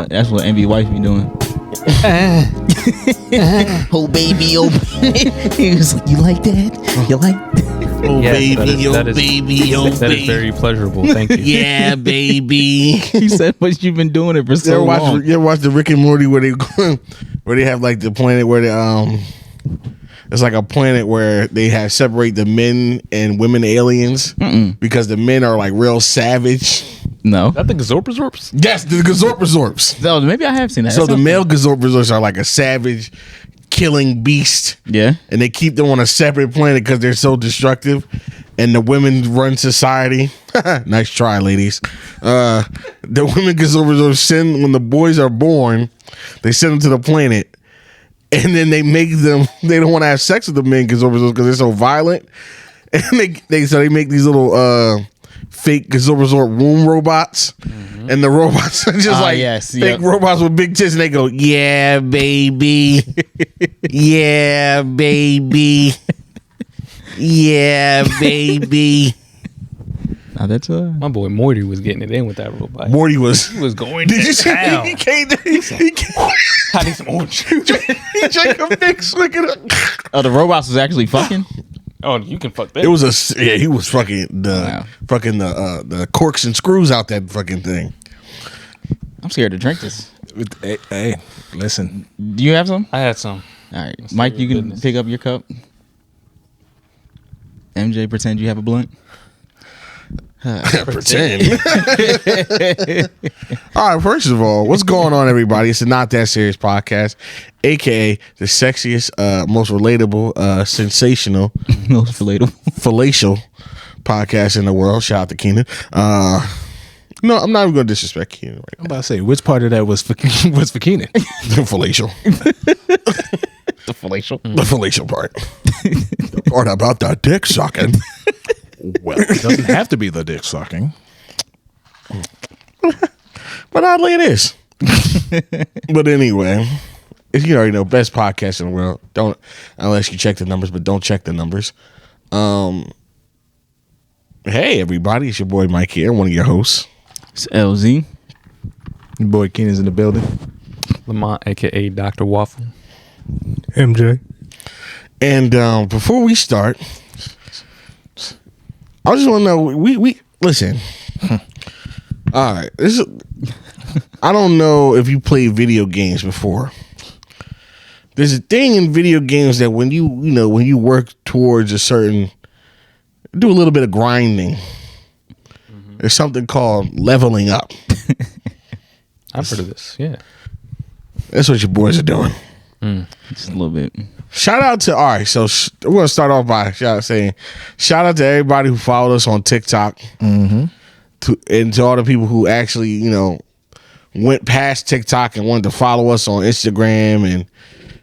That's what Envy wife be doing. Oh baby, oh baby. He was like, you like that? You like that? Oh yes, baby, oh baby, oh baby. That is very pleasurable. Thank you. Yeah, baby. He said, but you've been doing it for so long. You ever watch the Rick and Morty where they have like the planet where they it's like a planet where they have separate the men and women aliens because the men are like real savage. No. Is that the Gazorpazorps? Yes, the Gazorpazorps. No, maybe I have seen that. So the male Gazorpazorps are like a savage killing beast. Yeah. And they keep them on a separate planet because they're so destructive. And the women run society. Nice try, ladies. The women Gazorpazorps send, when the boys are born, they send them to the planet. And then they make them, they don't want to have sex with the men Gazorpazorps because they're so violent. And they make these little fake Gazorpazorp womb robots. Mm-hmm. And the robots are just fake robots with big tits. And they go, yeah, baby. Yeah, baby. Yeah, baby. Now that's my boy Morty was getting it in with that robot. Morty was going. Did you see? He came. I need some orange. He drank a big swig of it. Oh, the robots was actually fucking. Oh, you can fuck that. It was he was fucking the corks and screws out that fucking thing. I'm scared to drink this. Hey, listen. Do you have some? I had some. All right, Mike, you can pick up your cup. MJ, pretend you have a blunt. Pretend. All right, first of all, what's going on, everybody? It's the Not That Serious podcast, aka the sexiest, most relatable, sensational, most fallacial podcast in the world. Shout out to Keenan. No, I'm not even going to disrespect Keenan right now. I'm about to say, which part of that was for Keenan? The fallacial. The fallacial. The fallacial part. The part about the dick sucking. Well, it doesn't have to be the dick sucking. But oddly it is. But anyway, you already know, best podcast in the world. Don't, unless you check the numbers, but don't check the numbers. Hey everybody, it's your boy Mike here, one of your hosts. It's LZ. Your boy Keenan's in the building. Lamont, aka Dr. Waffle. MJ. And before we start, I just want to know, we listen. All right, I don't know if you played video games before. There's a thing in video games that when you work towards a certain, do a little bit of grinding. There's something called leveling up. I've heard of this. Yeah, that's what your boys are doing. Just a little bit. Shout out to, all right, so we're going to start off by shout out to everybody who followed us on TikTok. And to all the people who actually, went past TikTok and wanted to follow us on Instagram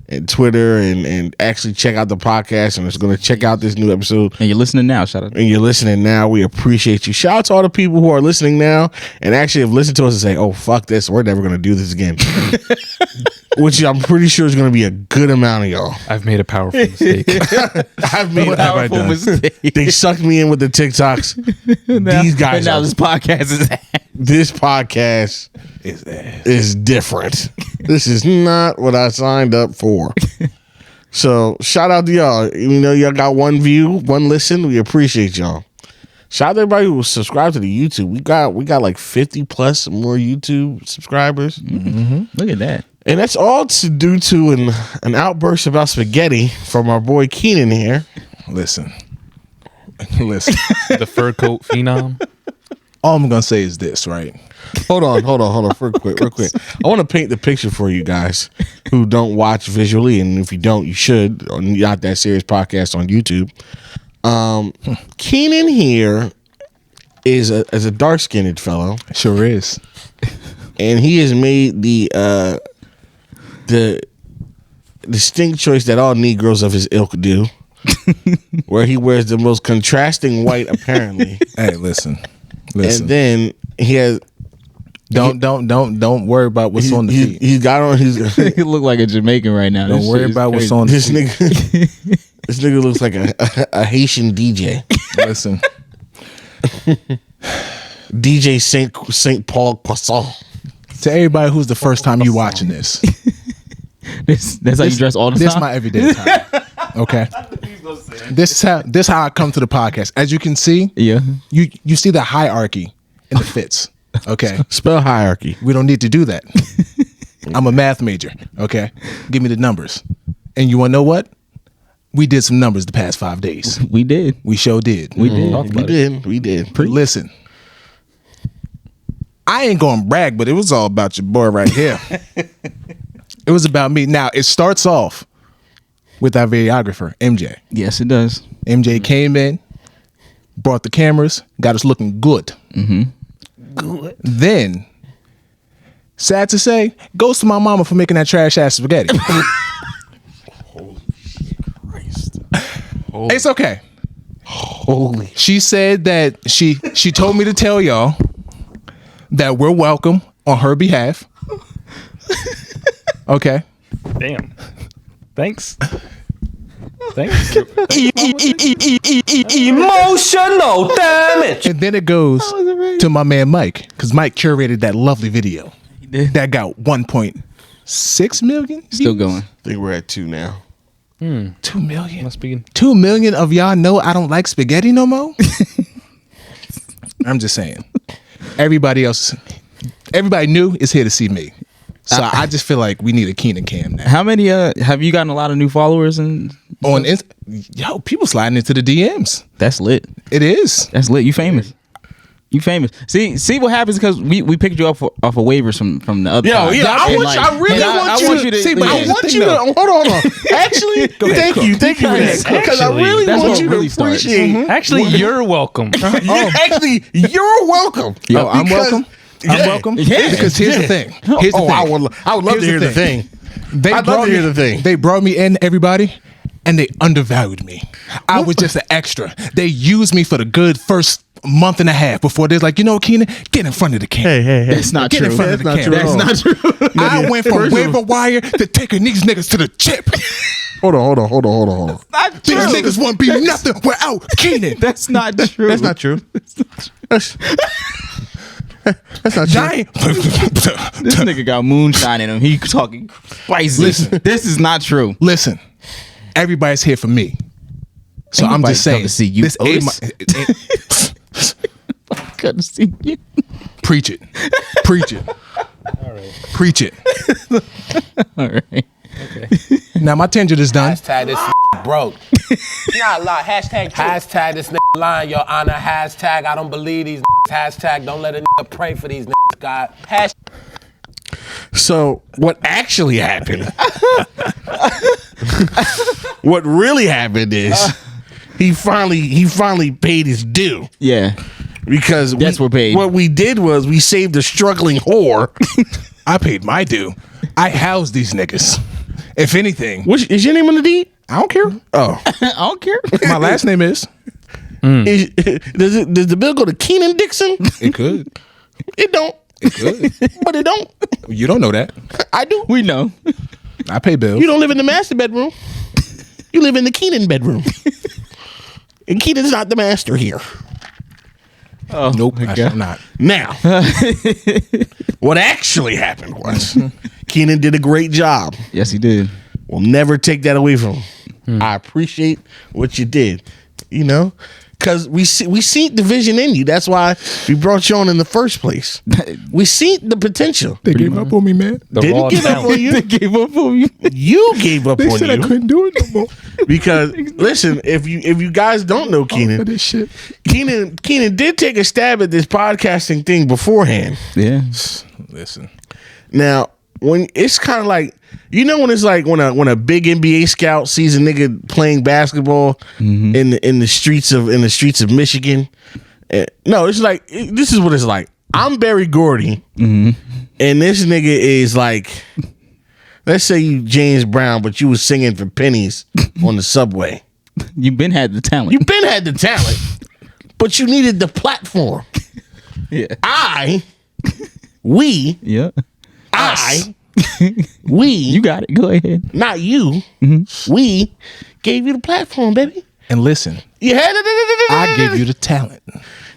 and Twitter and actually check out the podcast and is going to check out this new episode. And you're listening now. Shout out. And you're listening now. We appreciate you. Shout out to all the people who are listening now and actually have listened to us and say, oh, fuck this. We're never going to do this again. Which I'm pretty sure is going to be a good amount of y'all. I've made a powerful mistake. I've made a powerful mistake. They sucked me in with the TikToks. These guys. Now this podcast is This podcast is different. This is not what I signed up for. So shout out to y'all. Y'all got one view, one listen. We appreciate y'all. Shout out to everybody who subscribed to the YouTube. We got like 50 plus more YouTube subscribers. Look at that. And that's all due to an outburst about spaghetti from our boy Keenan here. Listen. The fur coat phenom. All I'm gonna say is this, right? Hold on, real quick. I want to paint the picture for you guys who don't watch visually, and if you don't, you should. On Not That Serious podcast on YouTube. Keenan here is a dark-skinned fellow. Sure is. And he has made the distinct choice that all Negroes of his ilk do, where he wears the most contrasting white, apparently. Hey, listen. And then he has Don't worry about what's on the feed. He's got on his. He look like a Jamaican right now. Don't worry about what's on the This feed. nigga. This nigga looks like a Haitian DJ. Listen. DJ Saint Paul Croissant. To everybody who's the first time you watching this. That's how you dress all the time? This is my everyday time. Okay. This is how I come to the podcast. As you can see, Yeah. you see the hierarchy in the fits. Okay. Spell hierarchy. We don't need to do that. I'm a math major. Okay. Give me the numbers. And you want to know what? We did some numbers the past 5 days. We did. We sure did. We did. We did. Listen. I ain't gonna brag, but it was all about your boy right here. It was about me. Now, it starts off with our videographer, MJ. Yes, it does. MJ came in, brought the cameras, got us looking good. Good. Then, sad to say, goes to my mama for making that trash ass spaghetti. Holy Christ. It's okay. Holy. She said that she told me to tell y'all that we're welcome on her behalf. Okay. Damn. Thanks. Thanks. Emotional damage. And then it goes to my man Mike, because Mike curated that lovely video that got 1.6 million. Still views. going. I think we're at 2 now. 2 million. Must be. 2 million of y'all know I don't like spaghetti no more. I'm just saying. Everybody new is here to see me. So I just feel like we need a Keenan cam now. How many have you gotten a lot of new followers and Yo, people sliding into the DMs. that's lit. It is. That's lit. You famous. You famous. See what happens because we picked you up off of waivers from the other. Yo, side. yeah, I And really want you to see, but I here's the want thing, you to though. hold on. Actually, thank you for that. Because I really That's want what you really to starts. appreciate. Actually, you're welcome. Actually, you're welcome. Yo, I'm Because- welcome. I'm welcome. Yeah. Because here's the thing. Here's the thing. I would love to hear the thing. I'd love to hear the thing. They brought me in, everybody, and they undervalued me. I was just an extra. They used me for the good first month and a half before they're like, you know, Keenan, get in front of the camera. Hey. That's not Get true. in front of the camera. That's not true. I went from waiver wire to taking these niggas to the chip. Hold on. Not These niggas won't be nothing without Keenan. That's not true. That's not true. That's not true. Giant. This nigga got moonshine in him. He talking crazy. Listen. This is not true. Listen, everybody's here for me. So I'm Anybody just come saying. to see you, this ain't Otis? Good to see you. Preach it. Preach it. All right. Preach it. All right. Now my tangent is done. Hashtag this broke. Not lie. Hashtag this lying, your honor. Hashtag I don't believe these. Hashtag don't let a pray for these. God. So what actually happened? What really happened is he finally paid his due. Yeah. Because Debts were paid. What we did was we saved a struggling whore. I paid my due. I housed these niggas. If anything, Which is your name on the deed? I don't care. Oh, I don't care. My last name is. does the bill go to Keenan Dixon? It could. It don't. It could. But it don't. You don't know that. I do. We know. I pay bills. You don't live in the master bedroom. You live in the Keenan bedroom. And Keenan's not the master here. Oh, Nope, I shall not. Now, what actually happened was Keenan did a great job. Yes, he did. We'll never take that away from him. I appreciate what you did. You know, because we see the vision in you. That's why we brought you on in the first place. We see the potential. They gave up on me, man. The Didn't raw give up talent. on you. They gave up on you. You gave up They on said I you couldn't do it no more. because listen, if you guys don't know For Keenan, this shit. Keenan did take a stab at this podcasting thing beforehand. Yeah. Listen. Now, when it's kind of like, you know, when it's like when a big NBA scout sees a nigga playing basketball in the streets of Michigan. No, it's like this is what it's like. I'm Barry Gordy, and this nigga is like, let's say you James Brown, but you was singing for pennies on the subway. You been had the talent. You been had the talent, but you needed the platform. Yeah. I We, Yeah. we, You got it. Go ahead. not you. We gave you the platform, baby. And listen, You had I gave you the talent.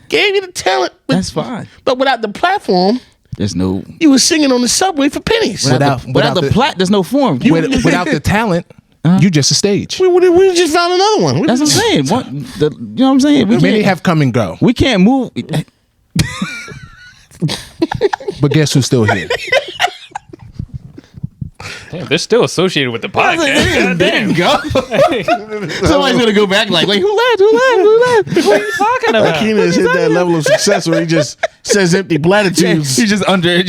gave you the talent. That's fine. But without the platform, There's no you was singing on the subway for pennies. without the plat. There's no form. Without the talent, you just a stage. We just found another one. That's what I'm saying. You know what I'm saying? Many have come and go, We can't move. but guess who's still here? Damn, they're still associated with the podcast. There you go. Somebody's gonna go back like, wait, who left? Who left? What are you talking about? Keenan has hit that level of success where he just says empty platitudes. He's just under.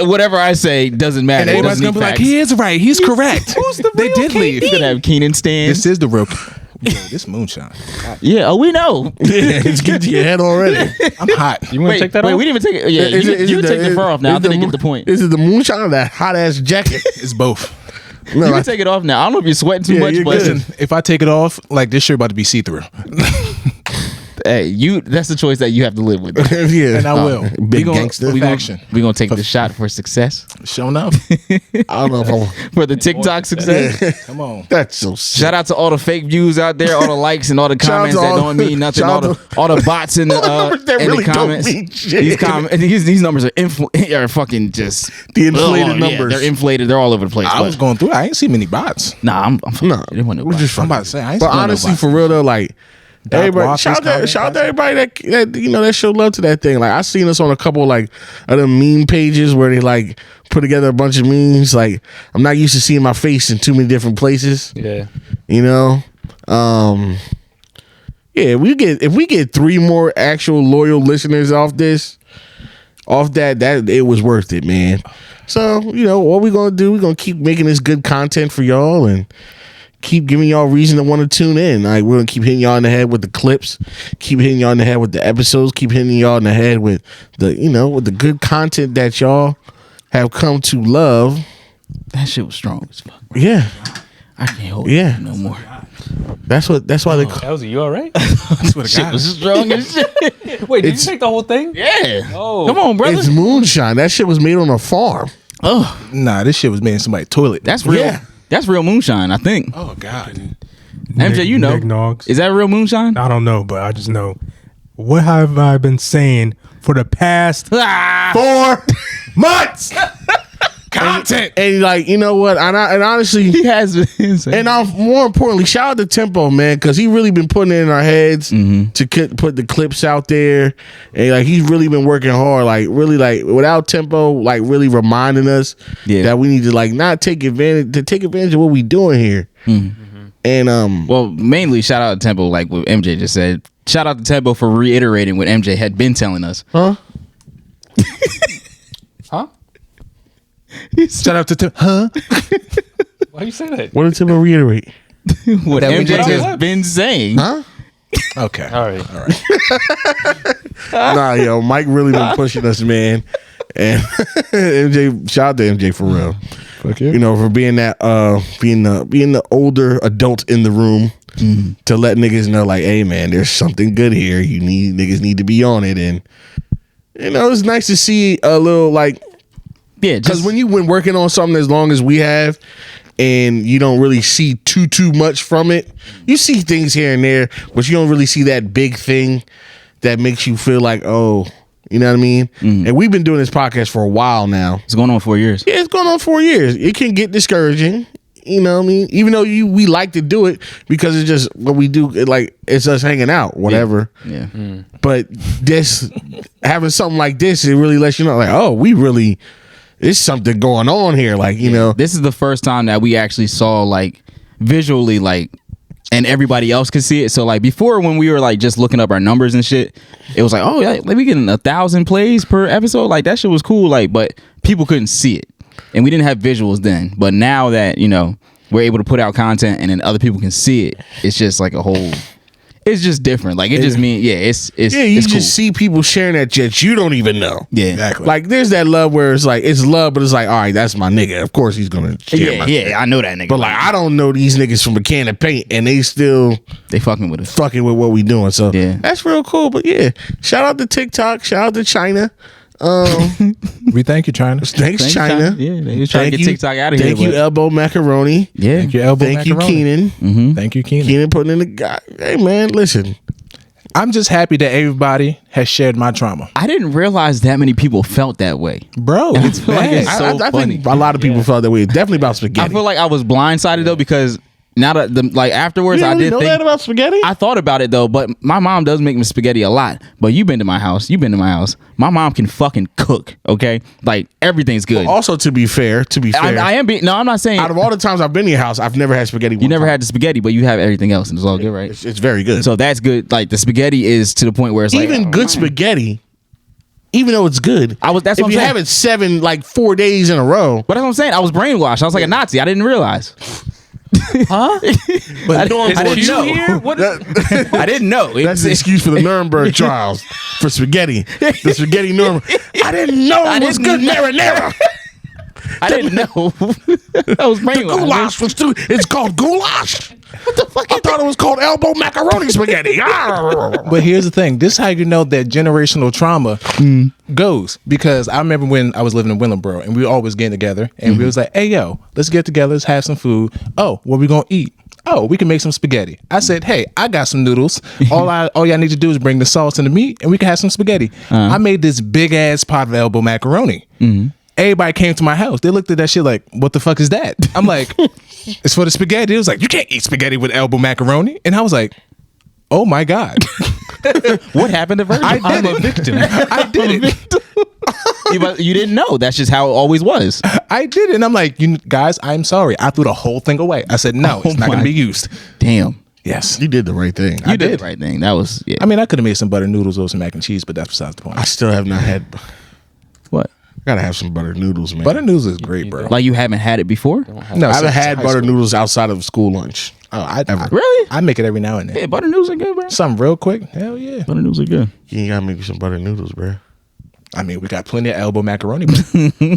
Whatever I say doesn't matter. And everybody's gonna be like, he is right. He's correct. They did leave. He's gonna have Keenan stand. This is the real. Yo, this moonshine. Yeah. Oh, we know. Yeah, it's getting to your head already. I'm hot. You want to take that off? We didn't even take it. Yeah, you take the fur off now. I think they get the point. Is it the moonshine or that hot ass jacket? It's both. No, You can take it off now. I don't know if you're sweating too much, you're but good. Listen, if I take it off, like this shirt about to be see through, hey, that's the choice that you have to live with. yeah, and I will. Big gangster. We're Faction. gonna take the shot for success, Show enough. I don't know if I'm. for the TikTok success. Come on. That's so sick. Shout out to all the fake views out there, all the likes and all the Shout out comments to that all- don't mean nothing, shout all out the bots in the numbers that in really the don't comments. mean shit. These numbers are fucking just The inflated yeah, numbers. they're inflated. They're all over the place. I was going through it. I ain't see many bots. Nah, I'm No, it wasn't no we're bots. just I'm fucking. about to say, I ain't But see no honestly, bots. for real though, like everybody, Walker's shout out to comment. everybody that you know that showed love to that thing. Like I seen us on a couple like other meme pages where they like put together a bunch of memes. Like I'm not used to seeing my face in too many different places. Yeah. You know, yeah. If we get 3 more actual loyal listeners off that it was worth it, man. So you know what we gonna do? We're gonna keep making this good content for y'all and keep giving y'all reason to want to tune in. Like we're gonna keep hitting y'all in the head with the clips, keep hitting y'all in the head with the episodes, keep hitting y'all in the head with with the good content that y'all have come to love. That shit was strong as fuck. Yeah, I can't hold Yeah. it no more. that's why they. That was you all right? Shit was strong as shit. Wait, did you It's- take the whole thing? Yeah. Oh. Come on, brother. It's moonshine. That shit was made on a farm. Oh, Nah, this shit was made in somebody's toilet. that's real. Yeah. That's real moonshine, I think. oh god. MJ, you know. Nogs. Is that real moonshine? I don't know, but I just know. What have I been saying for the past 4 months? Content. And like you know what? And honestly, He has been saying. and more importantly, shout out to Tempo, man, because he really been putting it in our heads to put the clips out there, and like he's really been working hard, like really like without Tempo, like really reminding us that we need to like not take advantage of what we doing here. And Well, mainly shout out to Tempo, like what MJ just said. Shout out to Tempo for reiterating what MJ had been telling us. huh? Huh? Shout out to Tim. Huh? Why you say that? What did Tempo reiterate? What That we MJ just- has been saying. Huh? Okay. All right. Nah, yo, Mike really been pushing us, man. And MJ, shout out to MJ for real. You know, for being that being the older adult in the room to let niggas know, like, hey man, there's something good here. Niggas need to be on it. And you know, it's nice to see a little like, Yeah, because just when you've been working on something as long as we have, and you don't really see too much from it, you see things here and there, but you don't really see that big thing that makes you feel like, oh, you know what I mean? And we've been doing this podcast for a while now. it's going on 4 years. Yeah, it's going on 4 years. It can get discouraging. You know what I mean? Even though we like to do it because it's just what we do. It's us hanging out, whatever. Yeah. But this having something like this, it really lets you know, like, oh, we really, there's something going on here. Like, you know, This is the first time that we actually saw like visually like, and everybody else could see it. So like before, when we were like just looking up our numbers and shit, it was like, oh yeah, like we getting 1,000 plays per episode. Like that shit was cool. Like, but people couldn't see it, and we didn't have visuals then. But now that you know we're able to put out content and then other people can see it, it's just like a whole. It's just different. Like it just means it's you it's just cool. see people sharing that you don't even know. Yeah. Exactly. Like there's that love where it's like it's love, but it's like, all right, that's my nigga. Of course he's gonna share my shit. I know that nigga. But like I don't know these niggas from a can of paint, and they still they fucking with us. fucking with what we doing. So Yeah. that's real cool. But yeah, shout out to TikTok, shout out to China. We thank you, China. Thanks, China. Yeah, they was trying to get TikTok out of here. Thank you, Elbow Macaroni. Yeah. Thank you, Elbow Thank you, Macaroni. Keenan. Mm-hmm. Thank you, Keenan. Keenan putting in the guy. Hey, man, listen. I'm just happy that everybody has shared my trauma. I didn't realize that many people felt that way. Bro, I it's feel like it's bad. so I funny. think a lot of people felt that way. Definitely about spaghetti. I feel like I was blindsided though because now that afterwards you I really did know think that about spaghetti? I thought about it though, but my mom does make me spaghetti a lot. But you've been to my house. You've been to my house. My mom can fucking cook. Okay, like everything's good. Also, to be fair, I am being. No, I'm not saying. out of all the times I've been to your house, I've never had spaghetti. You never had the spaghetti, but you have everything else, and it's all good, right? It's very good. So that's good. Like the spaghetti is to the point where it's Even like good spaghetti, even though it's good, That's if what I'm you saying. have it 4 days in a row. But that's what I'm saying. I was brainwashed. I was like a Nazi. I didn't realize. Huh? But I Is didn't know. Here? What is I didn't know. That's the excuse for the Nuremberg trials for spaghetti. The spaghetti Nuremberg. I didn't know it was good marinara. I didn't know. I was brainwashed. Goulash was too. It's called goulash. What the fuck? I thought it was called elbow macaroni spaghetti. But here's the thing. This is how you know that generational trauma goes. Because I remember when I was living in Willingboro and we were always getting together and we was like, hey, yo, let's get together. Let's have some food. Oh, what we going to eat? Oh, we can make some spaghetti. I said, hey, I got some noodles. All y'all need to do is bring the sauce and the meat and we can have some spaghetti. I made this big ass pot of elbow macaroni. Everybody came to my house. They looked at that shit like, what the fuck is that? I'm like, it's for the spaghetti. It was like, you can't eat spaghetti with elbow macaroni. And I was like, oh my God. What happened to Virgil? I'm a victim. I did it. You didn't know. That's just how it always was. I did it. And I'm like, you guys, I'm sorry. I threw the whole thing away. I said, no, it's not going to be used. Damn. Yes. You did the right thing. You did the right thing. That was, yeah. I mean, I could have made some butter noodles or some mac and cheese, but that's besides the point. I still have not had. What? Gotta have some butter noodles, man. Butter noodles is great, bro. Like you haven't had it before? No, I haven't since had high butter school. noodles outside of school lunch. Really? I make it every now and then. Yeah, butter noodles are good, bro. Something real quick. Hell yeah. Butter noodles are good. You gotta make me some butter noodles, bro. I mean, we got plenty of elbow macaroni.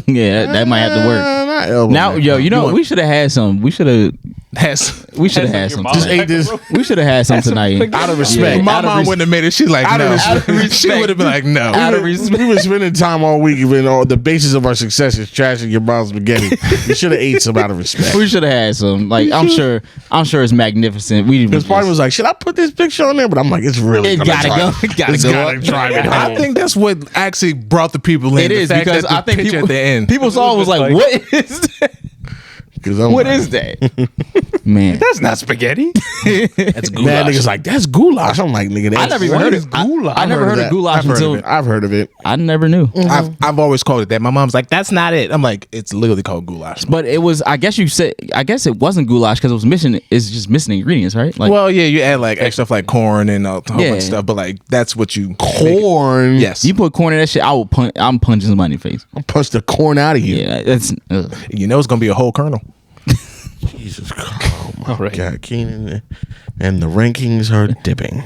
Yeah, that might have to work. Not elbow Now, mac. yo, you know, we should have had some. We should have had some. Just ate this We should have had some tonight. out of respect. My mom wouldn't have made it. She's like, Out of no. respect. She would have been like, no. We've been spending time all week. The basis of our success is trashing your mom's spaghetti. We should have ate some out of respect. We should have had some. Like I'm sure it's magnificent. We Because party was like, should I put this picture on there? But I'm like, it's really It gonna gotta try. go. It gotta It's go gotta up. drive it home. I think that's what actually brought the people in. It is the fact because that the I think picture people at the end. people saw it was like, what is that? What is that? Man, That's not spaghetti. That's Mad niggas like, that's goulash. I'm like, nigga, that's I never even heard of goulash. I never heard of goulash until I've heard of it. I never knew. I've always called it that. My mom's like, that's not it. I'm like, it's literally called goulash. But it was. I guess it wasn't goulash because it was missing. It's just missing ingredients, right? Like, Well, yeah, you add like extra stuff like corn and a whole bunch of stuff, but like that's what you Corn. Yes, you put corn in that shit, I'm punching somebody in the face. I'll punch the corn out of you. Yeah, that's. you know it's gonna be a whole kernel. Jesus Christ. Oh my God. Keenan and the rankings are dipping.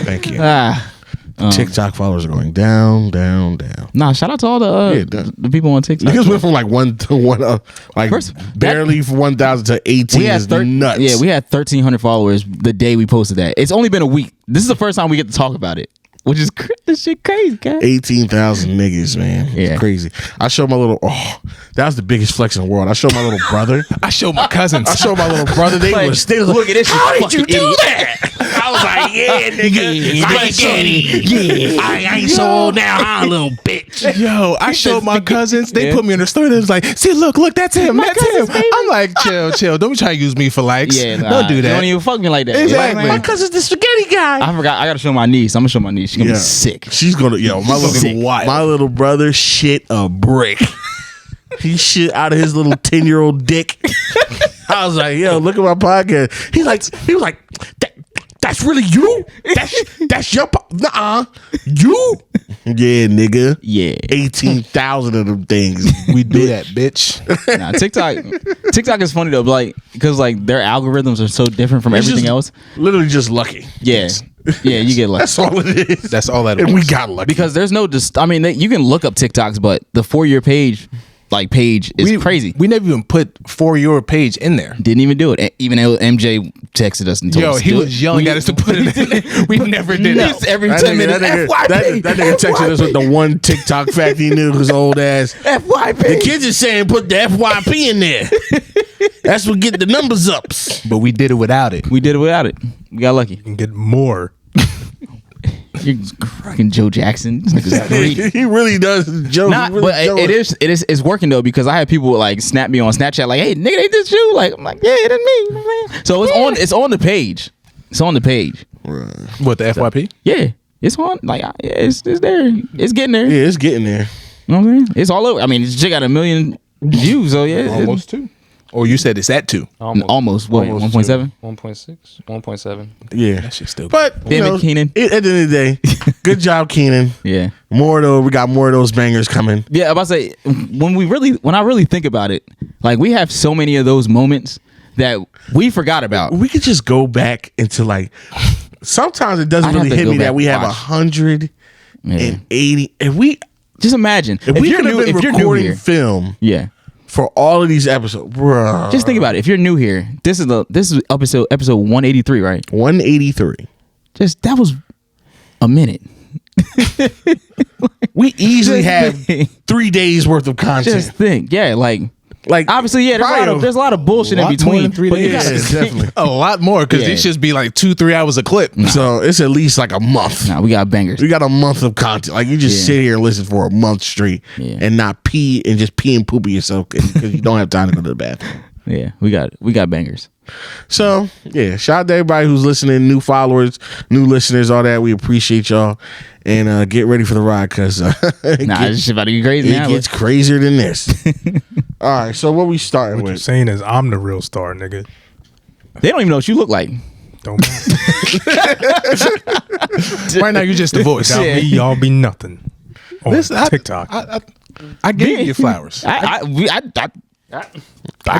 Thank you. TikTok followers are going down, down, down. Nah, shout out to all the people on TikTok. Niggas went from like 1 to 1, like barely from 1,000 to 18 is nuts. Yeah, we had 1,300 followers the day we posted that. It's only been a week. This is the first time we get to talk about it, which is this shit crazy, guys. 18,000 niggas, man. Yeah. It's crazy. I showed my little, that was the biggest flex in the world. I showed my little brother. I showed my cousins. I showed my little brother. They Like, was look at this shit, How did fucking you do idiot." that? I was like, yeah, nigga. Spaghetti. I ain't so old now, huh, little bitch. Yo, I showed my cousins. They put me in the story. They was like, see, look, that's him. That's him. I'm like, chill. Don't be trying to use me for likes. Yeah, don't do You that. don't even fuck me like that. Exactly. Yeah, My cousin's the spaghetti guy. I forgot. I gotta show my niece. I'm gonna show my niece. She's gonna be sick. She's gonna, my little brother shit a brick. He shit out of his little 10-year-old dick. I was like, yo, look at my podcast. He was like, that's really you? That's your nuh-uh. You? Yeah, nigga. Yeah. 18,000 of them things. We do that, bitch. Nah, TikTok is funny though, like because like their algorithms are so different from It's everything just else. Literally just lucky. Yeah, yeah, you get lucky. That's all it is. That's all that And is. we got lucky. Because there's no you can look up TikToks, but the For Your page like page is crazy. We never even put For Your page in there. Didn't even do it. Even though MJ texted us and told us to he do was it. yelling at us to put it in there. We never did it. Every That 10 nigga, minutes. that nigga texted us with the one TikTok fact he knew, his old ass. FYP. The kids are saying put the FYP in there. That's what get the numbers up. But we did it without it. We did it without it. We got lucky. You can get more. You're fucking Joe Jackson. This nigga's great. He really does. Joe, Nah, really but it's working though, because I had people like snap me on Snapchat like, "Hey, nigga, they did you?" Like, I'm like, "Yeah, it is me." So it's on the page. It's on the page. What, the FYP? Yeah, it's on. Like, yeah, it's there. It's getting there. Yeah, it's getting there. You know what I'm saying? It's all over. I mean, this shit got 1 million views. So yeah, Almost 2. Or you said it's at 2. almost. What? 1.7. 1.6, 1.7. Yeah, That shit's still good. but you Damn it, know, Keenan. At the end of the day, good job, Keenan. Yeah. More though, we got more of those bangers coming. Yeah, I'm about to say when I really think about it, like we have so many of those moments that we forgot about. We could just go back into like. Sometimes it doesn't I'd have really to hit go me back that we and have watch. 180. If we Just imagine if we you're could have new, been if you're new recording here. film Yeah. for all of these episodes, bro. Just think about it. If you're new here, this is episode 183, right? 183. Just that was a minute. We easily Just have think. 3 days worth of content. Just think. Yeah, like obviously, yeah, probably there's a lot of bullshit in lot more between. than 3 but you days. gotta Yeah, think. definitely. A lot more, because Yeah. it should be like 2-3 hours a clip. So it's at least like a month. Nah, we got bangers. We got a month of content. Like you just Yeah. sit here and listen for a month straight and not pee and just pee and poopy yourself because you don't have time to go to the bathroom. Yeah, we got bangers. So yeah, shout out to everybody who's listening, new followers, new listeners, all that. We appreciate y'all, and get ready for the ride because This shit about to be crazy now. it gets crazier than this. All right, so what we starting What you're with? saying is I'm the real star, nigga. They don't even know what you look like. Don't matter. Right now, you're just the voice. Without me, y'all be nothing. On Listen, TikTok. I gave you flowers. I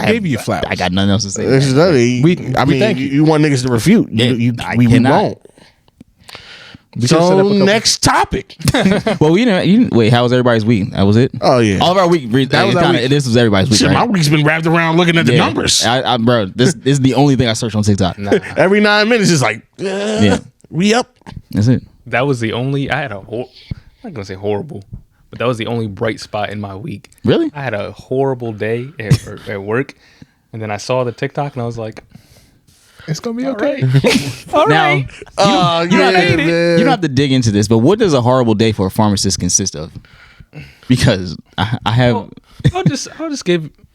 gave you flowers. I got nothing else to say. This is another- We thank you. You want niggas to refute? We cannot. won't. We should've set up a So couple- next topic. Well, wait. How was everybody's week? That was it. Oh yeah. All of our week. That was our week. This was everybody's week. Shit, my Right? week's been wrapped around looking at the Yeah. numbers. Bro, this is the only thing I search on TikTok. Every 9 minutes, it's like, Yeah, we up. that's it. That was the only. I had I'm not gonna say horrible, but that was the only bright spot in my week. Really? I had a horrible day at work, and then I saw the TikTok, and I was like, It's gonna be okay. "All Now, right." you don't have to dig into this, but what does a horrible day for a pharmacist consist of? Because I have. Well, I'll just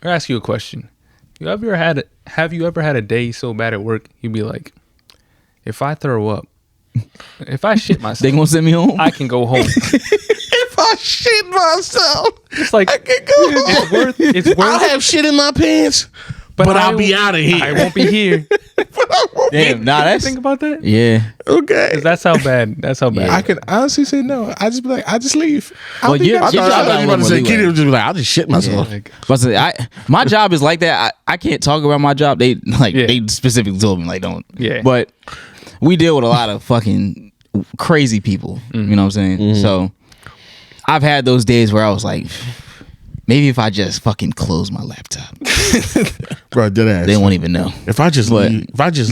ask you a question. Have you ever had a day so bad at work you'd be like, if I throw up, if I shit myself, They gonna send me home? I can go home. If I shit myself, It's like I can go home. it's worth I'll have shit in my pants, but I'll be out of here. I won't be here. Damn, nah, that's Think about that. yeah. Okay. 'Cause that's how bad. That's how bad. I can honestly say no. I just be like, I just leave. I Well, don't think you- that's- your I job thought got you a were about to little say, more Kitty leeway. was just be like, I'll just shit myself. Like, But my job is like that. I can't talk about my job. They Yeah. they specifically told me like don't. Yeah. But we deal with a lot of fucking crazy people. You know what I'm saying? So I've had those days where I was like, maybe if I just fucking close my laptop, Bro, dead ass. they won't even know. If I just But-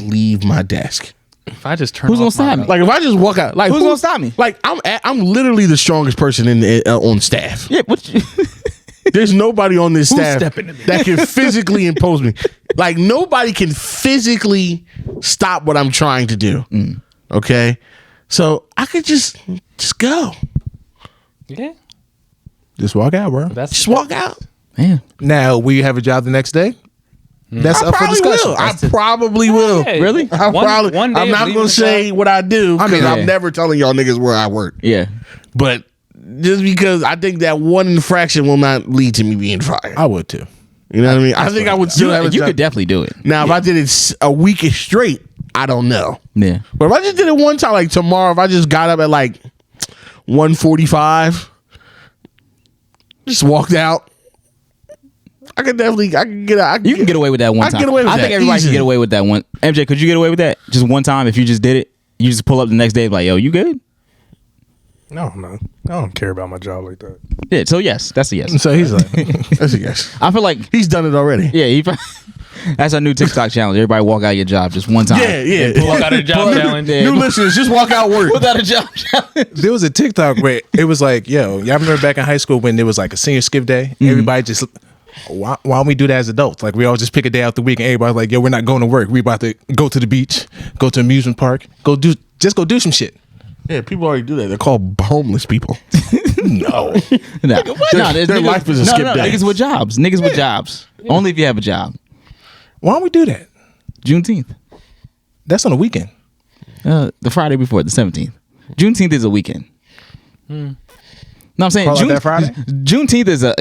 leave my desk. if I just turn Who's off gonna stop my- me? Like if I just walk out, like Who's gonna stop me? Like I'm literally the strongest person on staff. Yeah, what? There's nobody on this staff stepping to me? that can physically impose me. Like nobody can physically stop what I'm trying to do. Okay, so I could just go, Yeah, Just walk out, bro. that's just walk out. Man, Now, will you have a job the next day? That's I up for probably discussion. will. I probably will. Hey, Really? I one- probably. one day I'm of not leaving gonna the say job- what I do because yeah. I'm never telling y'all niggas where I work. yeah. But just because I think that one infraction will not lead to me being fired. I would too. You know what I mean? I think I would still have a You job. could definitely do it. Now, if I did it a week straight, I don't know. Yeah. But if I just did it one time, like tomorrow, if I just got up at like 1:45, just walked out, I can get out. You can get away with that one I can time. get away with I that, think everybody easy. can get away with that one. MJ, could you get away with that just one time if you just did it? You just pull up the next day like, yo, you good? No, I don't care about my job like that. Yeah, so yes, that's a yes. So he's like, That's a yes. I feel like He's done it already. yeah, that's our new TikTok challenge. Everybody walk out your job just one time. Yeah. Walk out of the job challenge. Yeah. New listeners, just walk out work. Without a job challenge. there was a TikTok where it was like, yo, y'all remember back in high school when there was like a senior skip day? Everybody just, why don't we do that as adults? Like we all just pick a day out the week and everybody's like, yo, we're not going to work. We about to go to the beach, go to amusement park, go do some shit. Yeah, people already do that. They're called homeless people. No, Their life is a skip day. Niggas with jobs. Niggas with jobs. Only if you have a job. Why don't we do that? Juneteenth. That's on the weekend. The Friday before, the 17th. Juneteenth is a weekend. No, I'm saying Call out that Friday? Juneteenth is a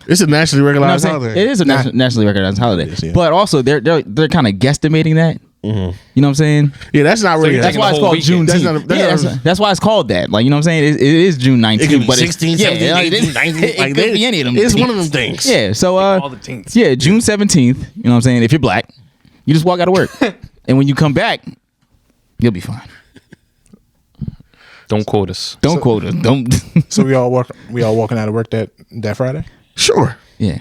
It's a nationally you know what I'm recognized saying? holiday. It is a nationally recognized holiday. It is, yeah. But also they're kind of guesstimating that. You know what I'm saying? Yeah, that's not really. you're That's taking why the it's whole called weekend. Juneteenth. That's why it's called that. Like, you know what I'm saying? It is June 19th. It could be but 16, it's, 17, 18, 19. It Like, could be any of them. It's one of teens. them things. Yeah. So all the teens. yeah, June 17th. You know what I'm saying? If you're black, you just walk out of work, and when you come back, you'll be fine. Don't quote us. Don't quote us. Don't. So we all walking out of work that Friday? Sure. Yeah.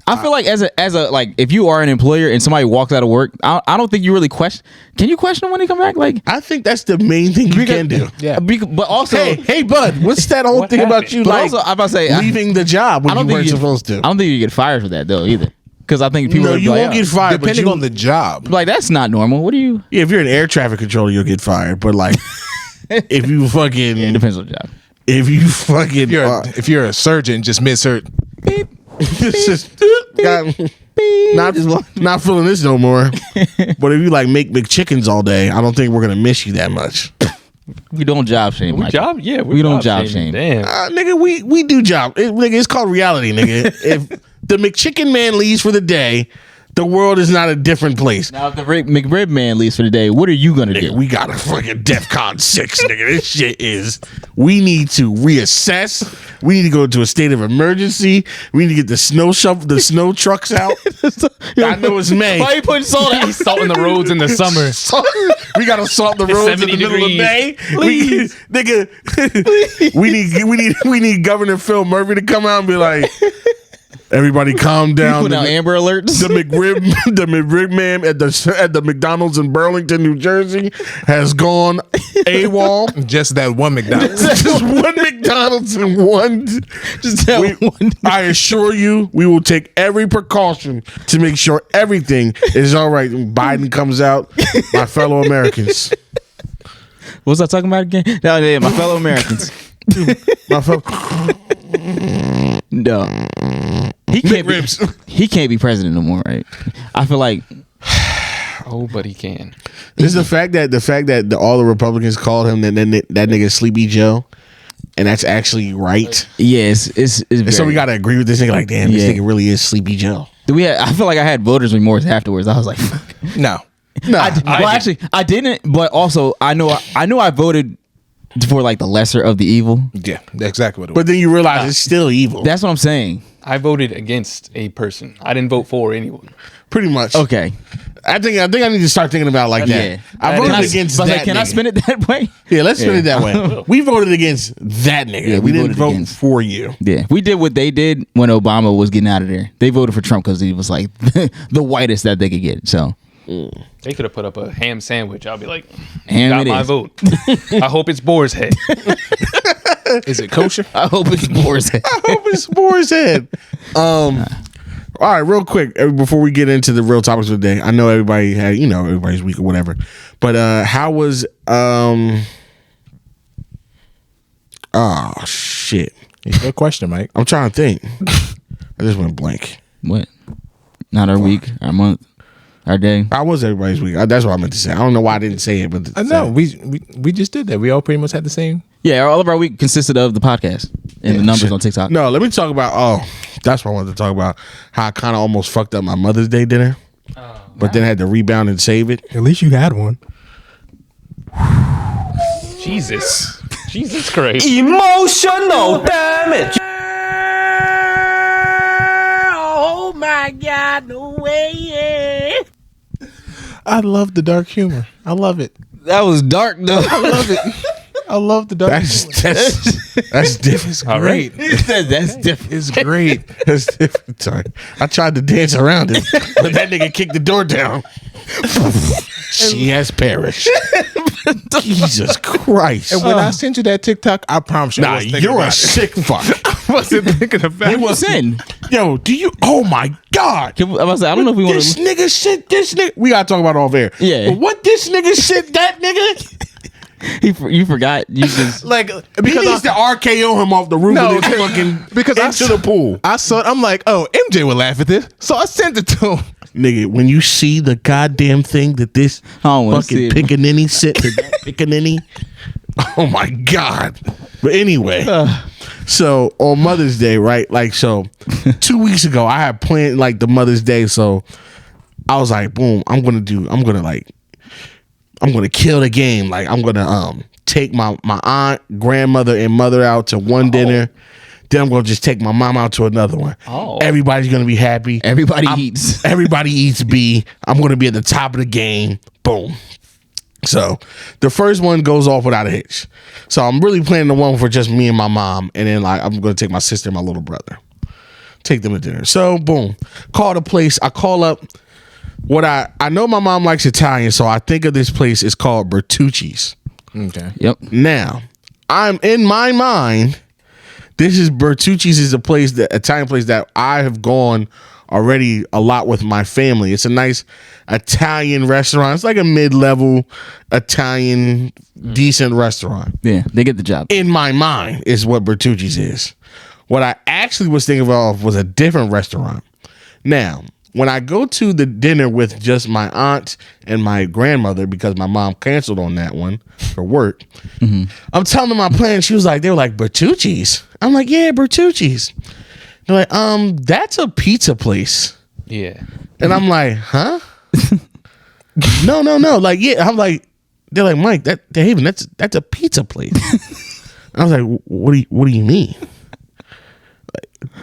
I feel like as a like if you are an employer and somebody walks out of work, I don't think you really question. Can you question them when they come back? Like, I think that's the main thing you can do. Yeah. but also, Hey, bud, what's that whole thing about you but like also, I'm about to say, leaving the job when you weren't supposed to? I don't think you get fired for that though either. Because I think people No, would be you like, won't "Oh." get fired. Depending but on the job. Like, that's not normal. What do you? yeah, if you're an air traffic controller, you'll get fired. But like, if you fucking, It depends on the job. if you fucking, If you're a surgeon, just mid-cert. it's just not feeling this no more. But if you like make McChickens all day, I don't think we're gonna miss you that much. We don't job shame. We Mike. job? Yeah, We don't job shame. Damn. Nigga, we do job. Nigga, it's called reality, nigga. If the McChicken man leaves for the day, the world is not a different place. Now, if the McRib man leaves for the day, what are you gonna Nigga, do? we got a fucking DEFCON 6, nigga. This shit is. We need to reassess. We need to go into a state of emergency. We need to get the snow trucks out. I know it's May. Why you putting salt out? Salt in the roads in the summer. We gotta salt the roads in the 70 middle of degrees. May. Please. Nigga, we need Governor Phil Murphy to come out and be like, everybody calm down. Put out Amber Alerts. The McRib man at the McDonald's in Burlington, New Jersey, has gone AWOL. Just that one McDonald's. Just one McDonald's and one. Just that one. I assure you, we will take every precaution to make sure everything is all right when Biden comes out. My fellow Americans. What was I talking about again? No, yeah, my fellow Americans. My fellow. No, he can't be president no more, right? I feel like Oh, but he can. This is the fact that all the Republicans called him that nigga Sleepy Joe, and that's actually right. yes, it's And so very- we gotta agree with this nigga. Like, damn, this nigga really is Sleepy Joe. I feel like I had voters remorse afterwards. I was like, fuck. No. I didn't, but also I know I voted for like the lesser of the evil. Yeah, that's exactly what it was. But then you realize it's still evil. That's what I'm saying. I voted against a person. I didn't vote for anyone. Pretty much. Okay. I think I need to start thinking about it like that. Yeah. I voted Can against but that. Can I nigga. spin it that way? Yeah, let's spin it that way. We voted against that nigga. Yeah, we didn't voted vote against. for you. Yeah, we did what they did when Obama was getting out of there. They voted for Trump because he was like the whitest that they could get. So They could have put up a ham sandwich. I'll be like, Ham got it my is. vote. I hope it's boar's head. Is it kosher? I hope it's Boris. I hope it's Boar's head. All right, real quick before we get into the real topics of the day. I know everybody had, everybody's week or whatever. But how was oh shit. Good question, Mike. I'm trying to think. I just went blank. What? Not our week, our month, our day. How was everybody's week? That's what I meant to say. I don't know why I didn't say it, but I know. We just did that. We all pretty much had the same. Yeah, all of our week consisted of the podcast and the numbers on TikTok. No, let me talk about. That's what I wanted to talk about. How I kind of almost fucked up my Mother's Day dinner, but then had to rebound and save it. At least you had one. Jesus Christ. Emotional damage. Oh my God, no way. I love the dark humor. I love it. That was dark though. I love it. I love the dog. That's different. It's great. That's different. It's great. That's different. Sorry. I tried to dance around it, but that nigga kicked the door down. She has perished. Jesus Christ. And when I sent you that TikTok, I promise you, I Nah, wasn't thinking you're a about it. sick fuck. I wasn't thinking about it. What's in? Yo, do you? Oh my God. I don't know if we want This to. nigga shit, this nigga. We gotta talk about it off air. Yeah. But what this nigga shit, that nigga? You forgot. You just Like, He because needs to RKO him off the roof No, of his fucking because into the pool. I saw it. I'm like, oh, MJ would laugh at this. So I sent it to him. Nigga, when you see the goddamn thing that this I don't wanna see fucking it. pickaninny sit to that pickaninny, oh my God. But anyway, so on Mother's Day, right? Like, so 2 weeks ago, I had planned like the Mother's Day. So I was like, boom, I'm gonna kill the game. Like, I'm gonna take my aunt, grandmother, and mother out to one dinner. Then I'm gonna just take my mom out to another one. Oh. Everybody's gonna be happy. everybody eats. Everybody eats B. I'm gonna be at the top of the game. Boom. So the first one goes off without a hitch. So I'm really planning the one for just me and my mom, and then like I'm gonna take my sister and my little brother. Take them to dinner. So boom. Call the place. I call up. What I know my mom likes Italian, so I think of this place. It's called Bertucci's. Okay. Yep. Now, I'm in my mind. This is Bertucci's is a place that Italian place that I have gone already a lot with my family. It's a nice Italian restaurant. It's like a mid-level Italian decent restaurant. Yeah, they get the job. In my mind is what Bertucci's is. What I actually was thinking of was a different restaurant. Now, when I go to the dinner with just my aunt and my grandmother, because my mom canceled on that one for work, I'm telling them my plan. They were like, Bertucci's? I'm like, yeah, Bertucci's. They're like, that's a pizza place. Yeah. And I'm like, huh? No. Like, yeah. I'm like, they're like, Mike, that's a pizza place. I was like, what do you mean?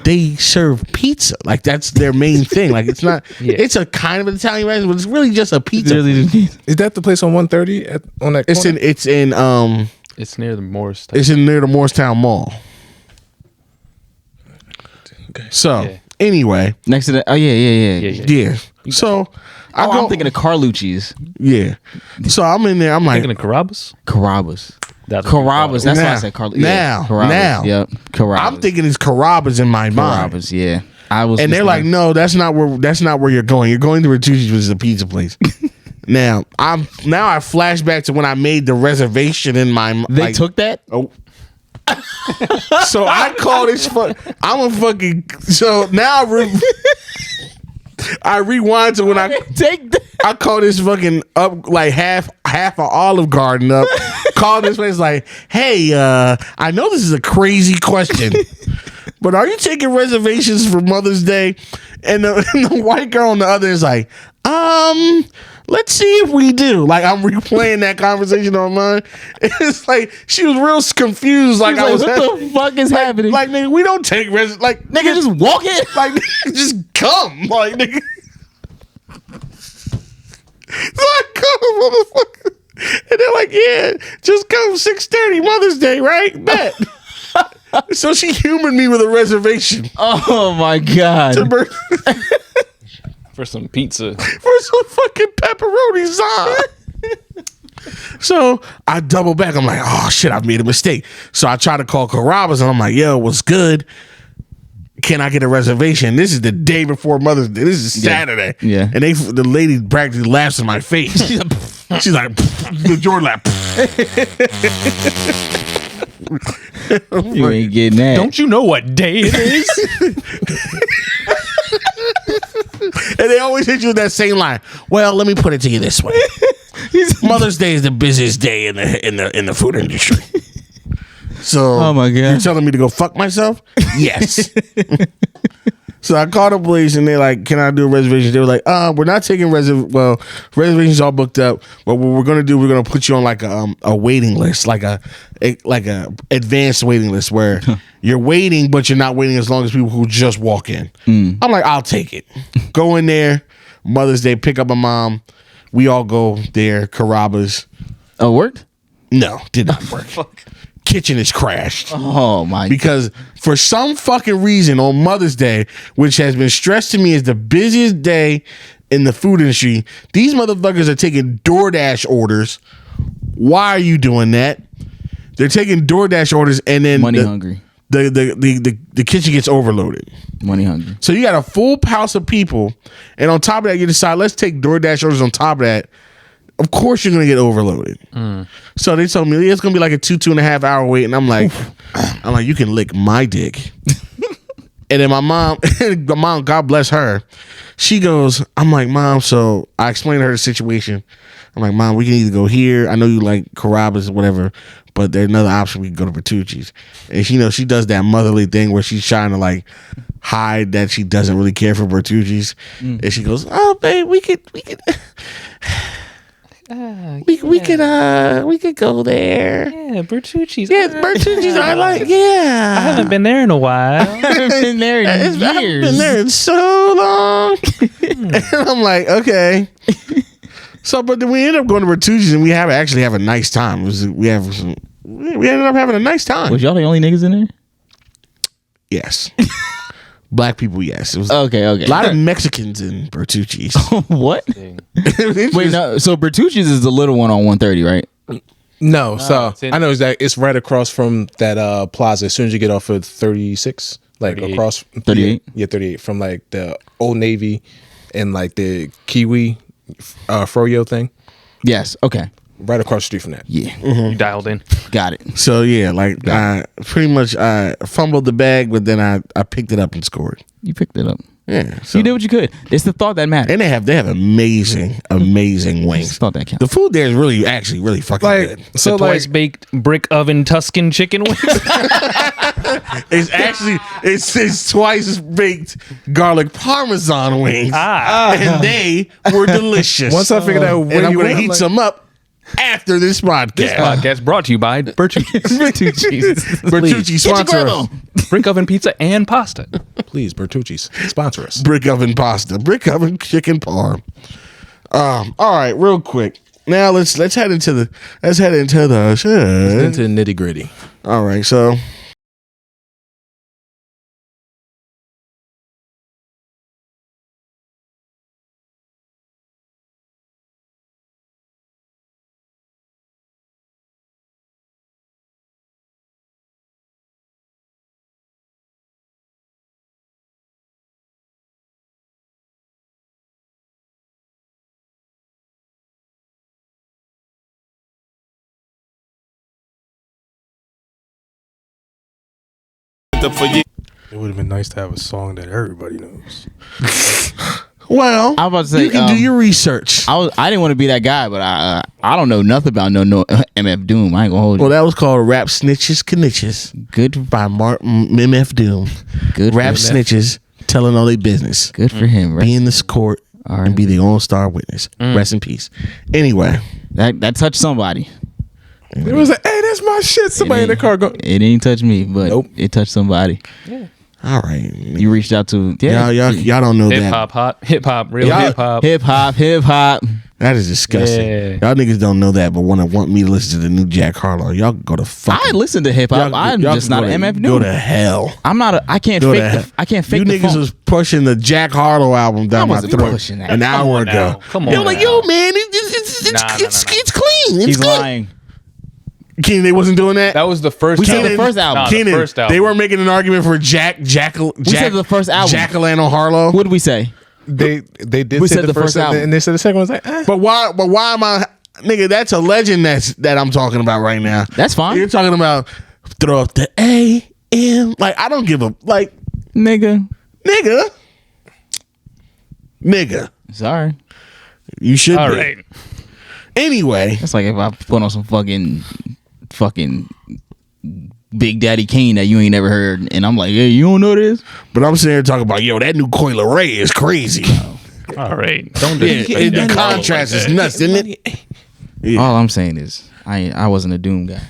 They serve pizza. Like, that's their main thing. Like, it's not, it's a kind of an Italian restaurant, but it's really just a pizza. Is that the place on 130 on that corner? It's It's near the Morris. near the Morristown Mall. Okay. So Yeah. anyway, Next to that. Oh yeah. yeah. So I'm thinking of Carlucci's. yeah. So I'm in there. I'm like, Thinking of Carrabba's? Carrabba's. That's what Carrabba's. That's why I Now, said Carlucci's. now, Carrabba's. now. Yep. Carrabba's. I'm thinking it's Carrabba's in my mind. Carrabba's. Yeah. I was. And they're like, no, that's not where you're going. You're going to Bertucci's, which is a pizza place. Now I flash back to when I made the reservation in my. They took that. Oh. So I call this I'm a fucking. So now I rewind to when I Take that. I call this fucking up like half an Olive Garden up. Call this place like, hey, I know this is a crazy question, but are you taking reservations for Mother's Day? And the white girl on the other is like, let's see if we do. Like, I'm replaying that conversation on mine. It's like she was real confused. Like, I was what the fuck is happening? like, nigga, we don't take like nigga, just walk it. like nigga, just come. Like, nigga. So I come, motherfucker. And they're like, yeah, just come 6:30 Mother's Day, right? Bet. So she humored me with a reservation. Oh my god. For some pizza. For some fucking pepperoni on. So I double back. I'm like, oh shit, I've made a mistake. So I try to call Carrabba's and I'm like, yo, what's good? Can I get a reservation? This is the day before Mother's Day. This is Saturday. Yeah. And the lady practically laughs in my face. She's like, the Jordan laugh. You ain't getting that. Don't you know what day it is? And they always hit you with that same line. Well, let me put it to you this way. Mother's Day is the busiest day in the food industry. So, Oh my God. you're telling me to go fuck myself? Yes. So I called the place and they're like, "Can I do a reservation?" They were like, "We're not taking reservations all booked up. But what we're gonna do, we're gonna put you on like a waiting list, like a advanced waiting list where you're waiting, but you're not waiting as long as people who just walk in." I'm like, "I'll take it." Go in there, Mother's Day, pick up my mom. We all go there, Carrabba's. Oh, it worked? No, did not work. Kitchen is crashed. Oh my! Because for some fucking reason on Mother's Day, which has been stressed to me as the busiest day in the food industry, these motherfuckers are taking DoorDash orders. Why are you doing that? They're taking DoorDash orders and then hungry. The kitchen gets overloaded. Money hungry. So you got a full house of people, and on top of that, you decide let's take DoorDash orders on top of that. Of course you're gonna get overloaded. So they told me it's gonna be like a 2.5 hour wait, and I'm like, you can lick my dick. And then my mom, God bless her, she goes, I'm like, Mom, so I explained to her the situation. I'm like, Mom, we can either go here. I know you like Carrabba's or whatever, but there's another option. We can go to Bertucci's. And she does that motherly thing where she's trying to like hide that she doesn't really care for Bertucci's. And she goes, oh, babe, we could go there. Yeah, Bertucci's. Yeah, Bertucci's. I haven't been there in a while. I haven't been there in years. I haven't been there in so long. And I'm like, okay. So, but then we ended up going to Bertucci's and we actually have a nice time. We ended up having a nice time. Was y'all the only niggas in there? Yes. Black people, yes. It was Okay. a lot of Mexicans in Bertucci's. What? Wait, no. So Bertucci's is the little one on 130, right? No, so I know it's right across from that plaza. As soon as you get off of 36, like 38. across 38? Yeah, 38 from like the Old Navy and like the Kiwi Froyo thing. Yes. Okay. Right across the street from that. Yeah. You dialed in. Got it. So yeah, like I pretty much fumbled the bag, but then I picked it up and scored. You picked it up. Yeah, so. You did what you could. It's the thought that matters. And they have amazing wings. It's the thought that counts. The food there is really fucking good. So twice baked brick oven Tuscan chicken wings. It's twice baked garlic parmesan wings, and they were delicious. Once I figured out where and I'm you gonna went, heat like- some up after this podcast. This podcast brought to you by Bertucci's. Bertucci sponsor us. Brick oven pizza and pasta. Please, Bertucci's sponsor us. Brick oven pasta, brick oven chicken parm. All right, real quick. Now let's head into the Into the nitty gritty. All right, so. It would have been nice to have a song that everybody knows. Well, I was about to say, you can do your research. I didn't want to be that guy, but I don't know nothing about no MF Doom. I ain't gonna hold you. Well, that was called Rap Snitches Knitches Good, by MF Doom. good. Rap for him. snitches telling all their business. Good for him. Be in this court and be the all-star witness. Rest in peace. Anyway, That touched somebody. It was like, hey, that's my shit. Somebody in the car go. It ain't touched me, but Nope. it touched somebody. all right. You reached out to Y'all don't know that. Hip hop, real Y'all- hip hop. hip hop. That is disgusting. Yeah. Y'all niggas don't know that, but want me to listen to the new Jack Harlow. Y'all go to fuck. I listen to hip hop. I'm just not an MF Go Doom. to hell. I'm not. I can't Go fake. to hell. I can't fake. You the niggas funk. was pushing the Jack Harlow album down I my wasn't throat pushing that. an hour Come on ago. now. Come on They were like, now. yo, man, it's Nah. clean. It's He's good. lying. Keenan, they wasn't doing that. That was the first. We said album. the first album. Nah, Keenan, the first album. they were making an argument for Jack. We said the first album. Jack-o'-lantern Harlow. What did we say? They did We say said the the first first album, album. and they said the second one was like, But why am I, nigga? That's a legend. That I'm talking about right now. That's fine. You're talking about throw up the AM. Like I don't give a like, Nigga. nigga. Sorry. You should. All be. right. Anyway, That's like if I put on some fucking Big Daddy Kane that you ain't never heard, and I'm like, hey, you don't know this? but I'm sitting here talking about that new Coil Ray is crazy. All right. Don't Yeah, disrespect the that. contrast is nuts, isn't it? Yeah. All I'm saying is I wasn't a Doom guy,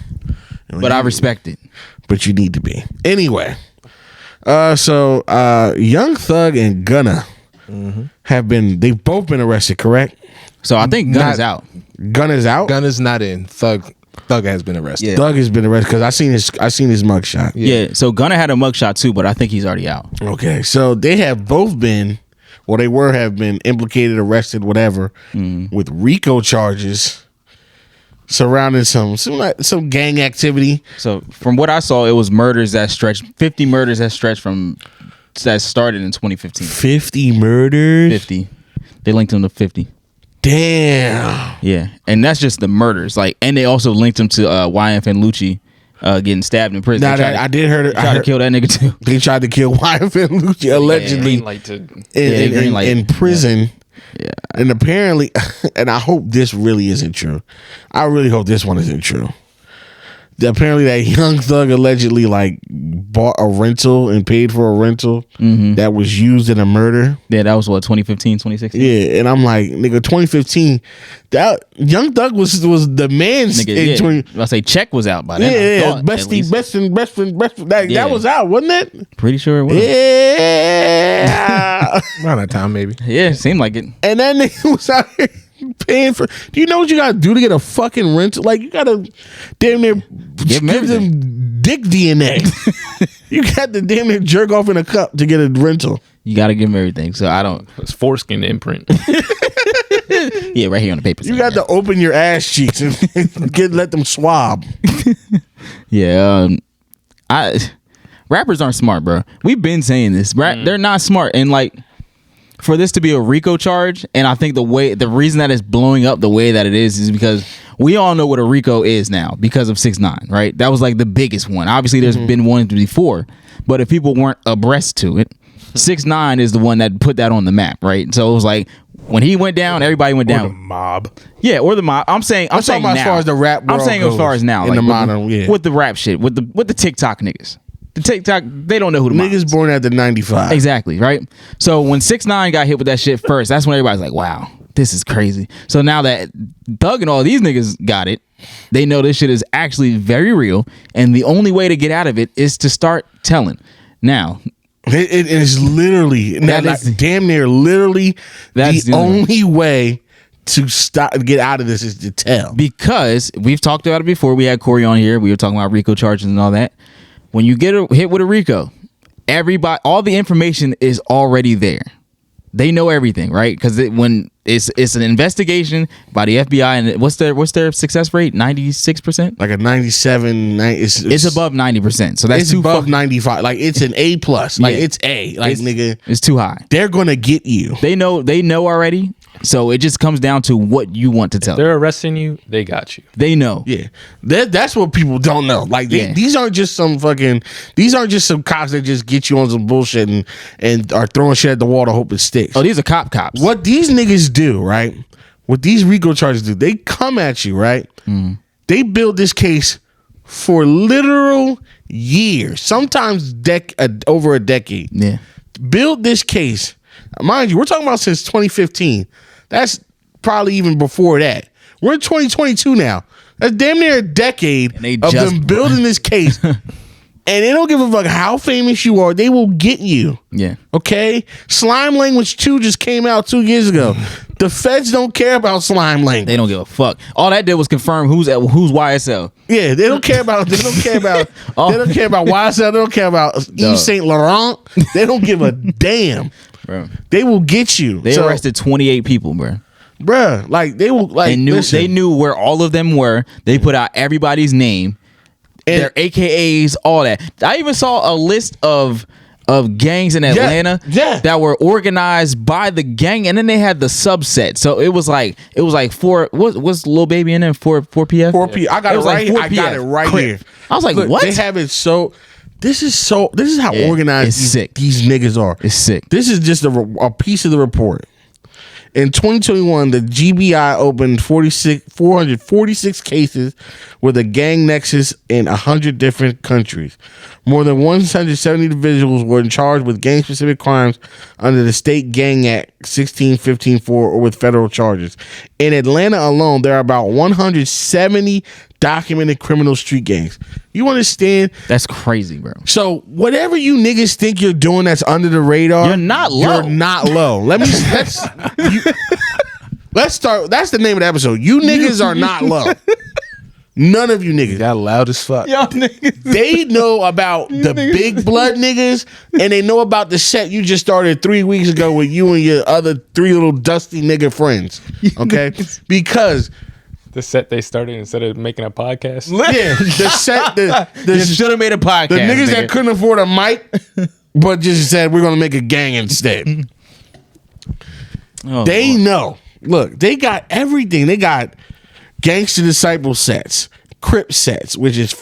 but I respect it. But you need to be. Anyway, so Young Thug and Gunna they've both been arrested, correct? So I think Gunna's out. Gunna's out. Gunna's not in. Thug Thug has been arrested. Yeah. Thug has been arrested because I seen his mugshot. Yeah. So Gunna had a mugshot too, but I think he's already out. Okay, so they have both been, well, they have been implicated, arrested, whatever, with RICO charges surrounding some gang activity. So from what I saw, it was murders that stretched 50 murders that started in 2015. 50 murders. 50. They linked him to 50. Damn. Yeah, and that's just the murders. Like, and they also linked him to YF and Lucci getting stabbed in prison. Now I did hear tried to kill that nigga too. They tried to kill YF and Lucci allegedly in prison. Yeah. And apparently, and I hope this really isn't true. I really hope this one isn't true. Apparently that Young Thug allegedly like bought a rental and paid for a rental that was used in a murder. Yeah, that was what, 2015, 2016? Yeah, and I'm like, nigga, 2015, that Young Thug was the man's Nigga, in 20. I say Check was out by then. Yeah, best friend. That was out, wasn't it? Pretty sure it was. Yeah. Around that time, maybe. Yeah, it seemed like it. And that nigga was out here paying for. Do you know what you gotta do to get a fucking rental? Like, you gotta damn near give them dick DNA. You got to damn near jerk off in a cup to get a rental. You gotta give them everything. So I don't. It's foreskin imprint. Yeah, right here on the paper. You got to open your ass cheeks and let them swab. Yeah, rappers aren't smart, bro. We've been saying this. They're not smart, and like, for this to be a RICO charge, and I think the reason that it's blowing up the way that it is because we all know what a RICO is now because of 6ix9ine, right? That was like the biggest one. Obviously, there's been one before, but if people weren't abreast to it, 6ix9ine is the one that put that on the map, right? So it was like when he went down, everybody went down. Or the mob. Yeah, or the mob. I'm saying now. As far as the rap world I'm saying as far as now, in like the modern, with the rap shit, with the TikTok niggas. The TikTok, they don't know who the mob niggas is. born after 95. Exactly, right? So when 6ix9ine got hit with that shit first, that's when everybody's like, wow, this is crazy. So now that Thug and all these niggas got it, they know this shit is actually very real, and the only way to get out of it is to start telling. Now, it is literally damn near literally the only way to get out of this is to tell. Because we've talked about it before. We had Corey on here. We were talking about RICO charges and all that. When you get hit with a RICO, all the information is already there. They know everything, right? Because when it's an investigation by the FBI, and what's their success rate? 96%, like a 97. It's above 90%. So that's it's above 95. Like, it's an A plus. Like, it's A. Like, nigga, it's too high. They're gonna get you. They know already. So it just comes down to what you want to tell. If they're arresting you, they got you. They know. Yeah, that's what people don't know. Like, these aren't just some cops that just get you on some bullshit and are throwing shit at the wall to hope it sticks. Oh, these are cops. What these niggas do, right? What these RICO charges do, they come at you, right? They build this case for literal years, sometimes over a decade. Yeah. Build this case. Mind you, we're talking about since 2015. That's probably even before that. We're in 2022 now. That's damn near a decade of them building this case. And they don't give a fuck how famous you are. They will get you. Yeah. Okay? Slime Language 2 just came out 2 years ago. The feds don't care about slime language. They don't give a fuck. All that did was confirm who's YSL. Yeah, they don't care about they don't care about YSL. They don't care about Yves Saint Laurent. They don't give a damn. Bro. They will get you. They arrested 28 people, bro. Bruh, like, they will, like, they knew where all of them were. They put out everybody's name, their AKAs, all that. I even saw a list of gangs in Atlanta that were organized by the gang, and then they had the subset. So it was like four. What's Lil Baby in there? 4PF. 4P. I got it right here. I got it right here. I was like, look, what? They have it so. This is how organized these niggas are. It's sick. This is just a piece of the report. In 2021, the GBI opened 446 cases with a gang nexus in 100 different countries. More than 170 individuals were charged with gang-specific crimes under the State Gang Act 1615-4 or with federal charges. In Atlanta alone, there are about 170 documented criminal street gangs. You understand? That's crazy, bro. So whatever you niggas think you're doing that's under the radar, you're not low. You're not low. Let's start. That's the name of the episode. You niggas are not low. None of you niggas. Y'all loud as fuck. Yo, niggas. They know about the big blood niggas, and they know about the set you just started 3 weeks ago with you and your other 3 little dusty nigga friends. Okay? Because The set they started instead of making a podcast. yeah, the set You should have made a podcast. the niggas nigga. that couldn't afford a mic, but just said we're gonna make a gang instead. Oh, They Lord. know. Look, they got everything. They got Gangsta Disciple sets, Crip sets, which is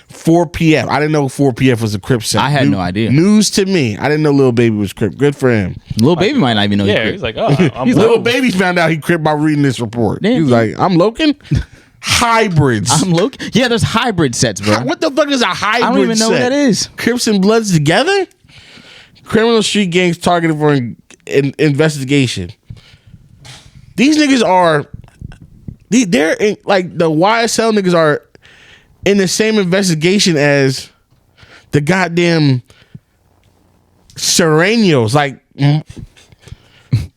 4PF. I didn't know 4PF was a Crip set. I had no idea. News to me. I didn't know Lil Baby was Crip. Good for him. Lil Baby might not even know. Yeah, he he's like, oh, I'm Lil low. Baby found out he Crip by reading this report. Damn, he was he- like, I'm Loken? Hybrids. I'm Loki. Yeah, there's hybrid sets, bro. What the fuck is a hybrid I don't even know set? what that is. Crips and Bloods together? Criminal street gangs targeted for investigation. These niggas are, they're in, like the YSL niggas are in the same investigation as the goddamn Serenos, like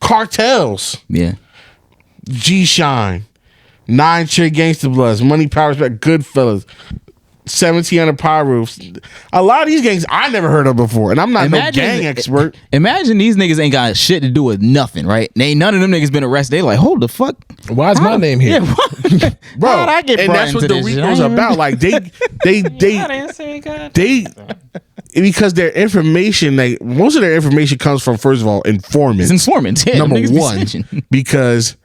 cartels. Yeah. G-Shine, 9 Chick Gangsta Bloods, Money, Power, Respect, Goodfellas, 1700 Power Roofs. A lot of these gangs I never heard of before, and I'm not no gang expert. Imagine these niggas ain't got shit to do with nothing, right? None of them niggas been arrested. They like, hold the fuck. Why is my name here? Yeah, Bro, how'd I get and brought that's what into the this shit? RICO's I ain't even- about. Like because their information, most of their information comes from, first of all, informants. It's informants. Yeah, them Number niggas be one, snitching. because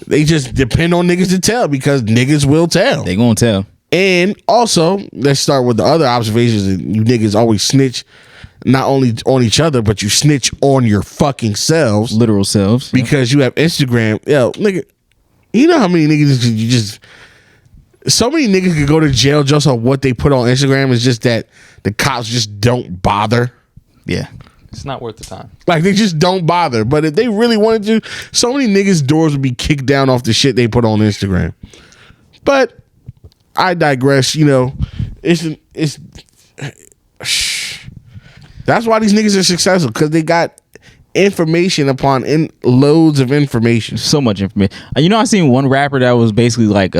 they just depend on niggas to tell, because niggas will tell. They gonna tell. And also, let's start with the other observations. That you niggas always snitch, not only on each other, but you snitch on your fucking selves Literal selves. because you have Instagram. Yo, nigga, you know how many niggas you just. So many niggas could go to jail just on what they put on Instagram. It's just that the cops just don't bother. Yeah. It's not worth the time. Like, they just don't bother. But if they really wanted to, so many niggas' doors would be kicked down off the shit they put on Instagram. But I digress. You know, it's that's why these niggas are successful, because they got information upon loads of information. So much information. You know, I seen one rapper that was basically like,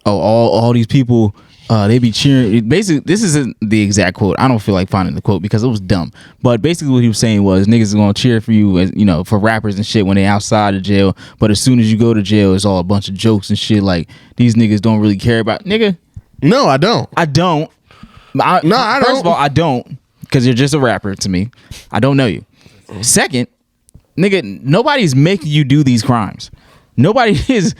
all these people, they be cheering. Basically, this isn't the exact quote. I don't feel like finding the quote because it was dumb. But basically, what he was saying was niggas are gonna cheer for you, as you know, for rappers and shit when they outside of jail. But as soon as you go to jail, it's all a bunch of jokes and shit. Like, these niggas don't really care about nigga. No, I don't. I don't. I First don't. of all, I don't, because you're just a rapper to me. I don't know you. Second, nigga, nobody's making you do these crimes. Nobody is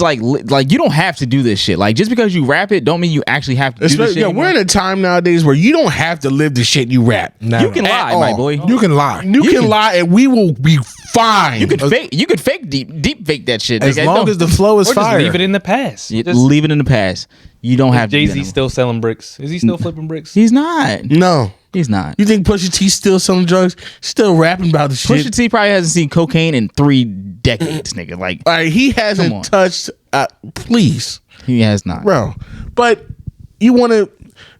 like you don't have to do this shit. Like, just because you rap it don't mean you actually have to do this shit. Yeah, we're in a time nowadays where you don't have to live the shit you rap. You can lie, my boy. You can lie. You can lie and we will be fine. You could fake deep fake that shit. As nigga. long Don't- as the flow is Or just fire. leave it in the past. You Just- leave it in the past. You don't have to. do that Jay-Z no more. still selling bricks. Is he still flipping bricks? He's not. No. He's not. You think Pusha T still selling drugs? Still rapping about the shit? Pusha T probably hasn't seen cocaine in 3 decades, nigga. Like, He Come on. hasn't touched. Please, he has not. bro. But you want to,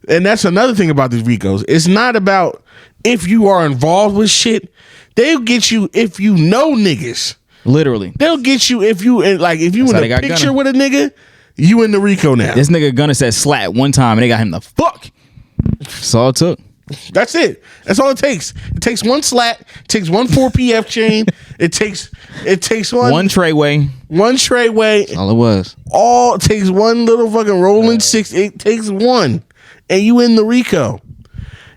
and that's another thing about these Ricos. It's not about if you are involved with shit. They'll get you if you know niggas. Literally. They'll get you if you in how a they got picture Gunna. with a nigga. You in the Rico now. This nigga Gunna said slat one time and they got him the fuck. That's all it took. That's it. That's all it takes. It takes one slat. It takes one 4PF chain. It takes One treyway. one Treyway. All it was. All it takes one little fucking rolling six. It takes one, and you in the Rico.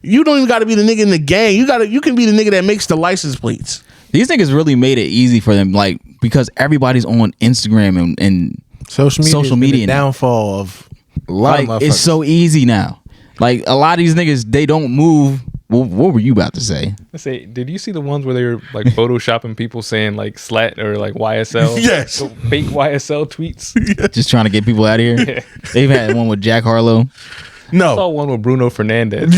You don't even got to be the nigga in the gang. You can be the nigga that makes the license plates. These niggas really made it easy for them, like, because everybody's on Instagram and Social media now. downfall of a lot Like, of motherfuckers. it's so easy now. Like, a lot of these niggas, they don't move. What were you about to say? Let's say, did you see the ones where they were like photoshopping people saying like slat or like YSL? Yes. So fake YSL tweets. Just trying to get people out of here. They've had one with Jack Harlow. I saw No. one with Bruno Fernandez.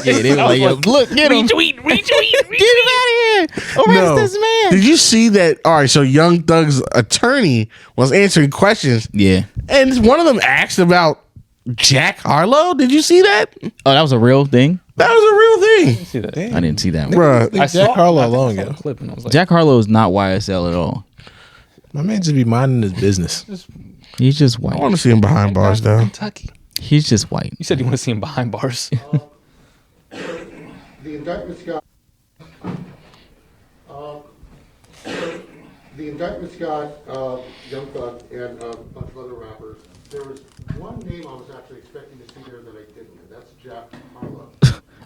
Yeah, they were like, yo, look, get him. Retweet. Get him out of here. Arrest No. this man. Did you see that? All right, so Young Thug's attorney was answering questions, Yeah. and one of them asked about Jack Harlow. Did you see that? Oh, that was a real thing? That was a real thing, See that? I didn't see that one. bruh. I Jack Harlow I think I alone, saw yo. a clip and I was like, Jack Harlow is not YSL at all. My man just be minding his business. He's just I white. want to see him behind bars though. Kentucky. He's just white. You said you want to see him behind bars. The indictment's got Young Thug and a bunch of other rappers. There was one name I was actually expecting to see there that I didn't, and that's Jack Harlow.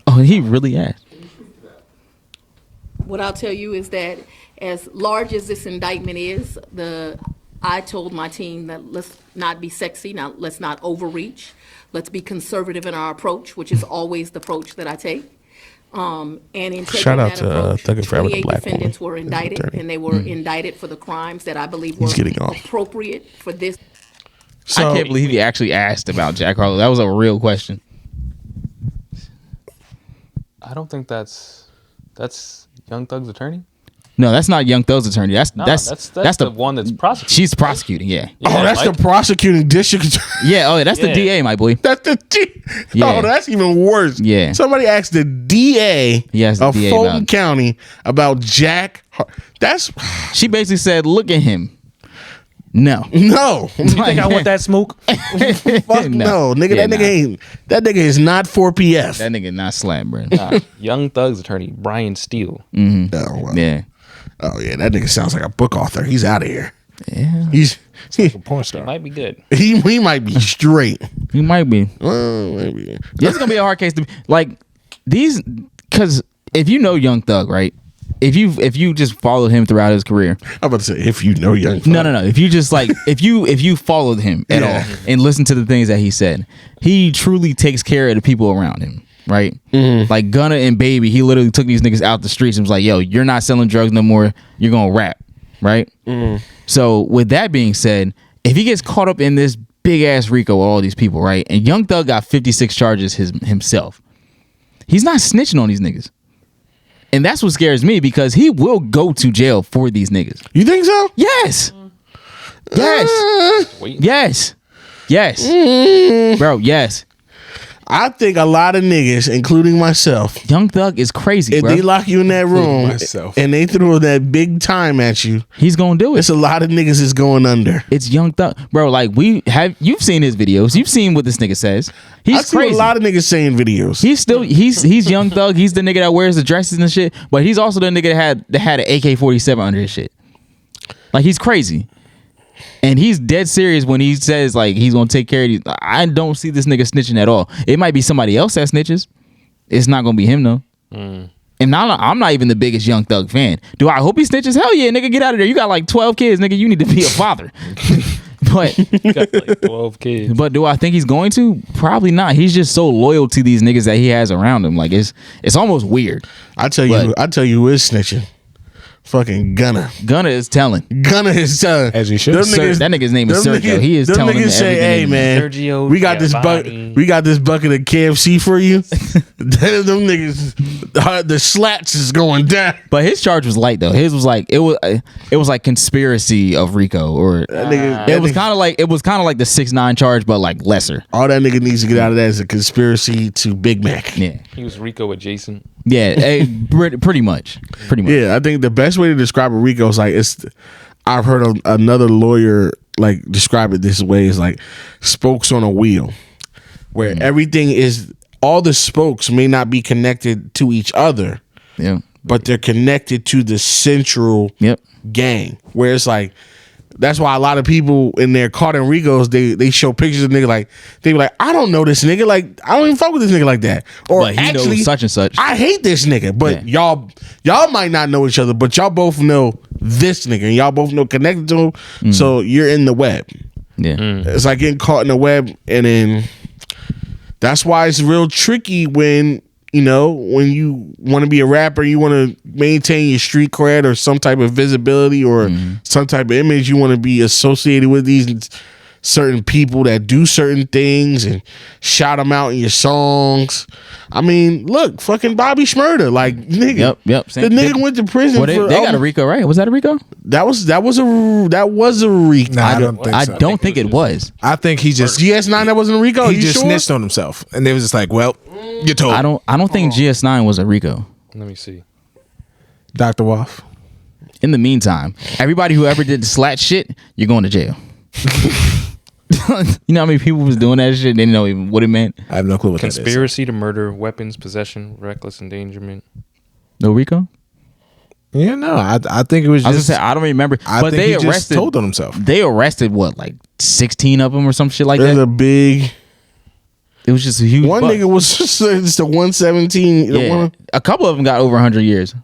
Oh, he really asked. Can you speak to that? What I'll tell you is that as large as this indictment is, I told my team that let's not be sexy, now let's not overreach. Let's be conservative in our approach, which is always the approach that I take. And in taking Shout out that to, approach, Thuggin' Forever, the 28 black defendants woman, were indicted, attorney. and they were indicted for the crimes that I believe were He's getting off. appropriate for this. So I can't believe he actually asked about Jack Harlow. That was a real question. I don't think that's Young Thug's attorney. No, that's not Young Thug's attorney. That's the one that's prosecuting. She's prosecuting. Yeah. oh, that's the prosecuting district attorney. Yeah. Oh, that's the Yeah. DA, my boy. That's the Yeah. Oh, that's even worse. Yeah. Somebody asked the DA Yes, the of DA Fulton about- County about Jack. That's She basically said, "Look at him." No. no. You think I want that smoke? Fuck no, nigga. Yeah, that nigga is not 4PF. That nigga not slap, bro. Nah, Young Thug's attorney, Brian Steele. Oh, well. Yeah. Oh yeah, that nigga sounds like a book author. He's out of here. Yeah. Porn star. Might be good. He might be straight. He might be. Well, maybe. Yeah, it's gonna be a hard case to like these, because if you know Young Thug, right? If you just followed him throughout his career, I'm about to say if you know Young Thug. no. If you just like if you followed him at all and listened to the things that he said, he truly takes care of the people around him, right? Like Gunna and Baby, he literally took these niggas out the streets and was like, "Yo, you're not selling drugs no more. You're gonna rap," right? So with that being said, if he gets caught up in this big ass RICO with all these people, right? And Young Thug got 56 charges himself, he's not snitching on these niggas. And that's what scares me, because he will go to jail for these niggas. You think so? Yes. Yes. Wait. Yes. Yes. Bro, yes. I think a lot of niggas, including myself, Young Thug is crazy, if bro. they lock you in that room myself. and they throw that big time at you, He's gonna do it. it's a lot of niggas is going under. It's Young Thug, bro. Like you've seen his videos. You've seen what this nigga says. He's I see crazy. a lot of niggas saying videos. He's Young Thug. He's the nigga that wears the dresses and shit. But he's also the nigga that had an AK-47 under his shit. Like, he's crazy. And he's dead serious when he says like he's gonna take care of these. I don't see this nigga snitching at all. It might be somebody else that snitches. It's not gonna be him though. And I'm not even the biggest Young Thug fan. Do I hope he snitches? Hell yeah, nigga, get out of there. You got like 12 kids, nigga. You need to be a father. But Got like 12 kids. But do I think he's going to? Probably not. He's just so loyal to these niggas that he has around him. Like, it's almost weird. I tell you who is snitching. Fucking Gunna. Gunna is telling. Gunna is telling. As he should. Them Sir, that nigga's name is them Sergio. He is them telling him niggas say, everything "Hey he man, Sergio we got Giovanni. we got this bucket of KFC for you." Them niggas, the slats is going down. But his charge was light though. His was like it was like conspiracy of RICO, or it was kind of like the 6ix9ine charge, but like lesser. All that nigga needs to get out of that is a conspiracy to Big Mac. Yeah, He was RICO adjacent. yeah, pretty much. Yeah, I think the best way to describe a RICO is like I've heard another lawyer like describe it this way, is like spokes on a wheel, where everything is, all the spokes may not be connected to each other, Yeah, but they're connected to the central yep. gang. Where it's like, that's why a lot of people in their caught in RICOs, they show pictures of nigga, like they be like, I don't know this nigga, like I don't even fuck with this nigga like that, or But he actually knows such and such. I hate this nigga, but y'all might not know each other, but y'all both know this nigga, and y'all both know connected to him, so you're in the web. Yeah, It's like getting caught in the web, and then that's why it's real tricky when you want to be a rapper, you want to maintain your street cred or some type of visibility or some type of image. You want to be associated with these certain people that do certain things and shout them out in your songs. I mean, look, fucking Bobby Shmurda, like nigga. Yep. The nigga went to prison. Well, they got a RICO, right? Was that a RICO? That was a RICO. Nah, I don't think I so. don't think it was. I think he just GS9, that wasn't a RICO. he You just sure? snitched on himself, and they was just like, "Well, you're told." I don't think GS9 was a RICO. Let me see. Dr. Waff. In the meantime, everybody who ever did the slat shit, you're going to jail. You know how many people was doing that shit? They didn't know even what it meant. I have no clue what that is. Conspiracy to murder, weapons, possession, reckless endangerment. No RICO? Yeah, no. I think it was I was just. gonna say I don't remember. I But think they he just arrested. told on himself. They arrested what, like 16 of them or some shit like There's that. a big. It was just a huge. One bust. nigga was just the 117. the Yeah. one- A couple of them got over 100 years.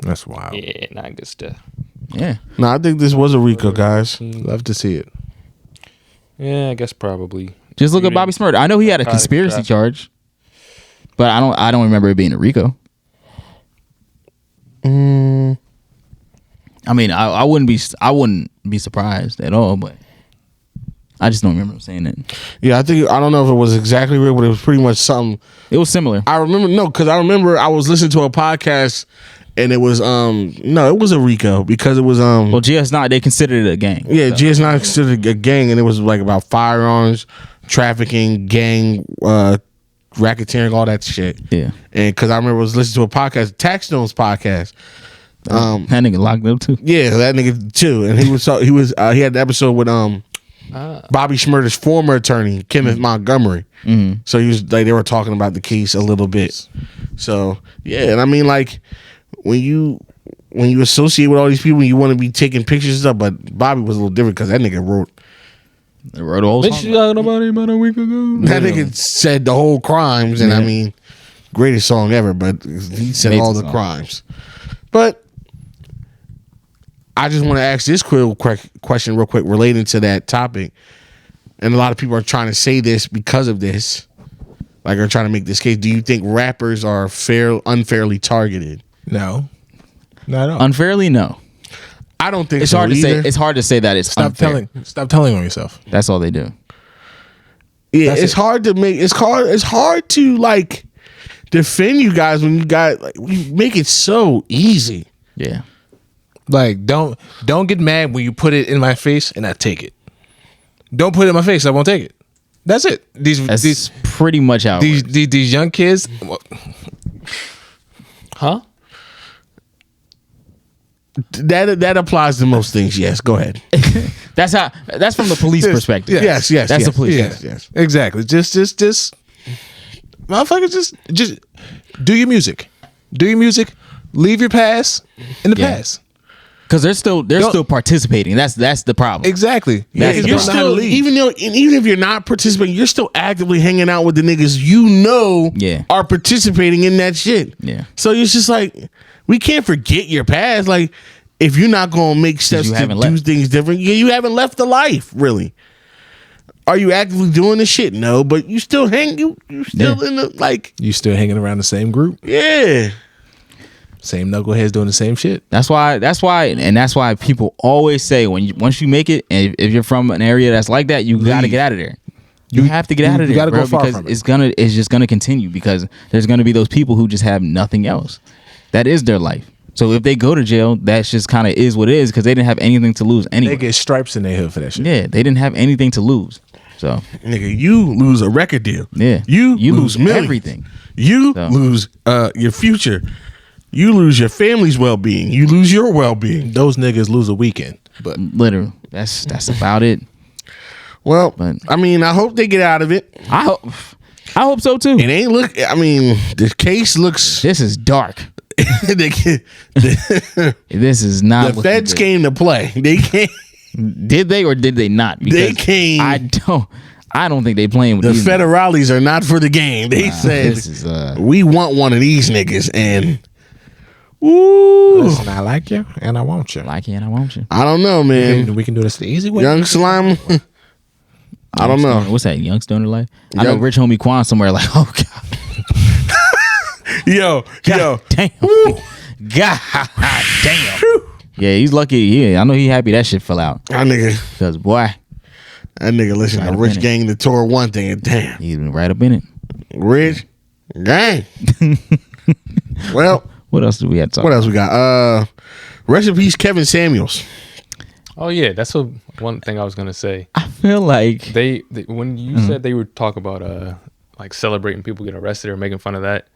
That's wild. Yeah, not good stuff. Yeah. No, I think this was a RICO, guys. Love to see it. Yeah, I guess probably. Just look at Bobby Smurda. I know he had a conspiracy charge, but I don't remember it being a RICO. I mean, I wouldn't be surprised at all, but I just don't remember him saying it. Yeah, I don't know if it was exactly real, but it was pretty much something. It was similar. I remember because I remember I was listening to a podcast and it was it was a RICO because it was Well, GS9, they considered it a gang. yeah, so. GS9 considered a gang and it was like about firearms, trafficking, gang, racketeering, all that shit. Yeah. And because I remember I was listening to a podcast, Tax Stone's podcast. That nigga locked up too. Yeah, that nigga too, and he had the episode with Bobby Shmurda's former attorney Kenneth Montgomery. Mm-hmm. So he was like they were talking about the case a little bit. So yeah, and I mean like when you associate with all these people, you want to be taking pictures and stuff. But Bobby was a little different because that nigga wrote. They wrote a whole song. Bitch, you talking about him about a week ago? That nigga said the whole crimes, and I mean, greatest song ever. But he said Amazing all the song. crimes. But I just want to ask this question real quick relating to that topic. And a lot of people are trying to say this because of this. Like, are trying to make this case. Do you think rappers are unfairly targeted? No. Not at all. Unfairly, no. I don't think It's so hard to either. say. It's hard to say that it's Stop unfair. telling on yourself. That's all they do. Yeah, it's hard to make. It's hard to like defend you guys when you make it so easy. Yeah. Like, don't get mad when you put it in my face and I take it. Don't put it in my face, I won't take it. That's it. That's pretty much how it works. These young kids. Huh? That applies to most things. Yes, go ahead. That's from the police perspective. Yes. That's the police. Yes. Exactly. Just motherfuckers, just do your music. Do your music. Leave your past in the past. Because they're still participating. That's the problem. Exactly. Yeah, That's you're the still even if you're not participating, you're still actively hanging out with the niggas are participating in that shit. Yeah. So it's just like we can't forget your past. Like if you're not gonna make steps you to haven't do left. things different, you haven't left the life really. Are you actively doing the shit? No, but you still you still in the like. You still hanging around the same group? Yeah. Same knuckleheads doing the same shit. That's why people always say once you make it, and if you're from an area that's like that, you got to get out of there. You have to get out of there. You gotta go bro, far because from it. it's just gonna continue because there's gonna be those people who just have nothing else. That is their life. So if they go to jail, that's just kind of is what it is because they didn't have anything to lose anyway. They get stripes in their hood for that shit. Yeah, they didn't have anything to lose. So Nigga, you lose a record deal. yeah, You lose millions. everything. You So. lose your future. You lose your family's well-being. You lose your well-being. Those niggas lose a weekend. But Literally, that's about it. Well, But- I mean, I hope they get out of it. I hope so too. It ain't look. I mean, the case looks. This is dark. the This is not. looking feds good. came to play. They came. Did they or did they not? They came. I don't think they playing with The these federales are not for the game. They said this is we want one of these niggas, and ooh, listen, I like you and I want you. like it and I want you. I don't know, man. We can do this the easy way. Young slime. I don't know. What's that? Young stoner life? I know Young- rich homie Quan somewhere like, oh god, Yo, damn, god damn. Yeah, he's lucky. Yeah, I know he happy that shit fell out. that nigga. Cause boy, Listen, Right a up rich in it. gang that tore one thing, and damn, he's been right up in it. rich gang. Well, What else do we have to talk? what else we got? Rest in peace, Kevin Samuels. Oh yeah, that's one thing I was gonna say. I feel like They when you said they would talk about like celebrating people getting arrested or making fun of that,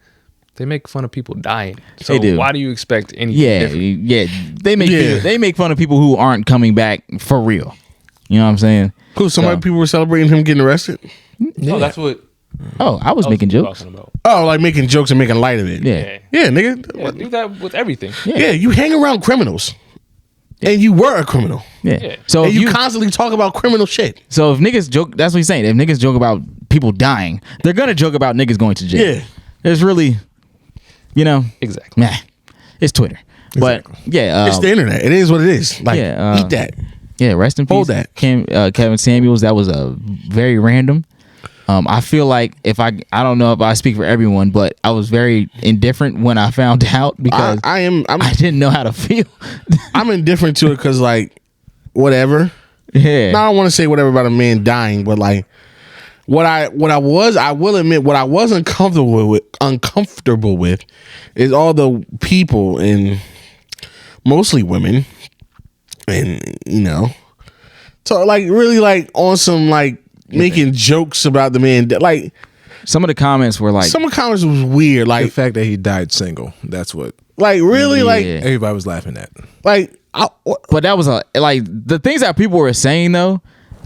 they make fun of people dying. So They do. why do you expect anything different? they make Yeah. they make fun of people who aren't coming back for real. You know what I'm saying? Cool. Somebody So- people were celebrating him getting arrested. No, that's what Oh, I was making jokes. talking about. Oh, like making jokes and making light of it. Yeah. Yeah, nigga. Yeah, do that with everything. Yeah, you hang around criminals, and you were a criminal, Yeah. Yeah. So and if you constantly talk about criminal shit. so if niggas joke, that's what he's saying. If niggas joke about people dying, they're gonna joke about niggas going to jail. Yeah. There's really, Exactly. nah, it's Twitter. But yeah, It's the internet. It is what it is. Like, eat that. yeah. Rest in peace. Hold that. Kevin Samuels. That was a very random. I feel like if I don't know if I speak for everyone, but I was very indifferent when I found out because I didn't know how to feel. I'm indifferent to it because like whatever. Yeah. Now I don't want to say whatever about a man dying, but like I will admit what I was uncomfortable with is all the people and mostly women and so like really like on some like making jokes about the man like Some of the comments were like, some of the comments was weird The like fact that he died single. That's what really like Yeah. everybody was laughing at. like but that was the things that people were saying though.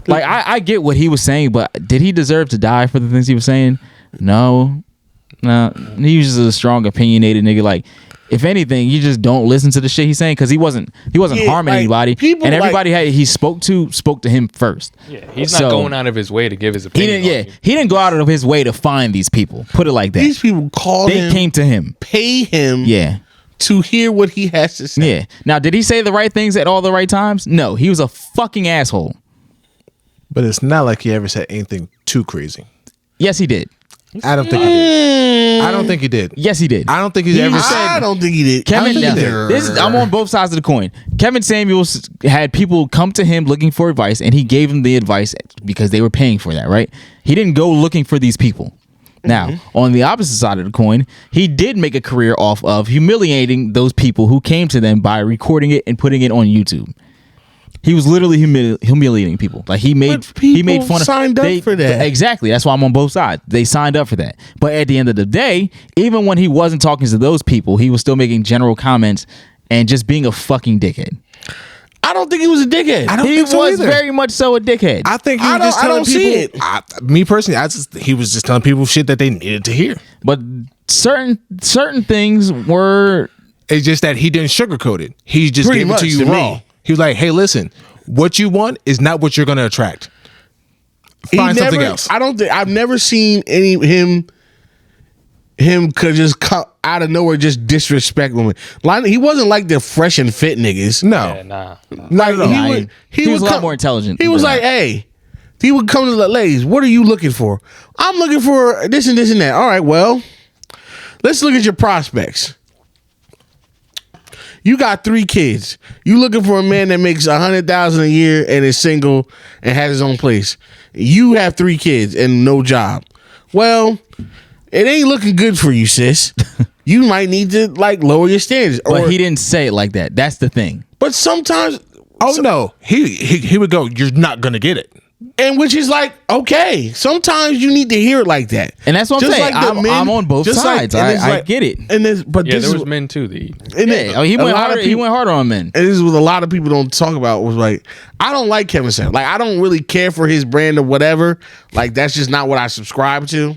Like I get what he was saying, but did he deserve to die for the things he was saying? No. He was just a strong, opinionated nigga. Like, if anything, you just don't listen to the shit he's saying because he wasn't harming like, anybody, people, and everybody he spoke to him first. Yeah, he's not So, going out of his way to give his He opinion. didn't. Yeah, he didn't go out of his way to find these people. Put it like that. these people called They him, came to him. pay him Yeah. to hear what he has to say. Yeah. Now, did he say the right things at all the right times? No, he was a fucking asshole. But it's not like he ever said anything too crazy. Yes, he did. I don't think he did. I don't think he did. Yes, he did. I don't think he's ever said. I don't think he did. Kevin, I don't think now, I'm on both sides of the coin. Kevin Samuels had people come to him looking for advice, and he gave them the advice because they were paying for that, right? He didn't go looking for these people. Now, on the opposite side of the coin, he did make a career off of humiliating those people who came to them by recording it and putting it on YouTube. He was literally humiliating people. Like he made fun of. Signed up for that. Exactly. That's why I'm on both sides. They signed up for that. But at the end of the day, even when he wasn't talking to those people, he was still making general comments and just being a fucking dickhead. I don't think he was a dickhead. I don't He think so was either. very much so a dickhead. I think he was just I telling don't see people. Me personally, he was just telling people shit that they needed to hear. But certain things were. It's just that he didn't sugarcoat it. He just Pretty gave it to much you to raw. me. He was like, "Hey, listen, what you want is not what you're going to attract. He Find something never- else." I don't think I've never seen him could just come out of nowhere just disrespect women. Like he wasn't like the fresh and fit niggas. No, Yeah, nah. Like Nah, he was a lot more intelligent He was than like, that. hey, he would come to the ladies. What are you looking for? I'm looking for this and this and that. All right, well, let's look at your prospects. You got 3 kids. You looking for a man that makes $100,000 a year and is single and has his own place. You have 3 kids and no job. Well, it ain't looking good for you, sis. You might need to like lower your standards. But he didn't say it like that. That's the thing. But sometimes, no, he would go. You're not going to get it. and which is like okay. Sometimes you need to hear it like that, And that's what I'm saying. I'm on both sides. and it's I get it. And this, but Yeah, this there is was men too. The and Yeah, he a went lot of harder. He people- went harder on men. And this is what a lot of people don't talk about was like, I don't like Kevin Samuels. Like, I don't really care for his brand or whatever. Like, that's just not what I subscribe to.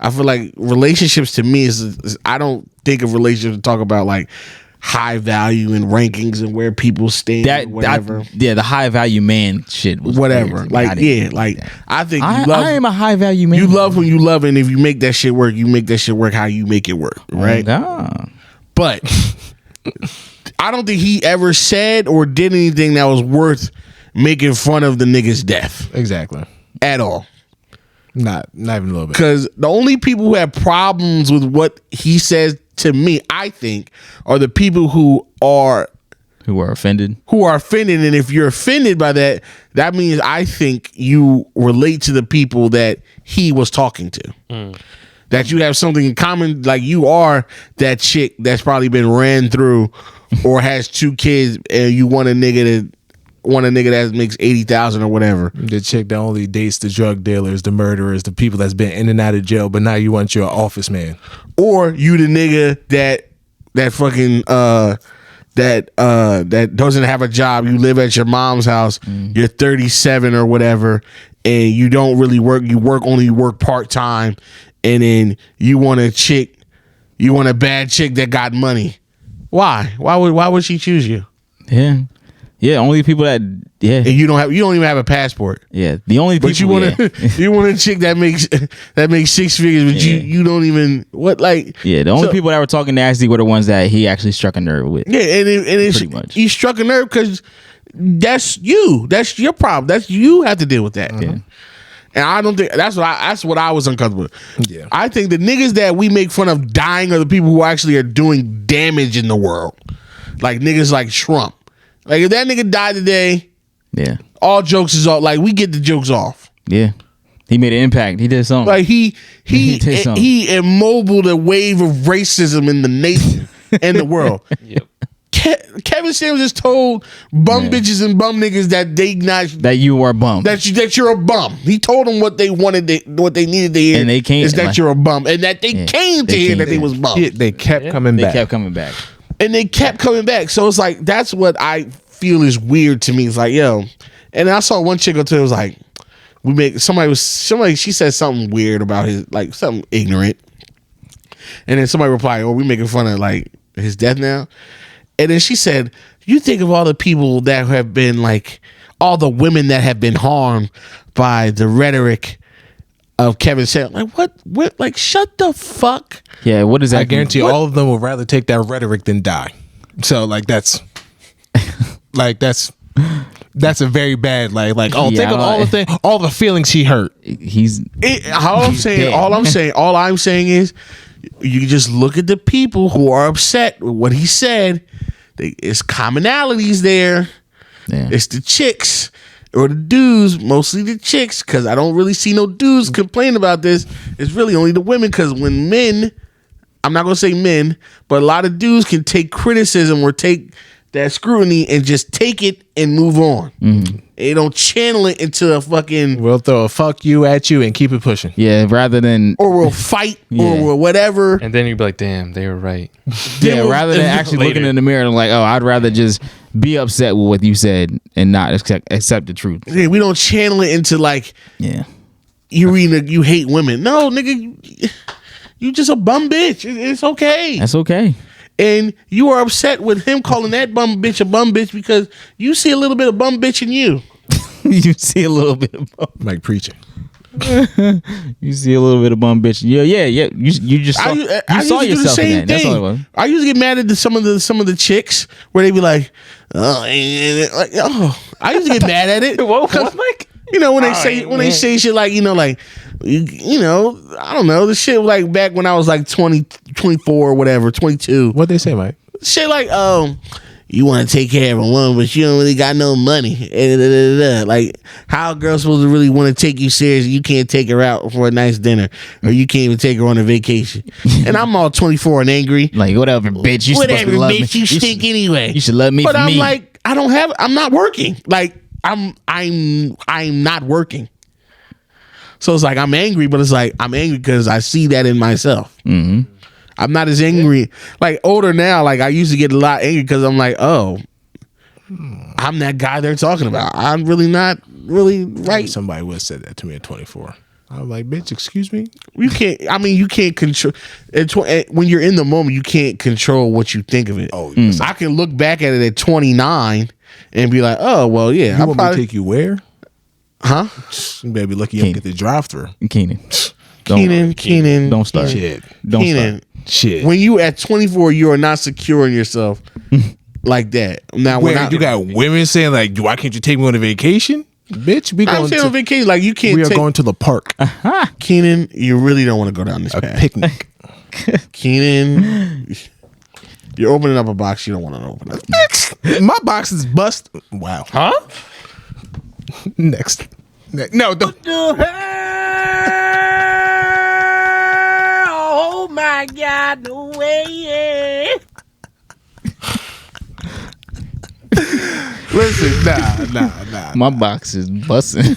I feel like relationships to me is I don't think of relationships to talk about like high value and rankings and where people stand or whatever. The high value man shit was Whatever. weird. Like, I didn't like that. I think I you love am a high value man. you love when you love, and if you make that shit work, you make that shit work how you make it work. Right. God. But I don't think he ever said or did anything that was worth making fun of the nigga's death Exactly. at all. Not even a little bit. Because the only people who have problems with what he says to me, I think, are the people who are offended. offended. And if you're offended by that, that means I think you relate to the people that he was talking to. That you have something in common, like you are that chick that's probably been ran through or has 2 kids, and you want a nigga that makes 80,000 or whatever. The chick that only dates the drug dealers, the murderers, the people that's been in and out of jail, but now you want your office man. Or you the nigga that fucking that doesn't have a job. You live at your mom's house. You're 37 or whatever, and you don't really work. You work part time, and then you want a chick. You want a bad chick that got money. Why? Why would she choose you? Yeah, only people that And you don't even have a passport. Yeah, the only people. But you want you want a chick that makes 6 figures, but you don't even the only people that were talking nasty were the ones that he actually struck a nerve with. Yeah, and it's pretty much. He struck a nerve because that's you. That's your problem. That's you have to deal with that. Yeah. And I don't think that's what I was uncomfortable with. Yeah. I think the niggas that we make fun of dying are the people who actually are doing damage in the world. Like niggas like Trump. Like if that nigga died today, all jokes is off. Like we get the jokes off. Yeah, he made an impact. He did something. Like he immobiled a wave of racism in the nation and the world. Yep. Kevin Samuels just told bum bitches and bum niggas that they not that you are a bum. That you're a bum. He told them what they wanted, what they needed to hear, and they came. Is that you're a bum, and that they came to hear that they was bum. They kept coming back. They kept coming back. And they kept coming back. So it's like, that's what I feel is weird to me. It's like, yo. And I saw one chick go to it was like, she said something weird about his, like something ignorant. And then somebody replied, we making fun of like his death now. And then she said, you think of all the people that have been like, all the women that have been harmed by the rhetoric of Kevin Samuels. Like what? Like shut the fuck. Yeah, what is that? I guarantee all of them would rather take that rhetoric than die. So like that's that's a very bad think of all the feelings he hurt. All I'm saying is you just look at the people who are upset with what he said. It's commonalities there. Yeah. It's the chicks or the dudes, mostly the chicks, because I don't really see no dudes complain about this. It's really only the women, because when men, I'm not going to say men, but a lot of dudes can take criticism or take that scrutiny and just take it and move on. Mm-hmm. They don't channel it into a fucking... We'll throw a fuck you at you and keep it pushing. Yeah, rather than... Or we'll fight or whatever. And then you'd be like, damn, they were right. Rather than actually looking in the mirror and like, I'd rather just be upset with what you said and not accept the truth. Yeah, we don't channel it into like... Yeah. You hate women. No, nigga, you just a bum bitch. It's okay. That's okay. And you are upset with him calling that bum bitch a bum bitch because you see a little bit of bum bitch in you. You see a little bit of bum. Like preaching. You see a little bit of bum bitch. Yeah. You just saw, you saw yourself in that. That's all it was. I used to get mad at some of the chicks where they be like, I used to get mad at it. What, Mike? You know, when they say shit like, you know, I don't know, the shit like back when I was like 20, 24 or whatever, 22. What'd they say, Mike? Shit like, you want to take care of a woman, but you don't really got no money. Like, how a girl's supposed to really want to take you serious? You can't take her out for a nice dinner, or you can't even take her on a vacation. And I'm all 24 and angry. Like, whatever, bitch. You whatever, love bitch. Me. You stink anyway. You should love me. But for I'm me. like, I'm not working. Like, I'm not working. So it's like I'm angry, but it's like I'm angry because I see that in myself. Mm-hmm. I'm not as angry. Like older now, like I used to get a lot angry because I'm like, I'm that guy they're talking about. I'm really not really right. Somebody would have said that to me at 24. I'm like, bitch, excuse me? You can't control. When you're in the moment, you can't control what you think of it. I can look back at it at 29 and be like, oh, well, yeah. You want me to take you where? Huh? You better be lucky you don't get the drive-through. Keenan. Don't start. Shit. Don't Keenan. start. Shit. When you at 24, you are not secure in yourself like that. Now, you got women saying like, why can't you take me on a vacation? Bitch, we going on vacation. Like you can't. We are going to the park. Keenan, you really don't want to go down this path. Picnic. Keenan, you're opening up a box you don't want to open up. My box is bust. Wow. Huh? Next. No. Oh my God, no way. Listen, nah. My box is busting.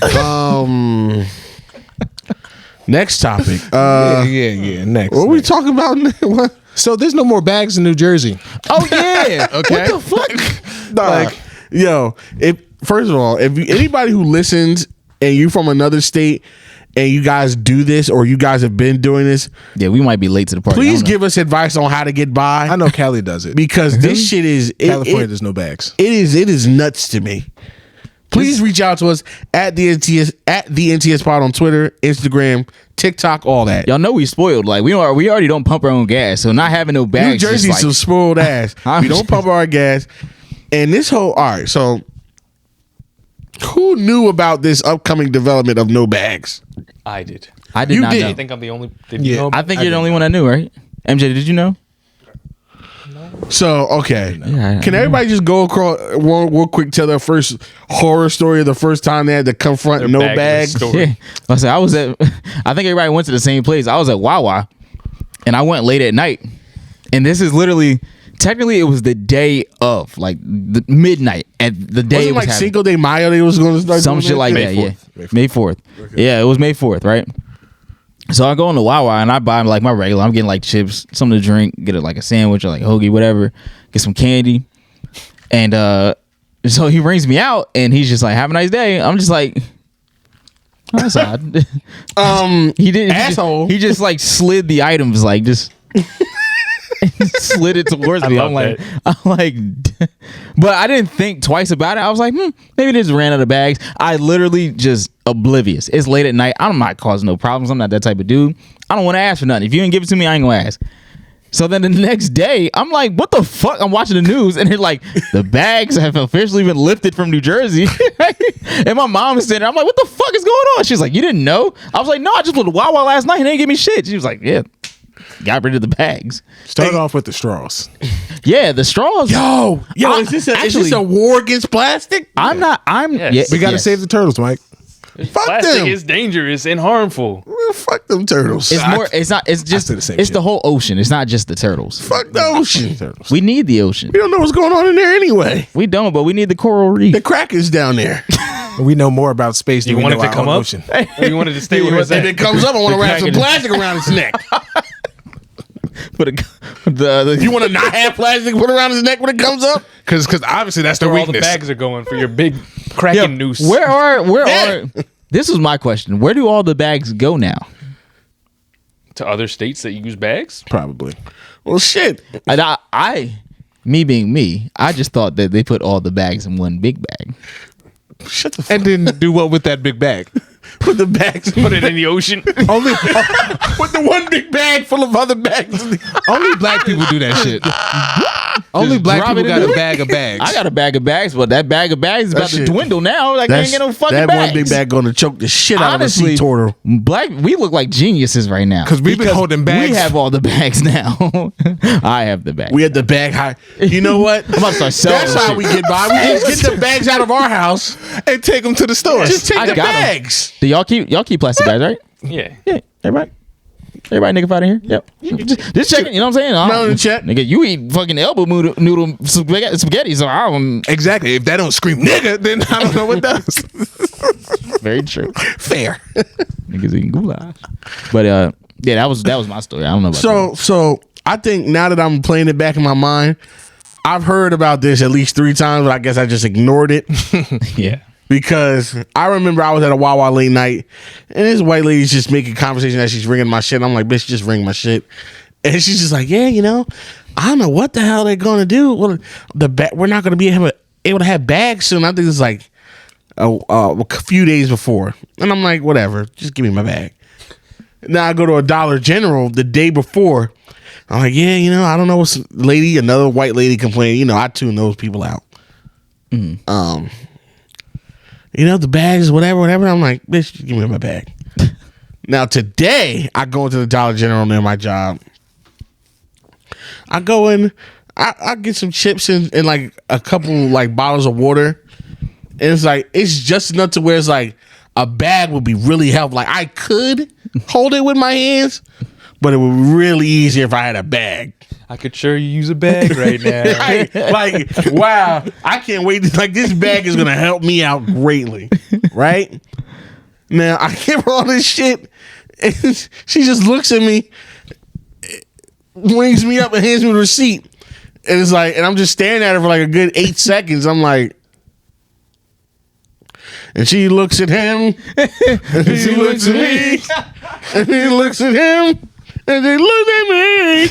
Next topic. Yeah. Next. What are we talking about? What? So there's no more bags in New Jersey. Oh yeah. Okay. What the fuck? Like, yo, first of all, if anybody who listens and you from another state and you guys do this or you guys have been doing this, Yeah, we might be late to the party. please give us advice on how to get by. I know Cali does it. Because this shit is California, there's no bags. It is nuts to me. Please reach out to us at the NTSpod on Twitter, Instagram, TikTok, all that. Y'all know we spoiled. Like we already don't pump our own gas, so not having no New bags. Jersey's just some like, spoiled ass. We don't pump our gas. And this whole, all right, so who knew about this upcoming development of no bags? I did. I did You not did. know. I think I'm the only. Did you Yeah. know? I think you're the only one that knew, right? MJ, did you know? So, okay. Yeah, Can everybody just go across real quick, tell their first horror story of the first time they had to confront Their no bagless bags? story. Yeah. I was at. I think everybody went to the same place. I was at Wawa, and I went late at night. And this is literally, technically, it was the day of, like the midnight at the day. Wasn't it was like happening. Cinco de Mayo they was going to start Some doing shit like May that. 4th. Yeah, May 4th. Yeah, it was May 4th, right? So I go into Wawa and I buy like my regular. I'm getting like chips, something to drink, get like a sandwich or like a hoagie, whatever. Get some candy, and so he brings me out and he's just like, "Have a nice day." I'm just like, oh, that's odd. He didn't. Asshole. He just like slid the items like just. Slid it towards me. love I'm like, but I didn't think twice about it. I was like, maybe they just ran out of bags. I literally just oblivious. It's late at night. I'm not causing no problems. I'm not that type of dude. I don't want to ask for nothing. If you didn't give it to me, I ain't gonna ask. So then the next day, I'm like, what the fuck? I'm watching the news and it like the bags have officially been lifted from New Jersey. And my mom is sitting there. I'm like, what the fuck is going on? She's like, you didn't know? I was like, no, I just went to Wawa last night and they didn't give me shit. She was like, yeah. Got rid of the bags. Start off with the straws. Yeah, the straws. Yo, is this a war against plastic? I'm not. Yes. Yeah, We got to yes. save the turtles, Mike. Fuck Plastic them. is dangerous and harmful. Well, fuck them turtles. It's more. It's not. It's just. say the same It's shit. the whole ocean. It's not just the turtles. Fuck the ocean. Turtles. We need the ocean. We don't know what's going on in there anyway. We don't, but we need the coral reef. The Kraken's down there. We know more about space than You we want know it to our come own up? ocean. Or you wanted to stay where it's If at? it comes up, I want to wrap some Kraken. plastic around its neck. But You want to not have plastic put around his neck when it comes up? Because obviously that's the Where all the weakness. bags are going for your big Kraken noose. where are? This was my question. Where do all the bags go now? To other states that use bags? Probably. Well, shit. And me being me, I just thought that they put all the bags in one big bag. Shut the fuck And then do what with that big bag? Put the bags. Put it in the ocean. Only Put the one big bag full of other bags. only black people do that shit. Only black drop people it got in a the- bag of bags. I got a bag of bags, but that bag of bags is about to shit- dwindle now. Like, I ain't get no fucking that bags. one big bag going to choke the shit out of a sea Honestly, turtle. we look like geniuses right now 'Cause we've been holding bags. We have all the bags now. I have the bag. We had the bag high. You know what? I'm about to start selling That's this how shit. we get by. We just get the bags out of our house and take them to the store. Just take I the got 'em. bags. Do y'all keep plastic bags, right? Yeah. Yeah, everybody nigga out of here. Yep. Just checking. You know what I'm saying? Melon check. Nigga, you eat fucking elbow noodle spaghetti, so I don't. Exactly. If that don't scream nigga, then I don't know what does. Very true. Fair. Niggas eating goulash. But yeah, that was my story. I don't know about So I think now that I'm playing it back in my mind, I've heard about this at least 3 times, but I guess I just ignored it. that. Yeah. Because I remember I was at a Wawa late night and this white lady's just making conversation as she's ringing my shit. I'm like, bitch, just ring my shit. And she's just like, yeah, I don't know what the hell they're going to do. Well, we're not going to be able to have bags soon. I think it's like a few days before. And I'm like, whatever, just give me my bag. Now I go to a Dollar General the day before. I'm like, yeah, I don't know what's another white lady complaining. I tune those people out. The bags, whatever. I'm like, bitch, give me my bag. Now, today, I go into the Dollar General near my job. I go in, I get some chips and like a couple like bottles of water. And it's just enough to where it's like a bag would be really helpful. Like, I could hold it with my hands, but it would be really easier if I had a bag. I could sure use a bag right now. like, wow, I can't wait. Like, this bag is gonna help me out greatly, right? Now I give her all this shit, and she just looks at me, rings me up and hands me the receipt. And it's like, and I'm just staring at her for like a good 8 seconds. I'm like, and she looks at him, and she looks at me, and he looks at him, and they look at me.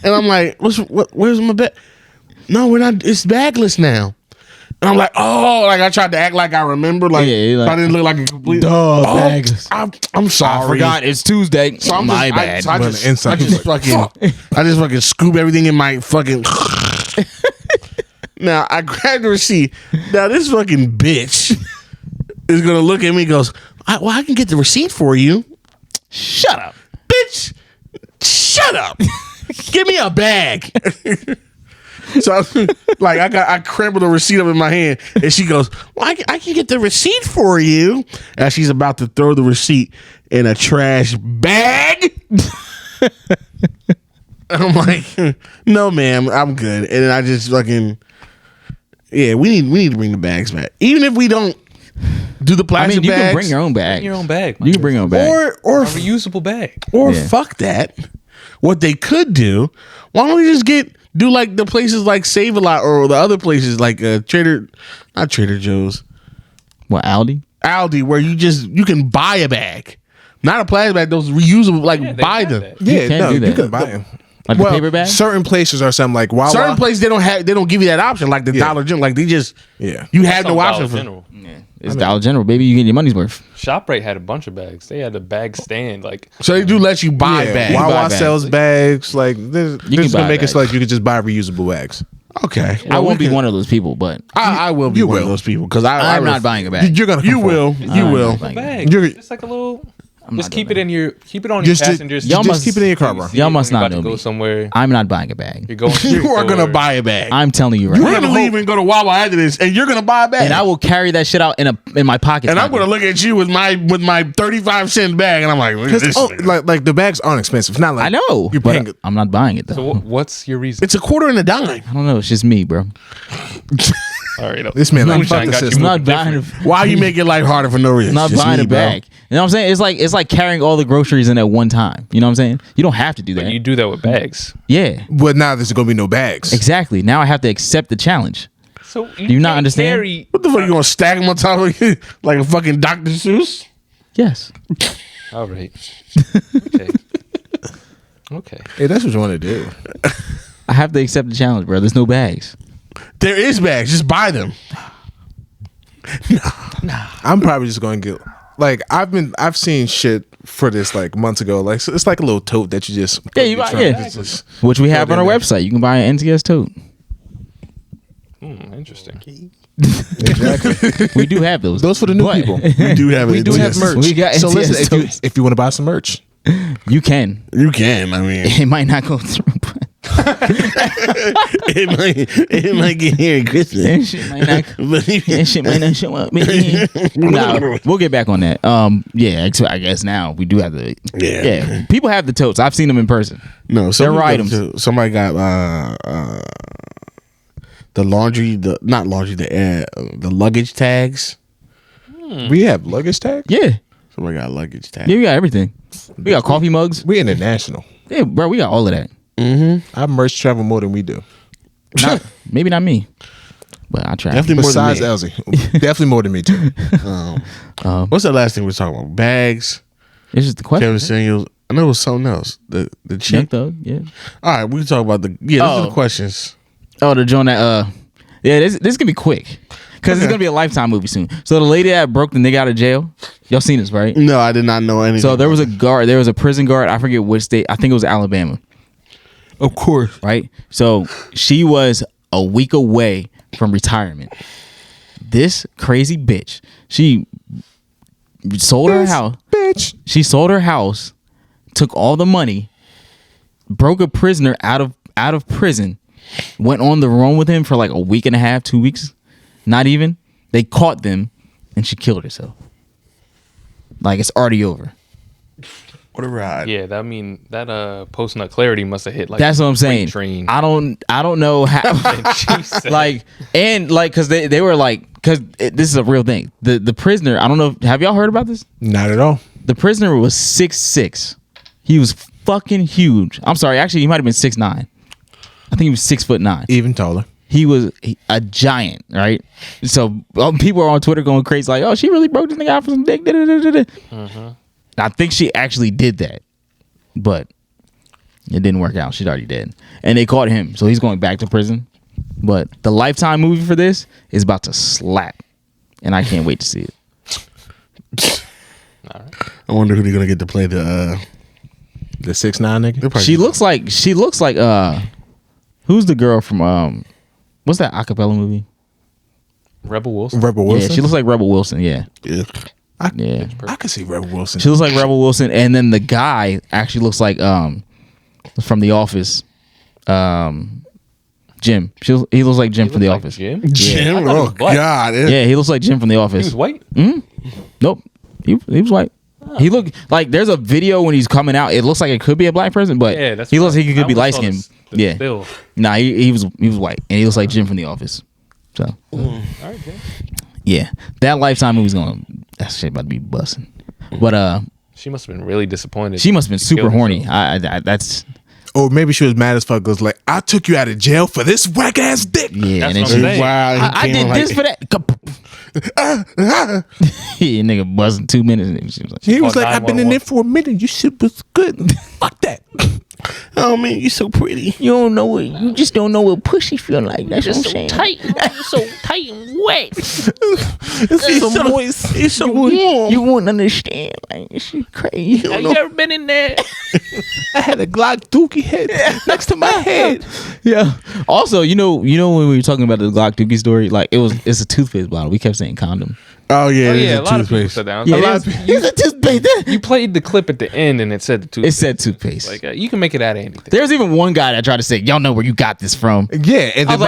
And I'm like, where's my bag? No, we're not, it's bagless now. And I'm like, oh, like I tried to act like I remember, like, I didn't look like a complete bagless. I'm sorry. I forgot it's Tuesday. So I'm my just, bad. I just fucking scoop everything in my fucking. Now I grabbed the receipt. Now this fucking bitch is gonna look at me and goes, I can get the receipt for you. Shut up, bitch. Shut up. Give me a bag. So I crumbled the receipt up in my hand, and she goes, well, I can get the receipt for you. As she's about to throw the receipt in a trash bag. I'm like, no, ma'am, I'm good. And then I just fucking, we need to bring the bags back. Even if we don't do the plastic bags. You can bring your own bag. Bring your own bag. You can bring your own bag. Or a reusable bag. Or fuck that. What they could do, why don't we just do like the places like Save A Lot or the other places like not Trader Joe's. What, Aldi, where you can buy a bag. Not a plastic bag, those reusable, buy them. Yeah, do that. you can buy them. Like the paper bag? Certain places are something like Wawa. Certain places they don't give you that option, like the Dollar General. Like they just you have no option for General. It's Dollar General, baby. You get your money's worth. ShopRite had a bunch of bags. They had a bag stand, so they do let you buy bags. Wawa sells bags. Like they're just gonna make it so like you can just buy reusable bags. Okay, I won't be one of those people, but I will be one of those people because I'm not buying a bag. You're gonna. You will. Bag. It's like a little. Just keep it on your passengers. Just keep it in your car, bro. Y'all must not know go me. somewhere. I'm not buying a bag. You're going. You are gonna buy a bag. I'm telling you right You're now. gonna leave and go to Wawa after this, and you're gonna buy a bag. And I will carry that shit out in my pocket. And I'm gonna look at you with my 35-cent bag, and I'm like, look at this. Like the bags aren't expensive. It's not like I know, you're paying. I'm not buying it though. So what's your reason? It's a quarter and a dime. I don't know. It's just me, bro. All right, this man like Moonshine fuck the got you system. I'm not buying. Why you make your life harder for no reason? I'm not Just buying me, a bag. You know what I'm saying? It's like carrying all the groceries in at one time. You know what I'm saying? You don't have to do that. But you do that with bags. Yeah. But now there's gonna be no bags. Exactly. Now I have to accept the challenge. So do you not understand? What the fuck, you gonna stack them on top of you like a fucking Dr. Seuss? Yes. All right. Okay. Hey, that's what you want to do. I have to accept the challenge, bro. There's no bags. There is bags. Just buy them. Nah. I'm probably just going to get like I've seen shit for this like months ago. Like so it's like a little tote that you just you buy which we have on our website. You can buy an NTS tote. Interesting. Exactly. We do have those. Those for the new people. We do have we do have merch. We got so NTS listen, if you want to buy some merch, you can. You can. I mean, it might not go through. But it might get here at Christmas. That shit might not show up. Nah, we'll get back on that. I guess now we do have the. Yeah. People have the totes. I've seen them in person. No, they're items. Somebody got the laundry, the luggage tags. We have luggage tags. Yeah, somebody got luggage tags. Yeah, we got everything. We got coffee mugs. We international. Yeah, bro, we got all of that. I merch travel more than we do. Maybe not me, but I try. Definitely more than me. Elsie. Definitely more than me too. What's the last thing we're talking about? Bags. It's just the question. Kevin Samuels. I know it was something else. The chick. Yeah. All right, we can talk about these are the questions. Oh, they're doing that. This gonna be quick because it's gonna be a Lifetime movie soon. So the lady that broke the nigga out of jail, y'all seen this, right? No, I did not know anything. So there was a prison guard. I forget which state. I think it was Alabama. Of course, right? So she was a week away from retirement. This crazy bitch, she sold her house. She sold her house, took all the money, broke a prisoner out of prison, went on the run with him for like a week and a half, 2 weeks. Not even. They caught them, and she killed herself. Like it's already over. What a ride. Yeah, that post-nut clarity must have hit like that's what I'm saying. Train. I don't know how because they were like, because this is a real thing. The prisoner, I don't know, have y'all heard about this? Not at all. The prisoner was 6'6". He was fucking huge. I'm sorry, actually, he might have been 6'9". I think he was 6'9". Even taller. He was a giant, right? So people are on Twitter going crazy, like, "Oh, she really broke this nigga out for some dick." I think she actually did that, but it didn't work out. She's already dead, and they caught him, so he's going back to prison. But the Lifetime movie for this is about to slap, and I can't wait to see it. All right. I wonder who they're gonna get to play the 6'9" nigga. She looks like who's the girl from what's that acapella movie? Rebel Wilson. Yeah, she looks like Rebel Wilson. Yeah. I could see Rebel Wilson. She looks like Rebel Wilson, and then the guy actually looks like from The Office, Jim. He looks like Jim from The Office. Jim? Jim? Oh God! Yeah, he looks like Jim from The Office. He was white. Nope, he was white. He looked like there's a video when he's coming out. It looks like it could be a black person, but he looks like he could be light skinned. Yeah, still. Nah, he was white, and he looks like Jim from The Office. So, All right, Jim. Yeah, that Lifetime movie's that shit about to be busting. But she must have been really disappointed. She must have been super horny. That's. Or maybe she was mad as fuck. Was like, I took you out of jail for this whack ass dick. Yeah, that's and what I'm saying. Wow, I did this for that. Yeah, nigga buzzing 2 minutes. He was like, I've been in there for a minute. Your shit was good. Fuck that. Oh man, you're so pretty. You don't know what. You just don't know what pussy feel like. That's what I'm saying. Tight, so tight and wet. It's so moist. It's so warm. You won't understand. Like, this shit crazy. Have you ever been in there? I had a Glock Dookie head next to my head. Yeah. Also, you know when we were talking about the Glock Dookie story, like it's a toothpaste bottle. We kept saying condom. Oh yeah, A lot of people said that. Yeah, it's a toothpaste. You played the clip at the end, and it said the toothpaste. It said toothpaste. Like you can make it out of anything. There's even one guy that tried to say, "Y'all know where you got this from?" Yeah, and then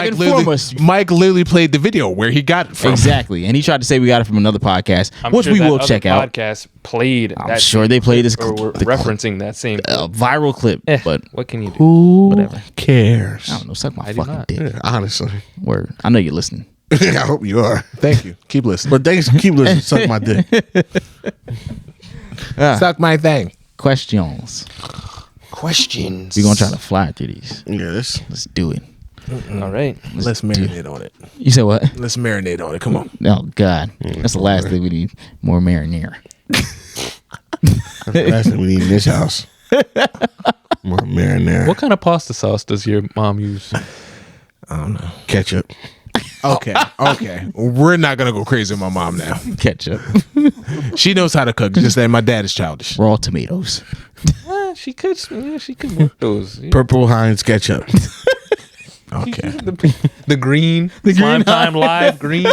Mike literally played the video where he got it from. Exactly, and he tried to say we got it from another podcast, which sure we that will other check out. Podcast played. I'm sure they played this or were referencing that same viral clip. But what can you do? Who whatever cares? I don't know. Suck my I do fucking not. dick. Yeah, honestly, Word. I know you're listening. I hope you are. Thank you. Keep listening. But thanks. Keep listening. Suck my dick. Suck my thing. Questions. Questions. We're gonna try to fly through these. Yeah, Let's do it. All right. Let's marinate on it. You said what? Let's marinate on it. Come on. Oh God, that's the last thing we need. More marinara. That's what we need in this house. More marinara. What kind of pasta sauce does your mom use? I don't know. Ketchup. Okay. We're not gonna go crazy with my mom now. Ketchup. She knows how to cook. Just that my dad is childish. Raw tomatoes. She could work those. Yeah. Purple Heinz ketchup. Okay. The green. The Slime Time Live green.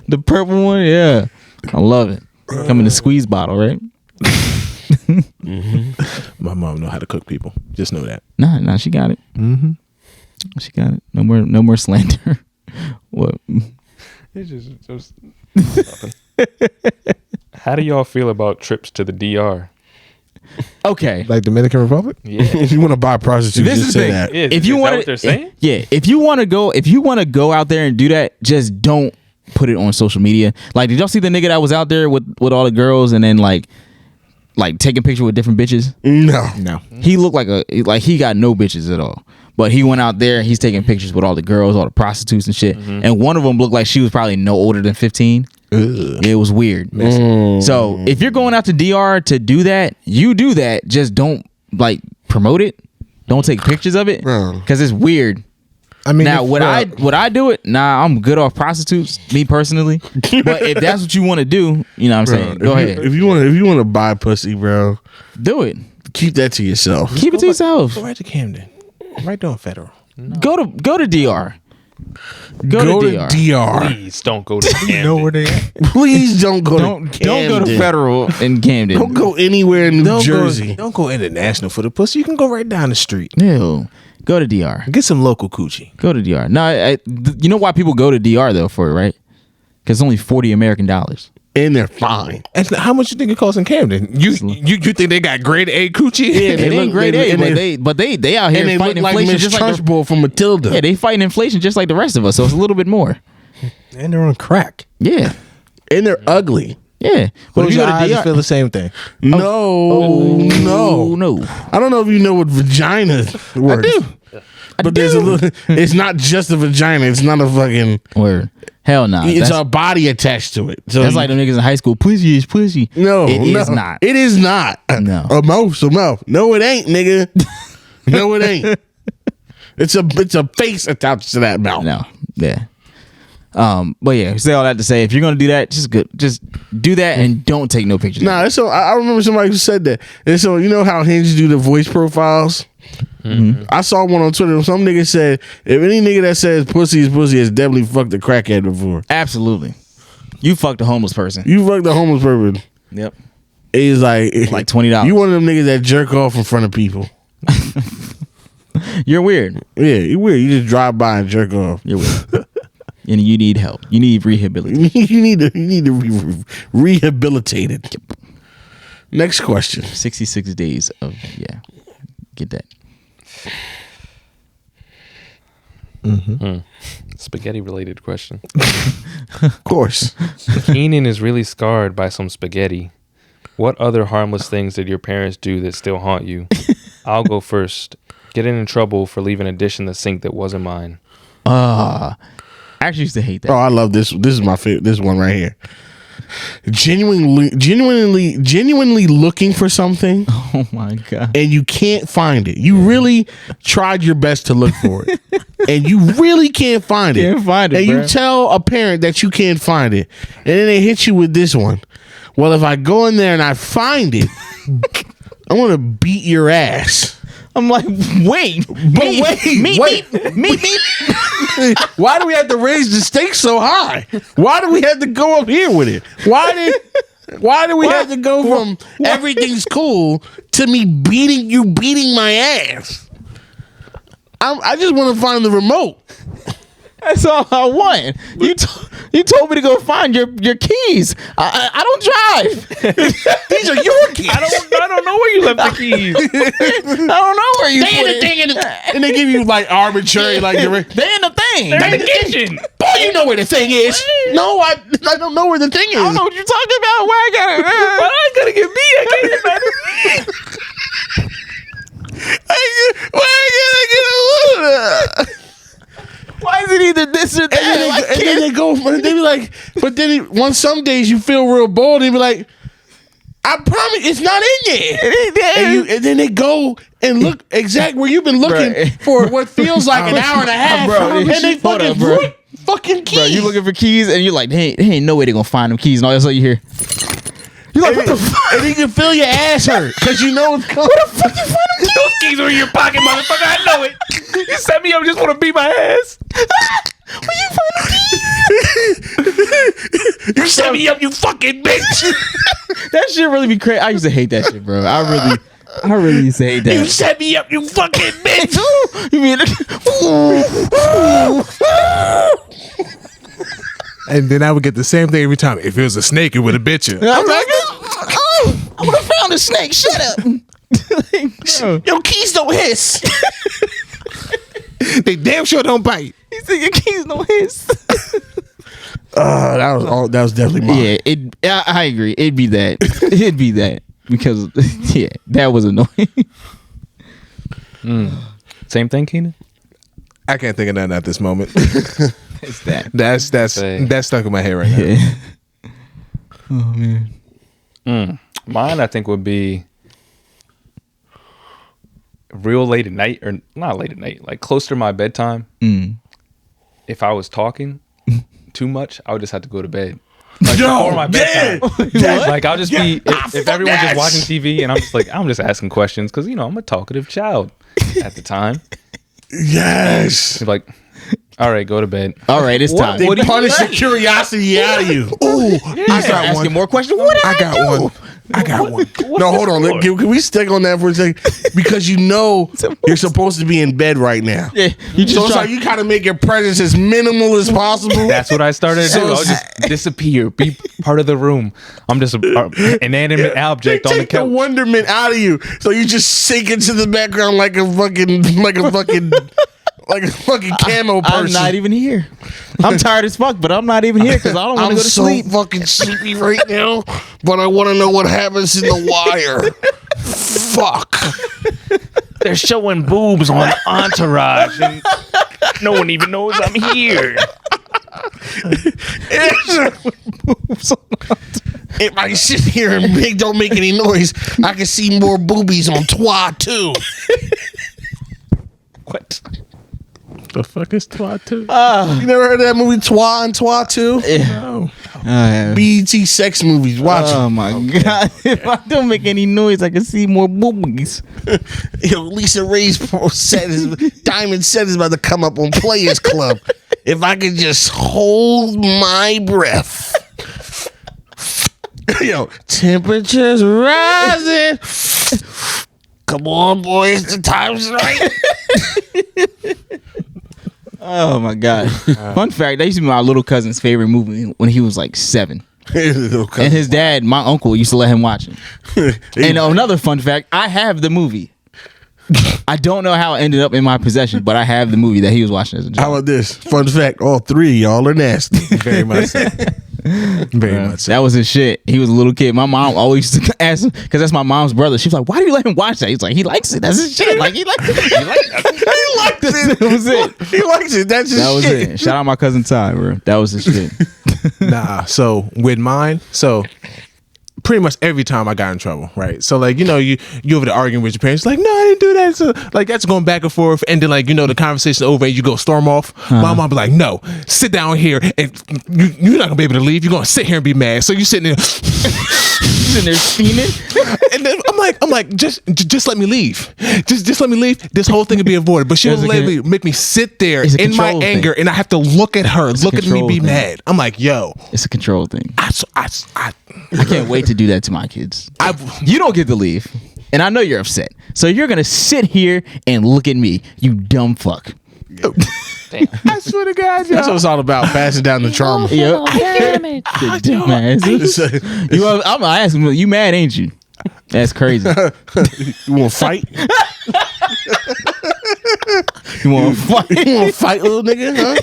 The purple one, yeah. I love it. Come in the squeeze bottle, right? My mom know how to cook people. Just know that. Nah, she got it. Mm-hmm. She got it. No more slander. What? It's just How do y'all feel about trips to the DR? Okay. Like Dominican Republic? Yeah. If you want to buy a prostitute, This just is say big. that. Is If you that want what they're saying? if you want to go out there and do that, just don't put it on social media. Like, did y'all see the nigga that was out there with all the girls and then like taking picture with different bitches? No. He looked like he got no bitches at all. But he went out there, he's taking pictures with all the girls, all the prostitutes and shit. And one of them looked like she was probably no older than 15. It was weird. So if you're going out to DR to do that, you do that. Just don't promote it. Don't take pictures of it because it's weird. I mean, now would I do it? Nah, I'm good off prostitutes, me personally. But if that's what you want to do, you know what I'm saying? Go ahead. If you want to buy pussy, bro, Do it. keep that to yourself. Keep it to yourself. Go right to Camden. Right down Federal. Go to DR. Go to DR. Please don't go to Camden. You know where they at? Please don't go Don't to go to Camden. Federal in Camden. Don't go anywhere in New Jersey. Don't go international for the pussy. You can go right down the street. Ew. Go to DR. Get some local coochie. Go to DR. No, you know why people go to DR though for it, right? Because it's only $40 American. And they're fine. And how much you think it costs in Camden? You think they got grade A coochie? Yeah, It ain't grade A, but they out here And they fighting look like inflation Miss just like Trunchbull from Matilda. yeah, they fighting inflation just like the rest of us. So it's a little bit more. And they're on crack. Yeah. And they're ugly. Yeah. Close if your go to eyes DR and feel the same thing. No. I don't know if you know what vagina works. I do. But there's a little. It's not just a vagina. It's not a fucking. Word. Hell no. It's a body attached to it. So that's like them niggas in high school. Pussy is pussy. No, it no, is not. It is not. No. A mouth, a mouth. No, it ain't, nigga. No, it ain't. It's a face attached to that mouth. No. Yeah. But yeah, say all that to say, if you're gonna do that, just do that and don't take no pictures. Nah, so I remember somebody who said that. And so you know how Hinge do the voice profiles. Mm-hmm. I saw one on Twitter. Some nigga said, if any nigga that says pussy is pussy has definitely fucked a crackhead before. Absolutely. You fucked a homeless person. You fucked a homeless person. Yep. It's like $20. You one of them niggas that jerk off in front of people. You're weird. Yeah, you're weird. You just drive by and jerk off. You're weird. And you need help. You need rehabilitation. you need to be rehabilitated. Yep. Next question. 66 days of get that. Spaghetti related question. Of course. Keenan is really scarred by some spaghetti. What other harmless things did your parents do that still haunt you? I'll go first. Getting in trouble for leaving a dish in the sink that wasn't mine. I actually used to hate that. Oh, I love this. This is my favorite. This one right here. Genuinely looking for something. Oh my god! And you can't find it. You really tried your best to look for it, and you really can't find it. Can't find it, and bro. you tell a parent that you can't find it, and then they hit you with this one. Well, if I go in there and I find it, I'm gonna beat your ass. I'm like, wait. Why do we have to raise the stakes so high? Why do we have to go up here with it? Why do we have to go from everything's cool to me beating my ass? I just want to find the remote. That's all I want. You told me to go find your keys. I don't drive. These are your keys. I don't know where you left the keys. I don't know where you put it. And they give you like arbitrary, like they in the thing. They're in the kitchen. Boy, you know where the thing is. No, I don't know where the thing is. I don't know what you're talking about. Where I got it? Well, I gotta get beat. I can't get mad at Why is it either this or that? And then they go, and they be like, but then some days you feel real bold, and they be like, I promise it's not in there. It ain't there. And then they go and look exact where you've been looking for what feels like an hour and a half, bro, and they fucking keys. Bro, you looking for keys, and you're like, there ain't no way they gonna find them keys, and all that's all you hear. You're like, what the fuck? And then you can feel your ass hurt because you know it's coming. Where the fuck you find them keys? Those keys are in your pocket, motherfucker. I know it. You set me up just want to beat my ass. Where you find them keys? You set me up, you fucking bitch. That shit really be crazy. I used to hate that shit, bro. I really used to hate that. You set me up, you fucking bitch. You mean? And then I would get the same thing every time. If it was a snake, it would have bit you. I'm like, I would have found a snake. Shut up. Your keys don't hiss. They damn sure don't bite. He said your keys don't hiss. That was definitely mine. Yeah, I agree. It'd be that. It'd be that because that was annoying. Same thing, Keenan. I can't think of nothing at this moment. It's that. That's stuck in my head right now. Yeah. Oh man. Mine, I think, would be real late at night, or not late at night, like close to my bedtime. If I was talking too much, I would just have to go to bed. Like before my bedtime. Like I'll just be if everyone's just watching TV and I'm just asking questions because I'm a talkative child at the time. Yes. Like, all right, go to bed. All right, it's time. They punish the curiosity out of you. Ooh, I got asking one. more questions. What did I got one. I got one. No, hold on. Can we stick on that for a second? Because you're supposed to be in bed right now. Yeah, So it's like you kind of make your presence as minimal as possible. That's what I started to do. I'll just disappear, be part of the room. I'm just an inanimate object on the Take the couch. wonderment out of you, so you just sink into the background like a fucking like a fucking camo person. I'm not even here. I'm tired as fuck, but I'm not even here because I don't want to go to sleep. I'm so fucking sleepy right now, but I want to know what happens in The Wire. Fuck. They're showing boobs on Entourage, and no one even knows I'm here. If I sit here and don't make any noise, I can see more boobies on Twa too. What? The fuck is Twat 2? You never heard of that movie Twa and Twa 2? No. BET sex movies. Watch Oh my god! If I don't make any noise, I can see more boobies. Yo, Lisa Ray's diamond set is about to come up on Players Club. If I could just hold my breath. Yo, temperatures rising. Come on, boys, the time's right. Oh my god! Fun fact: that used to be my little cousin's favorite movie when he was like 7. And his dad, my uncle, used to let him watch it. And another fun fact: I have the movie. I don't know how it ended up in my possession, but I have the movie that he was watching as a child. How about this? Fun fact: all 3 of y'all are nasty. Very much so. Very much so. That was his shit. He was a little kid. My mom always used to ask him, because that's my mom's brother. She was like, why do you let him watch that? He's like, he likes it. That's his shit. Like, he likes it. He likes it. That was it. He likes it. That's his shit. That was it. Shout out my cousin Ty, bro. That was his shit. Nah, so with mine, pretty much every time I got in trouble, right? So like, you over there arguing with your parents, like, no, I didn't do that. So like that's going back and forth, and then like, the conversation over and you go storm off. My mom be like, no, sit down here and you're not gonna be able to leave. You're gonna sit here and be mad. So you sitting there steaming. And then I'm like, just let me leave. Just let me leave. This whole thing will be avoided. But she'll literally make me sit there in my anger and I have to look at her, look at me be mad. I'm like, yo. It's a control thing. I can't wait to do that to my kids. You don't get to leave. And I know you're upset. So you're going to sit here and look at me, you dumb fuck. Damn. I swear to God, that's what it's all about, passing down the trauma. Yep. I'm gonna ask him, you mad, ain't you? That's crazy. You want to fight? You want to fight? You want to fight, little nigga? Huh?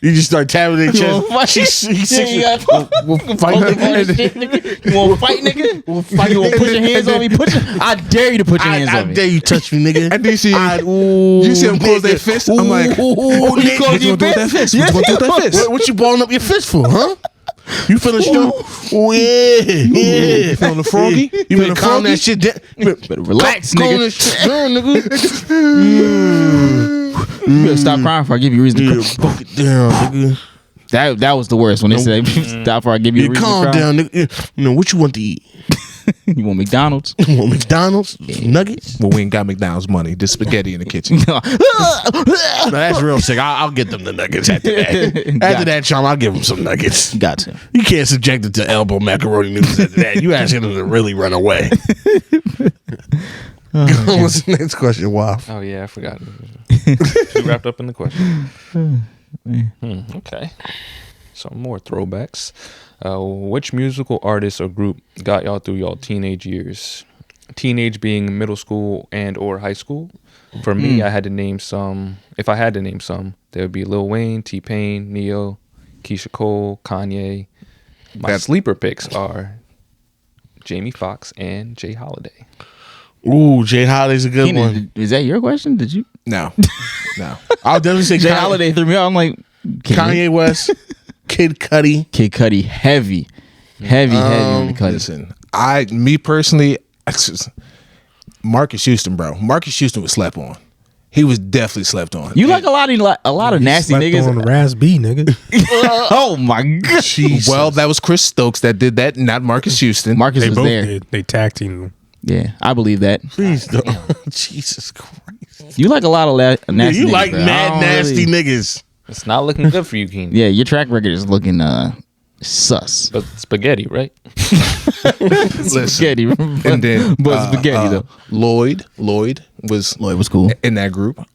You just start tapping their chest. You want to fight, nigga? You want to fight, nigga? You want to put your hands on me? I dare you to put your hands on me. I dare you touch me, nigga. And then you see them close their fist. I'm like, what you gonna do with that fist? What you balling up your fist for, huh? You feeling strong? Oh yeah. You feeling the froggy? You better calm that shit down. Better relax, nigga. Calm that shit down, nigga. You better stop crying before I give you a reason to cry. Fuck it down, nigga. That was the worst when they said stop before I give you a reason to cry. Calm down, nigga. What you want to eat? You want McDonald's? You want McDonald's? Nuggets? Well, we ain't got McDonald's money. Just spaghetti in the kitchen. No, that's real sick. I'll get them the nuggets after that. After that, Chom, I'll give them some nuggets. Got to. You can't subject it to elbow macaroni noodles after that. You asking them to really run away. What's the next question, Wow? Oh yeah, I forgot. Too wrapped up in the question. Okay. Some more throwbacks. Which musical artist or group got y'all through y'all teenage years? Teenage being middle school and or high school. For me, I had to name some. If I had to name some, there would be Lil Wayne, T-Pain, Neo, Keisha Cole, Kanye. My sleeper picks are Jamie Foxx and Jay Holiday. Ooh, Jay Holiday's a good Keenan, one. Is that your question? Did you? No. I'll definitely say Jay Holiday threw me out. I'm like, Kanye West, Kid Cudi. Kid Cudi, heavy on the Cudi. Listen, me personally, Marcus Houston, bro. Marcus Houston was slept on. He was definitely slept on. You like a lot of nasty niggas. On Raz B, nigga. Oh my god. Jesus. Well, that was Chris Stokes that did that, not Marcus Houston. Marcus They was both there. did. They tag teamed them. Yeah, I believe that. Please don't. Jesus Christ. You like a lot of nasty You niggas. like bro. mad nasty niggas. It's not looking good for you, Keenan. Yeah, your track record is looking sus. But spaghetti, right? Spaghetti. And then but spaghetti though. Lloyd was cool in that group.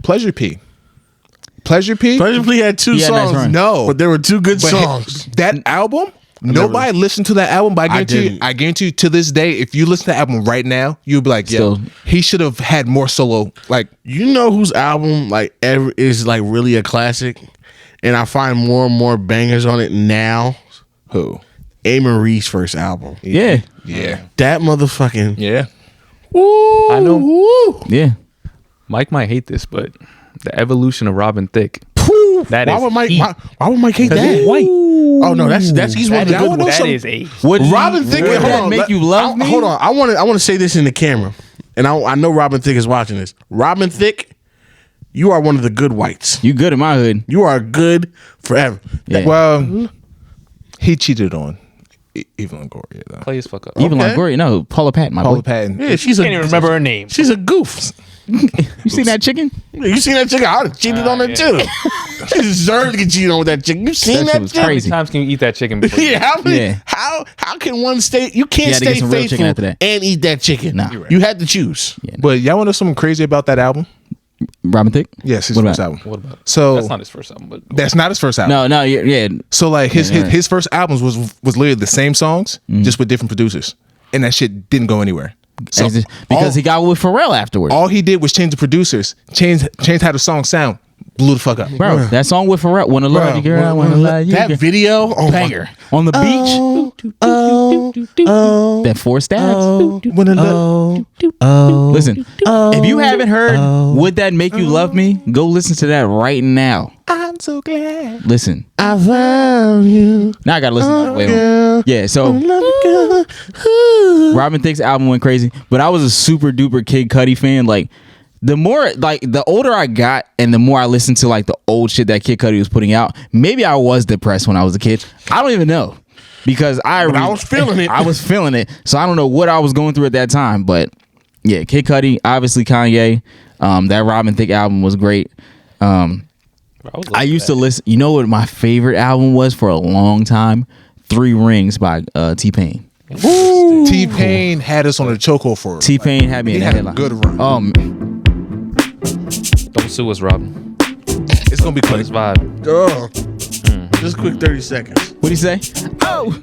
Pleasure P had two He had a nice songs. run. No, But there were two good But songs. that album, Nobody listened to that album, but I guarantee you to this day, if you listen to the album right now, you'll be like, yo, he should have had more solo. Like, you know whose album like ever is like really a classic, and I find more and more bangers on it now. Who? A. Marie's first album. Yeah. That motherfucking I know. Woo. Yeah. Mike might hate this, but the evolution of Robin Thicke. That why is would Mike? heat. Why would Mike hate that? He's white. Oh no, that's he's one of the good ones. That is a. Robin Thicke. Would that make you love me? Hold on, I want to say this in the camera, and I know Robin Thicke is watching this. Robin Thicke, you are one of the good whites. You good in my hood. You are good forever. Yeah. well, he cheated on Evelyn Longoria, though. Play his fuck up. Even Longoria, no, Paula Patton, my Paula boy. Patton. Yeah, she's Can't even remember her name. She's a goof. You seen that chicken? You seen that chicken? I'd have cheated on her too. She deserved to get cheated on with that chicken. You seen That shit that was chicken? How many crazy. times can you eat that chicken before? Yeah, how many? Yeah. How can one stay? You can't You had to get stay some real chicken faithful after that. and eat that chicken. Nah. You had to choose. Yeah. But y'all want to know something crazy about that album? Robin Thicke? Yes, his What first about? album. What about? So That's not his first album, but that's not his first album. No, yeah. So like Yeah, right. his first albums was literally the same songs, just with different producers, and that shit didn't go anywhere. So Because he got with Pharrell afterwards. all he did was change the producers, change how the song sound, blew the fuck up. Bro, that song with Pharrell, Wanna Love You Girl, I Wanna Love You That Girl. video, oh Banger. On the beach. That 4 stabs. Listen, if you haven't heard Would That Make You Love Me, go listen to that right now. I'm so glad Listen. I found you. Now I gotta listen to it. Wait, yeah, so Robin Thicke's album went crazy, but I was a super duper Kid Cudi fan. Like, the more, like, the older I got and the more I listened to like the old shit that Kid Cudi was putting out, maybe I was depressed when I was a kid. I don't even know, because I was feeling it. I was feeling it, so I don't know what I was going through at that time. But yeah, Kid Cudi, obviously Kanye. That Robin Thicke album was great. I used to listen. You know what my favorite album was for a long time? 3 Rings by T-Pain. T-Pain had us on a chokehold for T-Pain had me in he the had a headline. good run. don't sue us, Robin. It's gonna be Let quick. us vibe. Oh. Just a quick 30 seconds. What'd he say? Oh,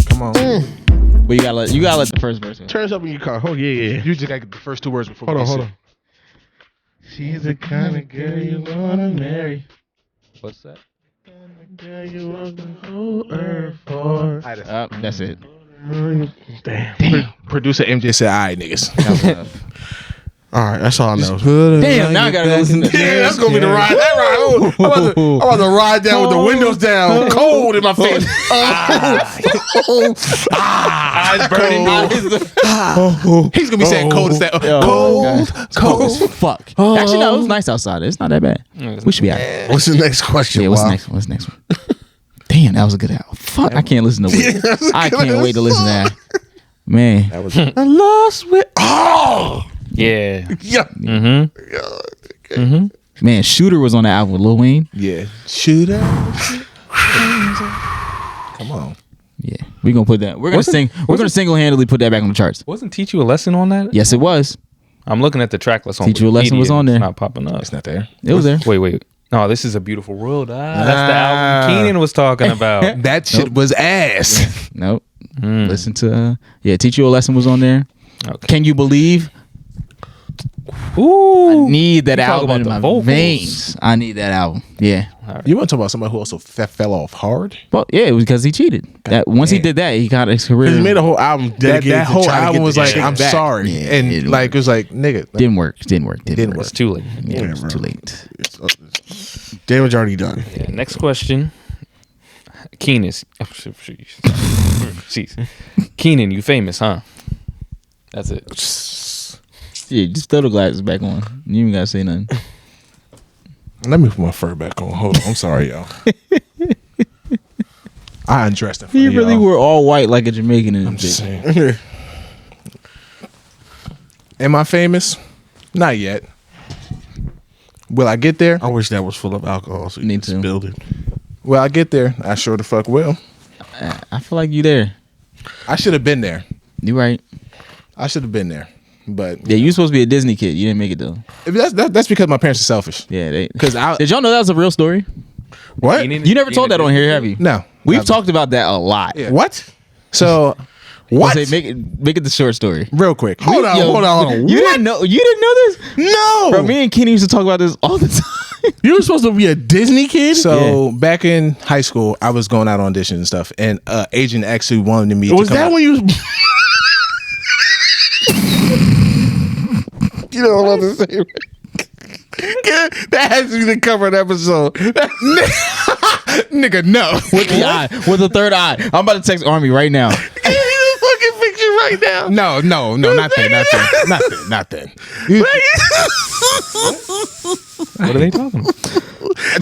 Come on, well, you gotta let the first verse go. Turn this up in your car. Oh, yeah. you just gotta get the first 2 words before. Hold we on, get hold on. She's the kind of girl you wanna marry. What's that? Girl you want the whole earth for. That's it. Damn. Producer MJ said, "All right, niggas." All right, that's all I know. Damn, now I gotta go listen to Yeah, that's gonna be the ride. That ride. I'm about to ride down with the windows down, cold in my face. Eyes burning. He's gonna be saying cold as that. Cold as fuck. Actually, no, it was nice outside. It's not that bad. We should be out. What's the next question? Yeah, what's Wow. next one? What's the next one? Damn, that was a good album. Fuck, I can't listen to it. I can't wait to listen to that. Man. I lost with. Oh, Yeah. yeah. Man, Shooter was on the album with Lil Wayne. Yeah, shooter. Come on. Yeah, we're gonna put that. We're gonna single-handedly put that back on the charts. Wasn't Teach You a Lesson on that? Yes, it was. I'm looking at the track list on Teach You a Lesson Wikipedia, was on there. It's not popping up. It's not there. It was there. Wait. No, This Is a Beautiful World. That's the album Keenan was talking about. That shit was ass. Nope. Listen to Teach You a Lesson was on there. Okay. Can You Believe? Ooh. I need that You talk album about in the my vocals. veins. I need that album. Yeah. You want to talk about somebody who also fell off hard? Well, yeah, it was because he cheated. That once he did that, he got his career. He made a whole album dedicated That to whole trying to album get was the like, chick "I'm back. sorry," Yeah, and it like it was like, "Nigga, Didn't work. It's too late. Yeah, it was too late. Damage already done. Yeah, next question. Keenan. Keenan, you famous, huh? That's it. Yeah, just throw the glasses back on. You ain't gotta say nothing. Let me put my fur back on. Hold on. I'm sorry, y'all. I undressed in front He of really y'all. were all white like a Jamaican in I'm his just bitch. saying. Am I famous? Not yet. Will I get there? I wish that was full of alcohol so you Me could too. spilled it. Will I get there? I sure the fuck will. I feel like you there. I should have been there. You right. I should have been there. But Yeah, you supposed to be a Disney kid. You didn't make it though. that's because my parents are selfish. Yeah, Because did y'all know that was a real story? What? You never told that on here, have you? No. We've talked about that a lot. Yeah. What? So, What? Say, make it the short story. real quick. Hold on. You didn't know this? No. Bro, me and Kenny used to talk about this all the time. You were supposed to be a Disney kid? So back in high school, I was going out on auditions and stuff, and agent actually wanted me was to come that out. when you was... You know what I'm saying? That has to be the cover of the episode. Nigga, no. With the eye. With the third eye. I'm about to text Army right now. Give me the fucking picture right now. No, not that. What are they talking about?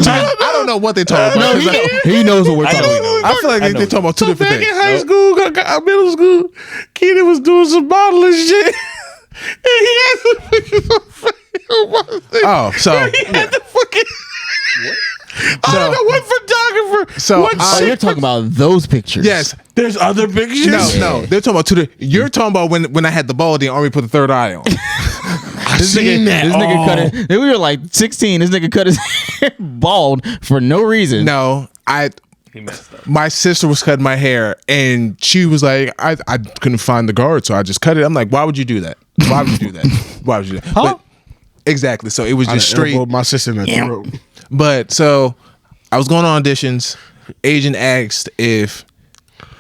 I don't know what they talking about. He knows what we're talking about. I feel like they're talking about two different Back in things. high school, middle school, Keenan was doing some modeling shit. And he had some pictures on Facebook. Oh, so He had the fucking... I don't know what photographer. So, what Oh, shit you're talking about those pictures. yes. There's other pictures? No, they're talking about two. You're talking about when I had the ball, the Army put the third eye on. This nigga cut it. We were like 16. This nigga cut his hair bald for no reason. No, He messed up. my sister was cutting my hair, and she was like, I couldn't find the guard, so I just cut it. I'm like, why would you do that? Why would you do that? Why would you do that? Huh? But, exactly. So it was just straight. My sister in the throat. But so I was going on auditions. Agent asked if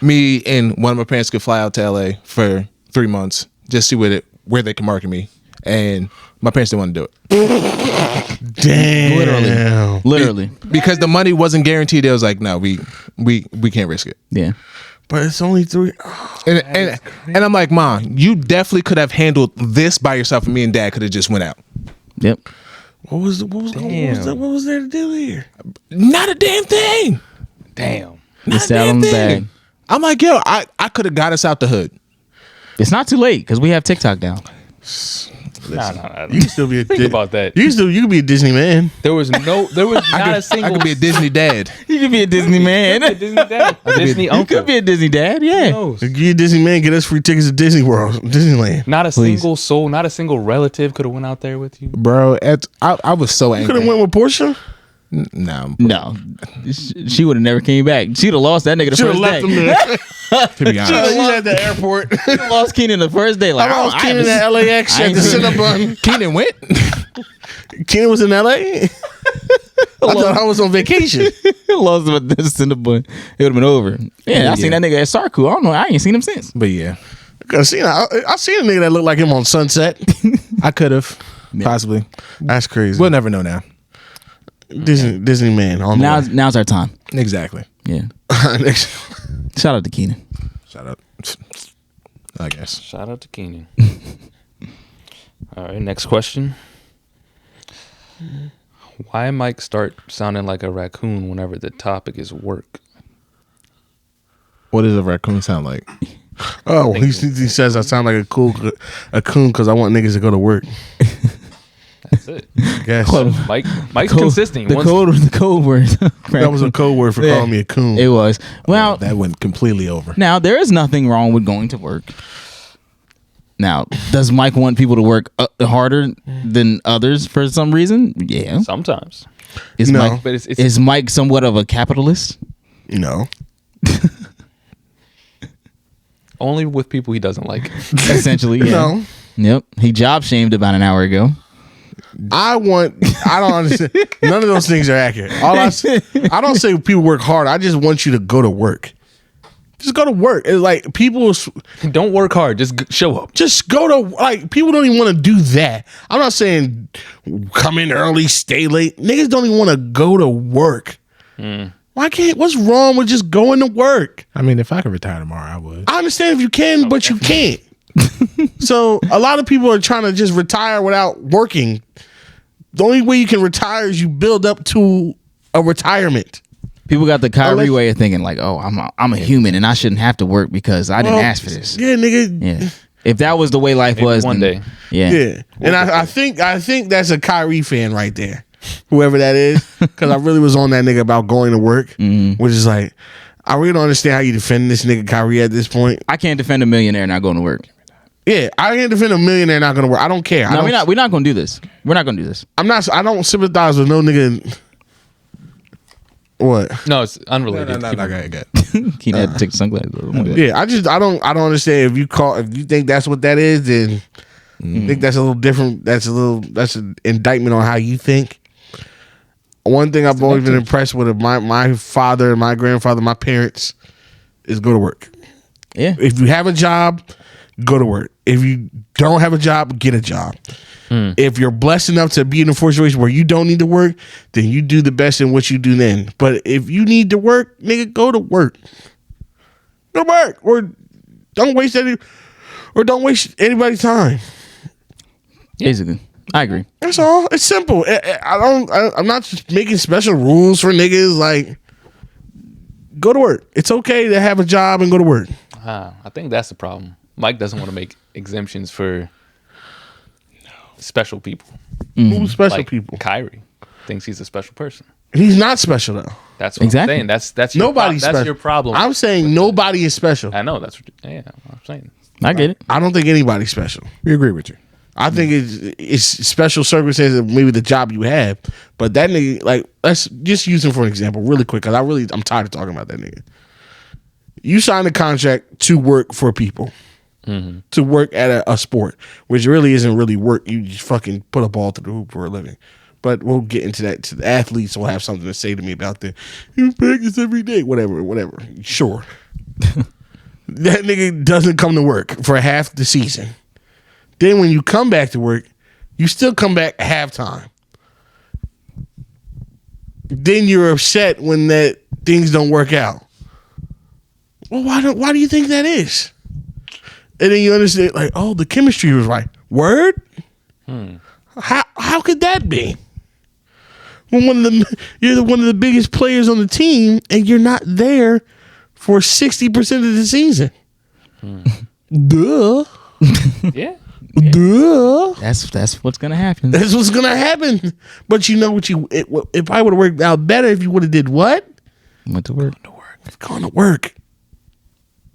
me and one of my parents could fly out to LA for 3 months, just see where they can market me. And my parents didn't want to do it. Damn. Literally. Because the money wasn't guaranteed. It was like, no, we can't risk it. Yeah. But it's only 3. And I'm like, Mom, you definitely could have handled this by yourself, and me and Dad could have just went out. Yep. What was there to do here? Not a damn thing. Damn. It's that on the bag. I'm like, yo, I could have got us out the hood. It's not too late because we have TikTok now. Nah. You can still be a Think about that. You could be a Disney man. There was not a single. I could be a Disney dad. You could be a Disney man. A Disney dad. A Disney You uncle. could be a Disney dad. Who Yeah. knows? If you're a Disney man, get us free tickets to Disney World, Disneyland. Not a Please. single soul, not a single relative could have went out there with you. Bro, I was so You could angry. have went with Portia. No. She would have never came back. She'd have lost that nigga the Should have first left day. him there. To be honest. She's at the airport. She'd have lost Keenan the first day. Like, I lost Keenan haven't- at LAX I at ain't the seen- Cinnabon. Keenan went. Keenan was in LA. I thought I was on vacation. lost him at this in the bun. It would have been over. Yeah, I seen that nigga at Sarku. I don't know. I ain't seen him since. But yeah, I seen a nigga that looked like him on Sunset. I could have possibly. That's crazy. We'll never know now. Disney man. On Now's our time. Exactly. Yeah. the Shout out to Keenan. Shout out. I guess. Shout out to Keenan. All right, next question. Why Mike start sounding like a raccoon whenever the topic is work? What does a raccoon sound like? Oh, he says I sound like a coon because I want niggas to go to work. That's it. Guess Mike's consistent. The code word. that was a code word for calling me a coon. It was. Well, That went completely over. now there is nothing wrong with going to work. Now, does Mike want people to work harder than others for some reason? Yeah. Sometimes. Is No. Mike, But it's- is Mike somewhat of a capitalist? No. Only with people he doesn't like. Essentially, yeah. No. Yep. He job shamed about an hour ago. I don't understand. None of those things are accurate. I don't say people work hard. I just want you to go to work. Just go to work. It's like people Don't work hard. Just show up. just go to, like, people don't even want to do that. I'm not saying come in early, stay late. Niggas don't even want to go to work. What's wrong with just going to work? I mean, if I could retire tomorrow, I would. I understand if you can, but you can't. So a lot of people are trying to just retire without working. The only way you can retire is you build up to a retirement. People got the Kyrie way of thinking, like, "Oh, I'm a human and I shouldn't have to work because I didn't ask for this." Yeah, nigga. Yeah. If that was the way life Maybe was, one then- day. Yeah. Yeah. And I think that's a Kyrie fan right there. Whoever that is. Because I really was on that nigga about going to work. Which is like, I really don't understand how you defend this nigga Kyrie at this point. I can't defend a millionaire not going to work. Yeah, I can't defend a millionaire not going to work. I don't care. No, we're not going to do this. We're not going to do this. I don't sympathize with no nigga. What? No, it's unrelated. No, good. Keenan had to take the sunglasses off. Oh my God. Yeah, I don't understand if you think that's what that is, then I think that's a little different. That's an indictment on how you think. One thing I've always been impressed with my father and my grandfather, my parents, is go to work. Yeah. If you have a job, go to work. If you don't have a job, get a job. If you're blessed enough to be in a situation where you don't need to work, then you do the best in what you do then. But if you need to work, nigga, go to work. Go to work. Or don't waste anybody's time. Basically. I agree. That's all. It's simple. I'm not just making special rules for niggas. Like, go to work. It's okay to have a job and go to work. I think that's the problem. Mike doesn't want to make exemptions for special people. Who's special Like people? Kyrie thinks he's a special person. He's not special though. That's what I'm saying. That's your Nobody's special. That's your problem. I'm saying nobody is special. I know. That's what I'm saying. I get it. I don't think anybody's special. We agree with you. I think it's special circumstances of maybe the job you have, but that nigga, like, let's just use him for an example really quick because I'm tired of talking about that nigga. You signed a contract to work for people, to work at a sport, which really isn't really work. You just fucking put a ball through the hoop for a living. But we'll get into that. The athletes will have something to say to me about that. You practice every day, whatever. Sure. That nigga doesn't come to work for half the season. Then when you come back to work, you still come back halftime. Then you're upset when that things don't work out. Well, why do you think that is? And then you understand, like, oh, the chemistry was right. Word? How could that be? When you're one of the biggest players on the team and you're not there for 60% of the season. Duh. Yeah. Duh. That's what's gonna happen. That's what's gonna happen. But you know what? It probably would have worked out better if you would have did what? Went to work. Gone to work.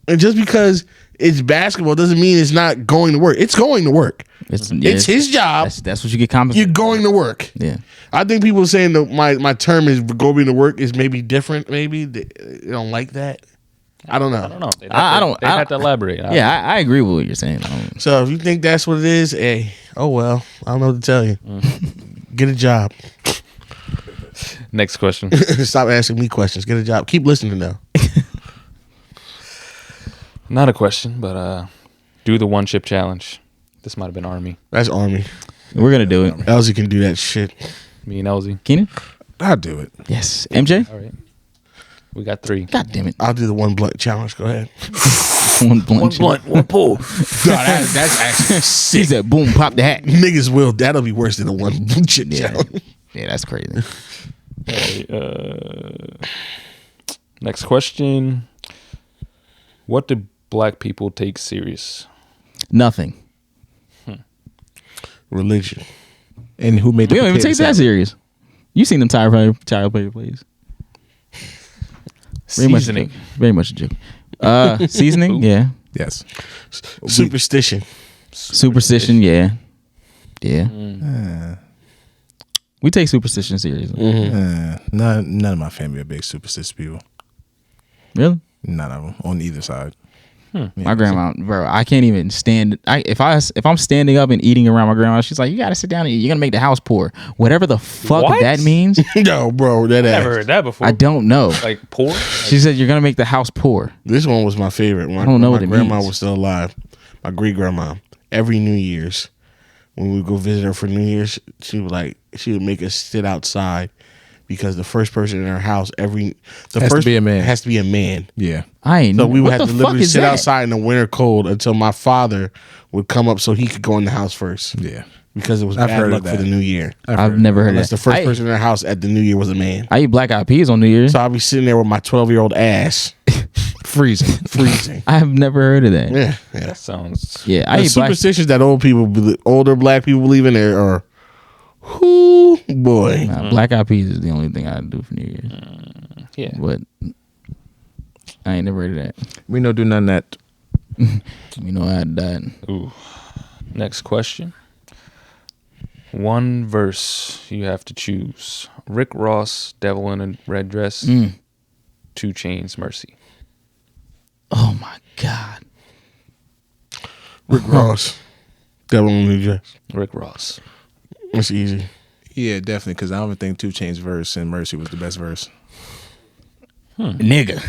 And just because it's basketball doesn't mean it's not going to work. It's going to work. It's his job. That's what you get compensated. You're going to work. Yeah. I think people saying that my term is going to work is maybe different. Maybe they don't like that. I don't know. I don't know. They have to elaborate. I agree with what you're saying. So if you think that's what it is, hey, oh well. I don't know what to tell you. Get a job. Next question. Stop asking me questions. Get a job. Keep listening though. Not a question, but do the one chip challenge. This might have been Army. That's Army. We're gonna do it. Elsie can do that shit. Me and Elsie. Keenan? I'll do it. Yes. MJ? All right. We got 3. God damn it. I'll do the one blunt challenge. Go ahead. One blunt. One pull. That's actually sick. He said, boom, pop the hat. Niggas will. That'll be worse than the one chip challenge. Yeah, that's crazy. Next question. What do black people take serious? Nothing. Religion. And who made the We don't even take that serious. You seen them child player plays. Seasoning. Very much a joke. Seasoning, yeah. Yes. Superstition. Superstition, yeah. We take superstition seriously. None of my family are big superstitious people. Really? None of them on either side. Yeah, my grandma, bro, I can't even stand. If I'm standing up and eating around my grandma, she's like, "You gotta sit down and eat. You're gonna make the house poor." Whatever the fuck that means. No, bro, that ass. Never heard that before. I don't know. Like poor? She said you're gonna make the house poor. This one was my favorite. I don't know what my it grandma means. was still alive. My great grandma. Every New Year's, when we would go visit her for New Year's, she would make us sit outside because the first person in her house has to be a man. Has to be a man. Yeah. So we would what have the to fuck literally is sit that? outside in the winter cold until my father would come up so he could go in the house first. Yeah. Because it was I've bad heard luck of for that. the New Year. I've never heard Unless that. the first person in the house at the New Year was a man. I eat black eyed peas on New Year's. So I'll be sitting there with my 12-year-old ass freezing. I have never heard of that. Yeah. That sounds. Yeah, I The eat black. superstitions that older black people believe in there are, whoo boy. Nah, black eyed peas is the only thing I do for New Year's. Yeah. But I ain't never heard of that. We don't do none of that. You know, I had that. Ooh. Next question. One verse you have to choose. Rick Ross, Devil in a Red Dress. 2 Chainz, Mercy. Oh my God. Rick Ross, Devil in a Dress. Rick Ross. That's easy. Yeah, definitely, because I don't think 2 Chainz verse and Mercy was the best verse. Nigga.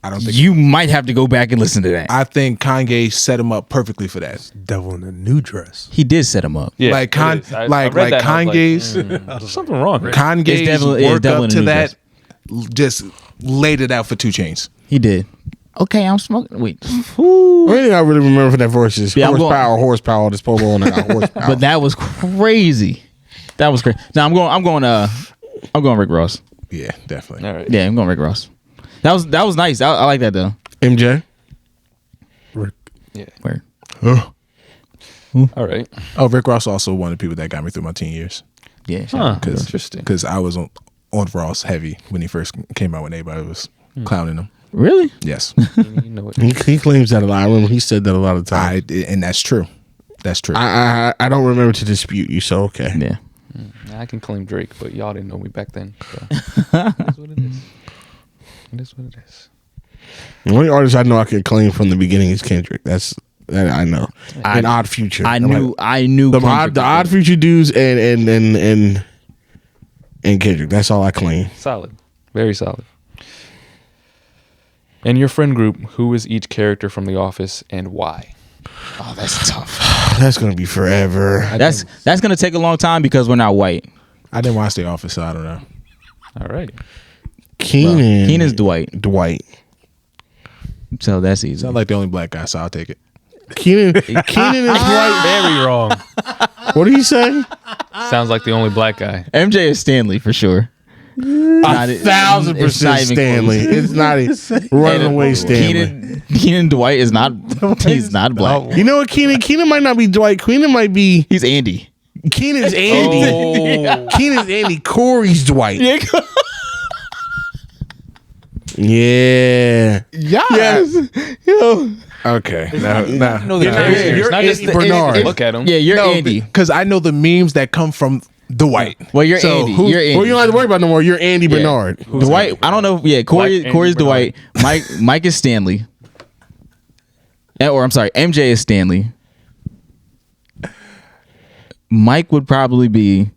I don't think You might have to go back and listen to that. I think Kanye set him up perfectly for that. Devil in a new dress. He did set him up. Yeah, like it is. I like read that and I was Kanye's there's something wrong. Right? Kanye's Devil work in up a to New that just laid it out for 2 Chainz. He did. Okay, I'm smoking. Wait. The only thing I really remember from that verse is Yeah, I'm horsepower, this polo on that horsepower. But that was crazy. That was crazy. Now I'm going Rick Ross. Yeah, definitely. All right. Yeah, I'm going Rick Ross. That was nice. I like that though. MJ. Rick. Yeah. Where? All right. Oh, Rick Ross also one of the people that got me through my teen years. Yeah. Huh, interesting. Because I was on Ross heavy when he first came out, when everybody was clowning him. Really? Yes. You know it. He claims that a lot. I remember he said that a lot of times. And that's true. That's true. I don't remember to dispute you, so okay. Yeah. I can claim Drake, but y'all didn't know me back then. So. It is what it is. It is what it is. The only artist I know I could claim from the beginning is Kendrick. That I know. And Odd Future. I knew the Odd Future dudes and Kendrick. That's all I claim. Solid. Very solid. In your friend group, who is each character from The Office and why? Oh, that's tough. That's gonna be forever. That's gonna take a long time because we're not white. I didn't watch The Office, so I don't know. All right. Keenan's Dwight. So that's easy. Sound like the only black guy, so I'll take it. Keenan is white. Very wrong. What did he say? Sounds like the only black guy. MJ is Stanley for sure. 1,000% Stanley. It's not a running away Stanley. Keenan Dwight is not. He's not black. You know what, Keenan might not be Dwight. Keenan might be. He's Andy. Keenan's Andy. Oh. Keenan's Andy. Corey's Dwight. Yeah. Yeah. Yes. Yo. Okay. know the characters, not just Bernard. look at him. Yeah, you're Andy. Because I know the memes that come from Dwight. Well, you're Andy. You're Andy. Well, you don't have to worry about no more. You're Andy Bernard. Dwight. I don't know. Yeah, Corey's Bernard. Dwight. Mike is Stanley. Or I'm sorry, MJ is Stanley. Mike would probably be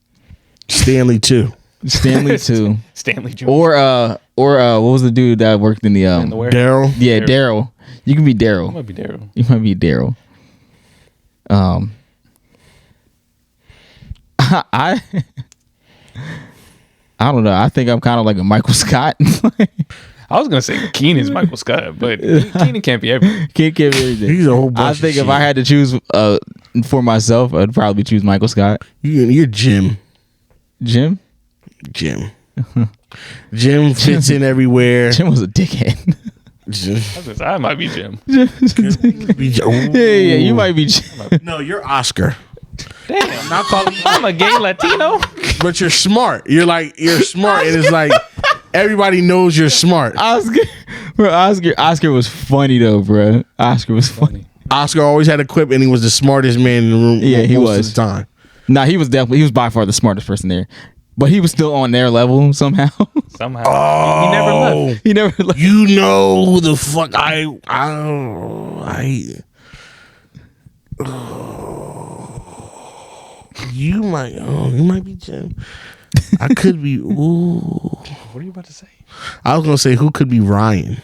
Stanley too. Stanley too. Stanley Jr. Or what was the dude that worked in the Daryl. Yeah, Daryl. You can be Daryl. Might be Daryl. You might be Daryl. I don't know. I think I'm kind of like a Michael Scott. I was gonna say Keenan's Michael Scott, but Keenan can't be everything. Can't give me everything. He's a whole bunch I of think if shit. I had to choose for myself, I'd probably choose Michael Scott. You're Jim. Jim? Jim fits in everywhere. Jim was a dickhead. I might be Jim. Yeah, you might be Jim. No, you're Oscar. Damn, not calling. I'm a gay Latino. But you're smart. You're smart, and it's like everybody knows you're smart. Oscar was funny though, bro. Oscar was funny. Oscar always had a quip, and he was the smartest man in the room. Yeah, he most was. of the time. Nah, he was by far the smartest person there. But he was still on their level somehow. Somehow. He never left. He never left. You know who the fuck you might be Jim. I could be. Ooh. What are you about to say? I was gonna say who could be Ryan.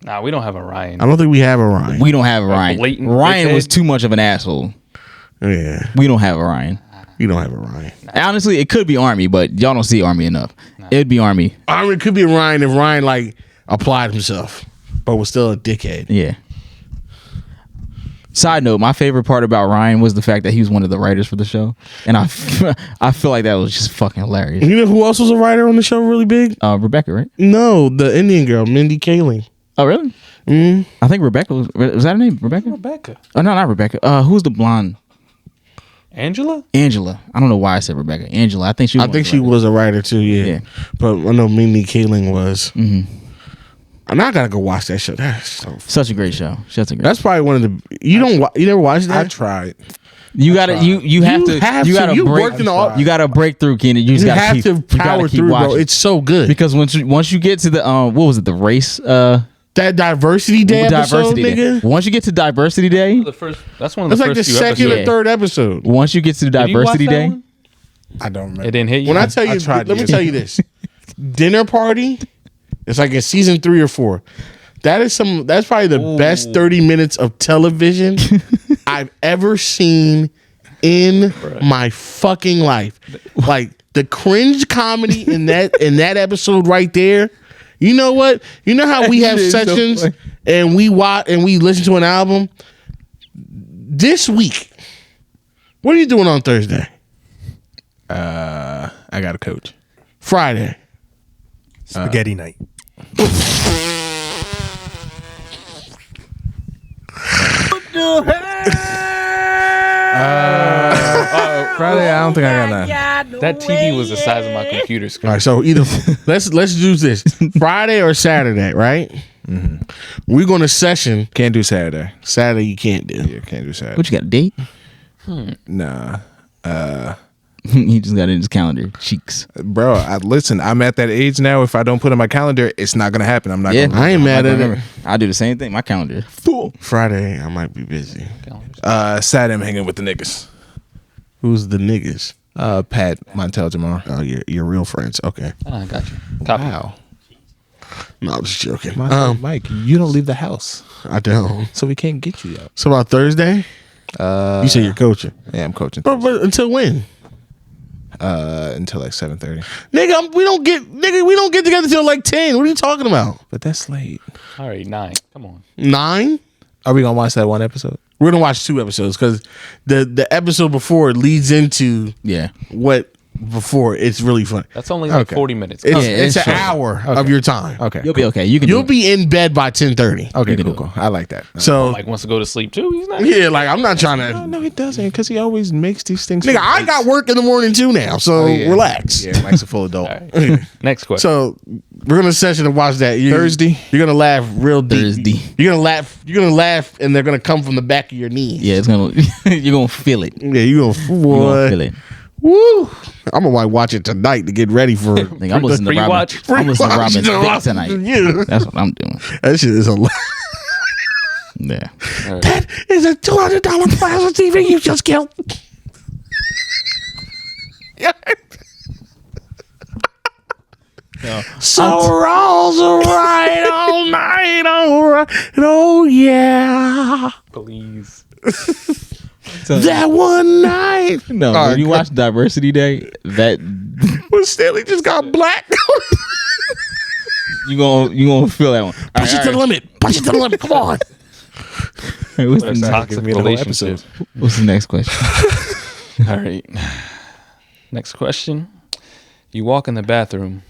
Nah, we don't have a Ryan. I don't think we have a Ryan. We don't have a Ryan. blatant Ryan dickhead. was too much of an asshole. Yeah, We don't have a Ryan. you don't have a Ryan. Honestly, it could be Army, but y'all don't see Army enough. It'd be Army. It could be Ryan if Ryan like applied himself, but was still a dickhead. Yeah. Side note, my favorite part about Ryan was the fact that he was one of the writers for the show. And I feel like that was just fucking hilarious. You know who else was a writer on the show really big? Rebecca, right? No, the Indian girl, Mindy Kaling. Oh, really? Mm. I think Rebecca was that her name? Rebecca? Rebecca. Oh, no, not Rebecca. Who's the blonde? Angela? Angela. I don't know why I said Rebecca. Angela. I think she was a writer too, yeah. But I know Mindy Kaling was. Mm-hmm. And I gotta go watch that show. That's such a great show. That's probably one of the you never watched that? I tried. You gotta you have to You break worked in all. you gotta break through, Keenan. You just You gotta have keep, to you gotta power keep through, watching. bro. It's so good. Because once you get to the what was it, the race That diversity day episode, nigga. Once you get to diversity day, That's one of the That's like the first few second episodes. or third episode. once you get to the Did you watch diversity that day, one? I don't remember. It didn't hit you. When I tell you, tried let me to. tell you this: dinner party. It's like in season 3 or 4. That's probably the best 30 minutes of television I've ever seen in my fucking life. Like the cringe comedy in that episode right there. You know what? You know how we have sessions and we watch and we listen to an album. This week, what are you doing on Thursday? I got a coach. Friday. Spaghetti night. Friday, I don't think I got that. That TV was the size of my computer screen. All right, so either let's do this Friday or Saturday, right? Mm-hmm. We're going to session. Can't do Saturday. Saturday you can't do. Yeah, can't do Saturday. what you got, a date? Nah. He just got it in his calendar. Cheeks. Bro, listen, I'm at that age now. If I don't put in my calendar, it's not gonna happen. I'm not Yeah, gonna I ain't mad at it. I do the same thing. My calendar full. Friday I might be busy. Saturday I'm hanging with the niggas. Who's the niggas? Pat, Montel, Jamar. Oh, your real friends. Okay. I got you. Copy. Wow. No, I'm just joking. Mike, you don't leave the house. I don't. So we can't get you out. So about Thursday? You say you're coaching. Yeah, I'm coaching. But until when? Until like 7:30. Nigga, we don't get together till like 10. What are you talking about? But that's late. All right, 9. Come on. 9? Are we gonna watch that one episode? We're gonna watch 2 episodes because the episode before leads into what before. It's really fun. That's only like 40 minutes. It's an short. hour of your time. Okay. You'll be okay. You'll be in bed by 10:30. Okay, cool. I like that. So Mike wants to go to sleep too. He's not. yeah, like I'm not trying to. No, he doesn't, because he always makes these things. Nigga, I got work in the morning too now, so relax. Yeah, Mike's a full adult. All right. Next question. So we're gonna session and watch that Thursday. You're gonna laugh real deep. Thursday. You're gonna laugh, and they're gonna come from the back of your knees. Yeah, it's gonna. You're gonna feel it. Yeah, you gonna You're gonna feel it. Woo! I'm gonna like watch it tonight to get ready for. I'm listening to Robin. I'm listening to Robin's Dick tonight. Yeah. That's what I'm doing. That shit is a lot. Yeah. That is a $200 plasma TV you just killed. So rolls right all night, all right. Oh yeah. Please. That one night. No, when you watch Diversity Day, that when Stanley just got black. you gonna feel that one. Push it to the limit. Push it to the limit. Come on. Hey, what's, That's the toxic relationship. what's the next question? All right. Next question. You walk in the bathroom.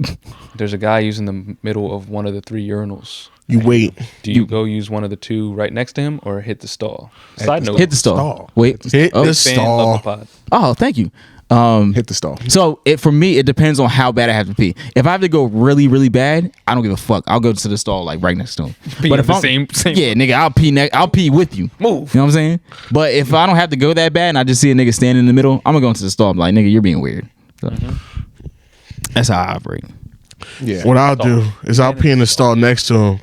There's a guy using the middle of one of the 3 urinals. You wait. Do you go use one of the 2 right next to him or hit the stall? Side note. Hit the stall. Wait. Hit the Fan, stall. love the pod. Oh, thank you. Hit the stall. So for me, it depends on how bad I have to pee. If I have to go really, really bad, I don't give a fuck. I'll go to the stall like right next to him. But if the I'm same. yeah, nigga, I'll pee with you. Move. You know what I'm saying? But if I don't have to go that bad and I just see a nigga standing in the middle, I'm gonna go into the stall. I'm like, nigga, you're being weird. So, that's how I operate. Yeah. What I'll do is I'll pee in the stall next to him,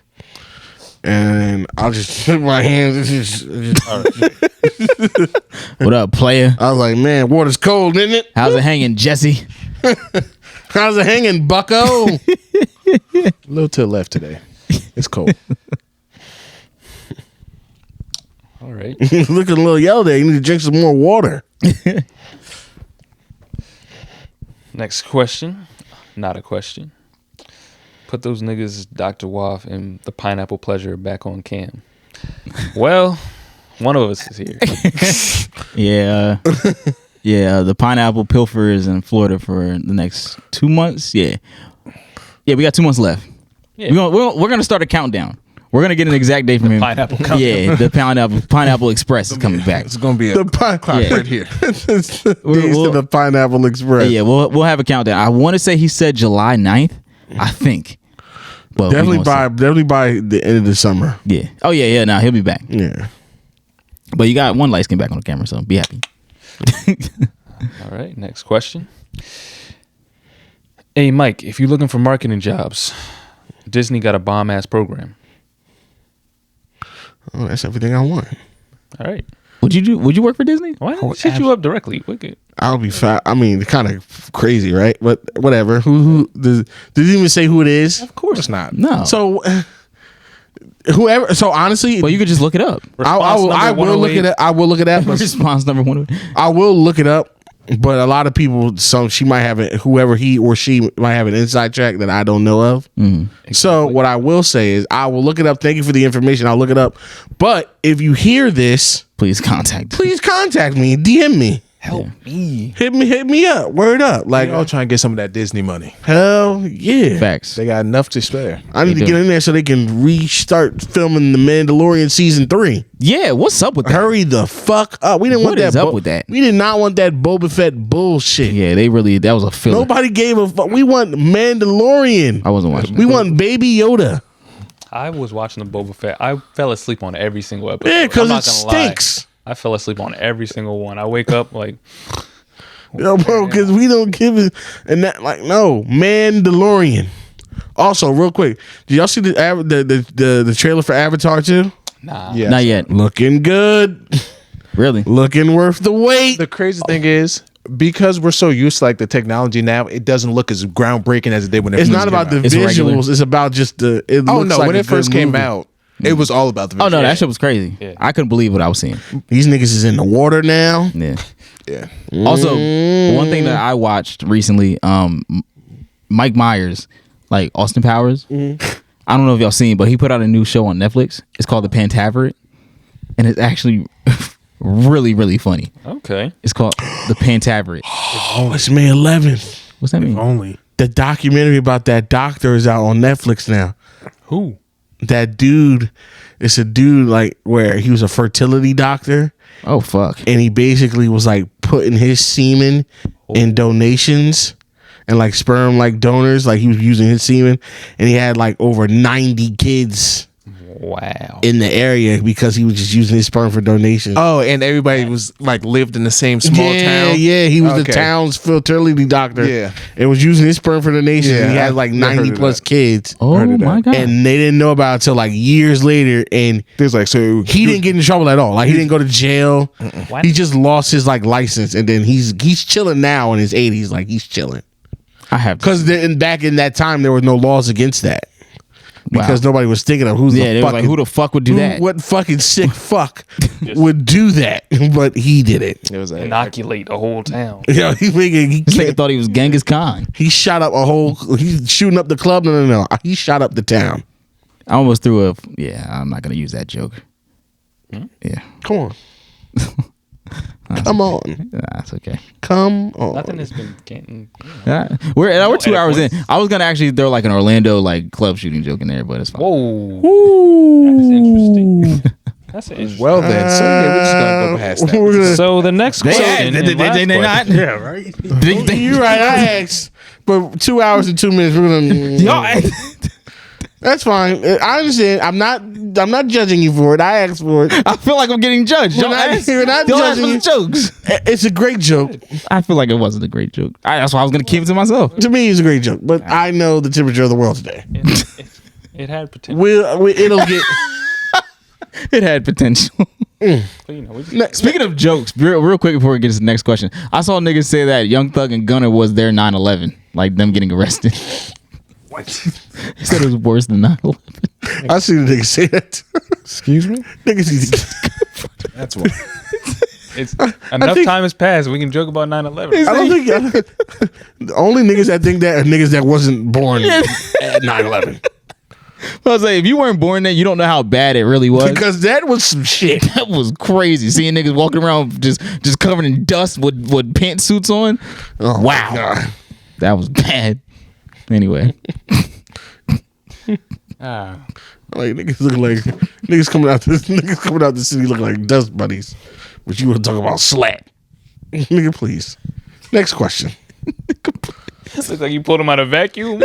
and I'll just put my hands. What up, player? I was like, man, water's cold, isn't it? How's it hanging, Jesse? How's it hanging, bucko? A little to the left today. It's cold. All right. Looking a little yellow there. You need to drink some more water. Next question. Not a question. Put those niggas Dr. Waff and the Pineapple Pleasure back on cam. Well, one of us is here. Yeah. Yeah, the pineapple pilfer is in Florida for the next 2 months. Yeah, we got 2 months left. Yeah. We're gonna start a countdown. We're gonna get an exact date from him. Pineapple countdown. Yeah, the Pineapple Express is coming back. It's gonna be a clock right here. It's the days to the Pineapple Express. Yeah, we'll have a countdown. I want to say he said July 9th, I think. But Definitely by the end of the summer. Yeah. Oh yeah. Nah, he'll be back. Yeah. But you got one light skin back on the camera, so be happy. All right, next question. Hey, Mike, if you're looking for marketing jobs, Disney got a bomb-ass program. Oh, that's everything I want. All right. Would you work for Disney? Why not hit you up directly? Wicked. I'll be fine. I mean, kind of crazy, right? But whatever. Who did it even say who it is? Of course not. No. So whoever. So honestly, Well, you could just look it up. I will look it up. I will look it up. Response number 1. I will look it up. But a lot of people, she might have it. Whoever he or she might have an inside track that I don't know of. So what I will say is, I will look it up. Thank you for the information. I'll look it up. But if you hear this, Please contact me. DM me. Help me. Hit me up. Word up. Like, They all trying to get some of that Disney money. hell yeah. Facts. They got enough to spare. I need to get in there so they can restart filming The Mandalorian season 3. Yeah, what's up with that? Hurry the fuck up. We didn't want What that. is up with that? We did not want that Boba Fett bullshit. Yeah, that was a filler. Nobody gave a fuck. We want Mandalorian. I wasn't watching. We want Baby Yoda. I was watching the Boba Fett. I fell asleep on every single episode. Yeah, because I'm it not gonna lie. stinks. I fell asleep on every single one. I wake up like, Yo, bro, because we don't give it. And that, like, no, Mandalorian. Also, real quick, did y'all see the trailer for Avatar 2? nah. Yeah. Not yet. Looking good. Really? Looking worth the wait. The crazy thing is, because we're so used to like the technology now, it doesn't look as groundbreaking as it did when it It's first not came about out. the It's visuals. regular. It's about just the. It Oh looks no! like When a it first good came movie. out, it was all about the. Oh no, visuals. that shit was crazy. Yeah. I couldn't believe what I was seeing. These niggas is in the water now. Yeah. Yeah. Also, one thing that I watched recently, Mike Myers, like Austin Powers. I don't know if y'all seen, but he put out a new show on Netflix. It's called The Pantaveret, and it's actually really, really funny. Okay. It's called The Pantaveret. Oh, it's May 11th. What's that mean? Only. The documentary about that doctor is out on Netflix now. Who? That dude, it's a dude like where he was a fertility doctor, Oh fuck! and he basically was like putting his semen in donations and like sperm like donors, like he was using his semen, and he had like over 90 kids Wow. in the area because he was just using his sperm for donations. Oh, and everybody was like lived in the same small town. Yeah, he was the Okay. town's fertility doctor. Yeah. and was using his sperm for donations. Yeah, and he had like I heard 90 of plus that. kids. Oh Heard of my that. god! And they didn't know about it until like years later, and There's like so he didn't get in trouble at all. Like he didn't go to jail. What? He just lost his like license, and then he's chilling now in his 80s. Like he's chilling I have to. because back in that time there were no laws against that because nobody was thinking of who's Yeah, the they was fucking, like, who the fuck would do that? What fucking sick fuck would do that? But he did it. It was like Inoculate the whole town. Yo, he This nigga thought he was Genghis Khan. He shot up a whole. He's shooting up the club. No. He shot up the town. I almost threw a. Yeah, I'm not gonna use that joke. Yeah, Come on. Come on. that's okay. Come on. Nothing has been getting. We're 2 hours in. points. I was gonna actually throw like an Orlando like club shooting joke in there, but it's fine. Whoa. That's interesting. That's interesting. well then. So yeah, we're just gonna go past that. We're gonna- So the next question. and last question- Yeah, right? You're right. I asked. But 2 hours and 2 minutes. We're gonna. That's fine. I understand. I'm not judging you for it. I asked for it. I feel like I'm getting judged. We're not Don't ask judging for the you. jokes. It's a great joke. I feel like it wasn't a great joke. That's why I was gonna keep it to myself. To me, it's a great joke. But I know the temperature of the world today. It had potential. It'll get. It had potential. But, you know, we just, Speaking of jokes, real quick before we get to the next question, I saw niggas say that Young Thug and Gunna was their 9/11, like them getting arrested. What? He said it was worse than 9/11. I see the niggas say that. Excuse me. Niggas. That's why. it's enough think- time has passed. We can joke about 9/11. I don't think the only niggas that think that are niggas that wasn't born at 9/11. I was like, if you weren't born then, you don't know how bad it really was. Because that was some shit. That was crazy. Seeing niggas walking around just covered in dust with pantsuits on. Oh, Wow. God. That was bad. Anyway. Like niggas look like niggas coming out the city look like dust bunnies. But you want to talk about slap. Nigga, please. Next question. Looks like you pulled him out of vacuum.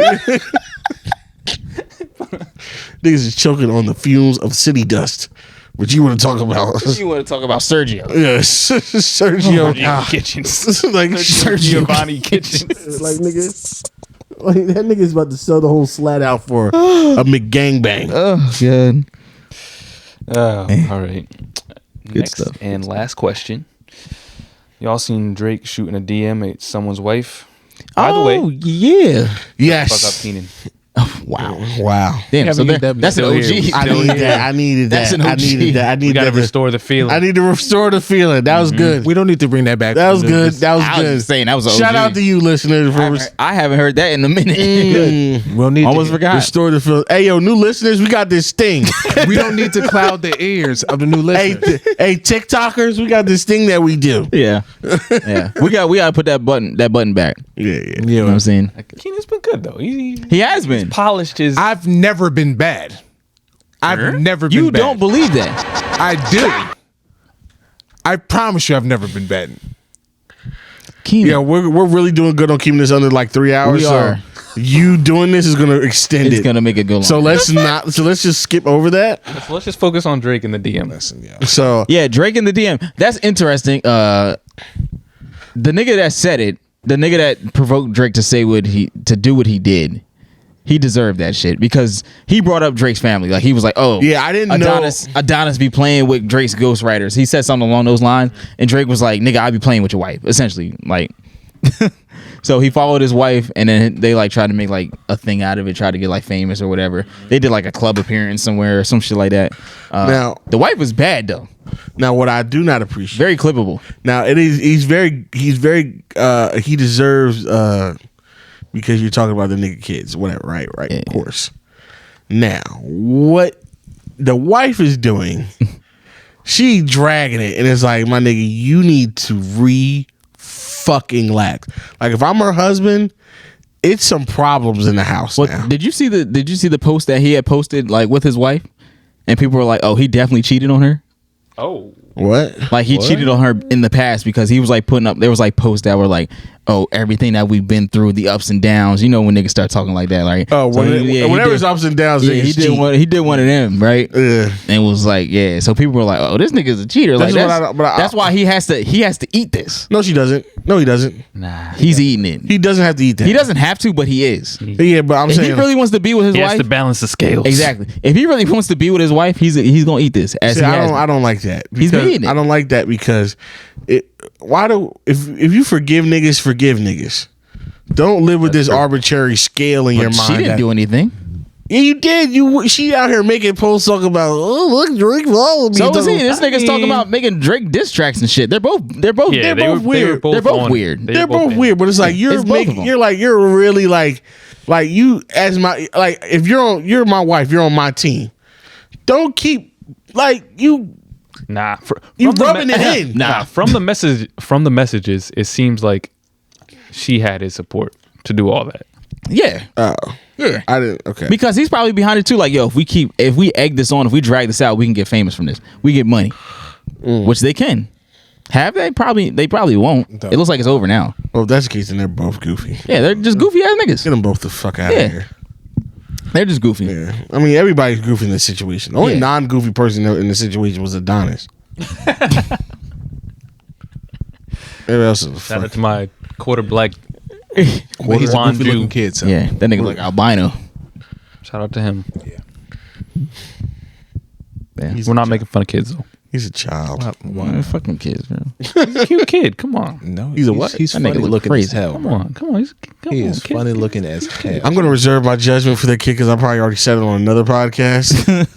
Niggas is choking on the fumes of city dust But you want to talk about? You want to talk about Sergio? Yes, Sergio Kitchens. like Sergio Giovanni Kitchens. like nigga. Like that nigga's about to sell the whole slat out for a McGangbang. Oh god. All right. Good Next stuff. and last question. Y'all seen Drake shooting a DM at someone's wife? By the way, yeah. Yes. fuck up Keenan. Wow. Wow. Damn. So get that's an that OG. still I needed that. I needed That's that. an I OG. needed that. I We need gotta that. restore the feeling. I need to restore the feeling. That was good. We don't need to bring that back. That was good. That was I was good. just saying that was an Shout OG. out to you, listeners. I haven't heard that in a minute. We'll need Almost to, forgot. Restore the feeling. Hey, yo, new listeners, we got this thing. We don't need to cloud the ears of the new hey, listeners. hey, TikTokers, we got this thing that we do. Yeah. Yeah. We got to put that button back. Yeah. You know what I'm saying? Keenan's been good though. He has been. Polished his. I've never been bad. I've never been You bad. don't believe that. I do. I promise you I've never been bad. Keenan. Yeah, we're really doing good on keeping this under like 3 hours. We are. So you doing this is gonna extend It's it. going to make it go long. So let's just skip over that. Let's just focus on Drake and the DM. Listen, yeah. So yeah, Drake in the DM. That's interesting. The nigga that said it, the nigga that provoked Drake to do what he did, he deserved that shit because he brought up Drake's family. Like he was like, "Oh, yeah, I didn't know. Adonis be playing with Drake's ghostwriters." He said something along those lines, and Drake was like, "Nigga, I be playing with your wife." Essentially, like. So he followed his wife, and then they like tried to make like a thing out of it, tried to get like famous or whatever. They did like a club appearance somewhere or some shit like that. Now the wife was bad though. Now what I do not appreciate. Very clippable. Now he's very he deserves because you're talking about the nigga kids, whatever, right, Yeah. of course. Now, what the wife is doing, she dragging it, and it's like, my nigga, you need to fucking lax. Like if I'm her husband, it's some problems in the house now. Did you see the post that he had posted like with his wife, and people were like, "Oh, he definitely cheated on her." Oh, what? Like he cheated on her in the past because he was like putting up. There was like posts that were like, "Oh, everything that we've been through, the ups and downs." You know when niggas start talking like that, like Oh, so whenever it's ups and downs, yeah, he did one of them, right? Yeah. And was like, yeah. So people were like, "Oh, this nigga's a cheater." Like that's why he has to eat this. No, she doesn't. No, he doesn't. nah. He's eating it. He doesn't have to eat that. He doesn't have to, but he is. Yeah, but I'm If saying he really wants to be with his He wife, has to balance the scales. exactly. If he really wants to be with his wife, he's gonna eat this. As See, he has been. I don't like that. He's because- eating it. I don't like that because if you forgive niggas, don't live with this arbitrary scale in your But mind. she didn't that- do anything. Yeah, you did. She out here making posts talking about, oh look, Drake followed me. So is he. This I nigga's talking mean- about making Drake diss tracks and shit. They're both Yeah, They're both weird. They're both on it. weird. They're both in. weird, but it's like It's both of them. you're really like you as my like if you're my wife, you're on my team. Don't keep like you Nah, you from the rubbing it in. Nah, from the messages, it seems like she had his support to do all that. Yeah. Oh, Yeah. I didn't. Okay, Because he's probably behind it too. Like, yo, if we egg this on, if we drag this out, we can get famous from this. We get money, which they can. Have they? They probably won't. It looks like it's over now. well, if that's the case, then they're both goofy. Yeah, they're just goofy ass niggas. Get them both the fuck out Yeah. of here. They're just goofy. Yeah, I mean everybody's goofy in this situation. The only Yeah. non-goofy person in the situation was Adonis. Everybody else is a Shout out fuck. to my quarter black. But he's a blonde goofy looking Jew. kid, so. Yeah, that nigga like albino. Shout out to him. Yeah. We're not making fun of kids though. He's a child. Why fucking kids, man? He's a cute kid. Come on. No, He's a what? He's That funny nigga look looking crazy. as hell. Come on. Come He on, is kid. funny looking as hell. I'm gonna reserve my judgment for that kid because I probably already said it on another podcast.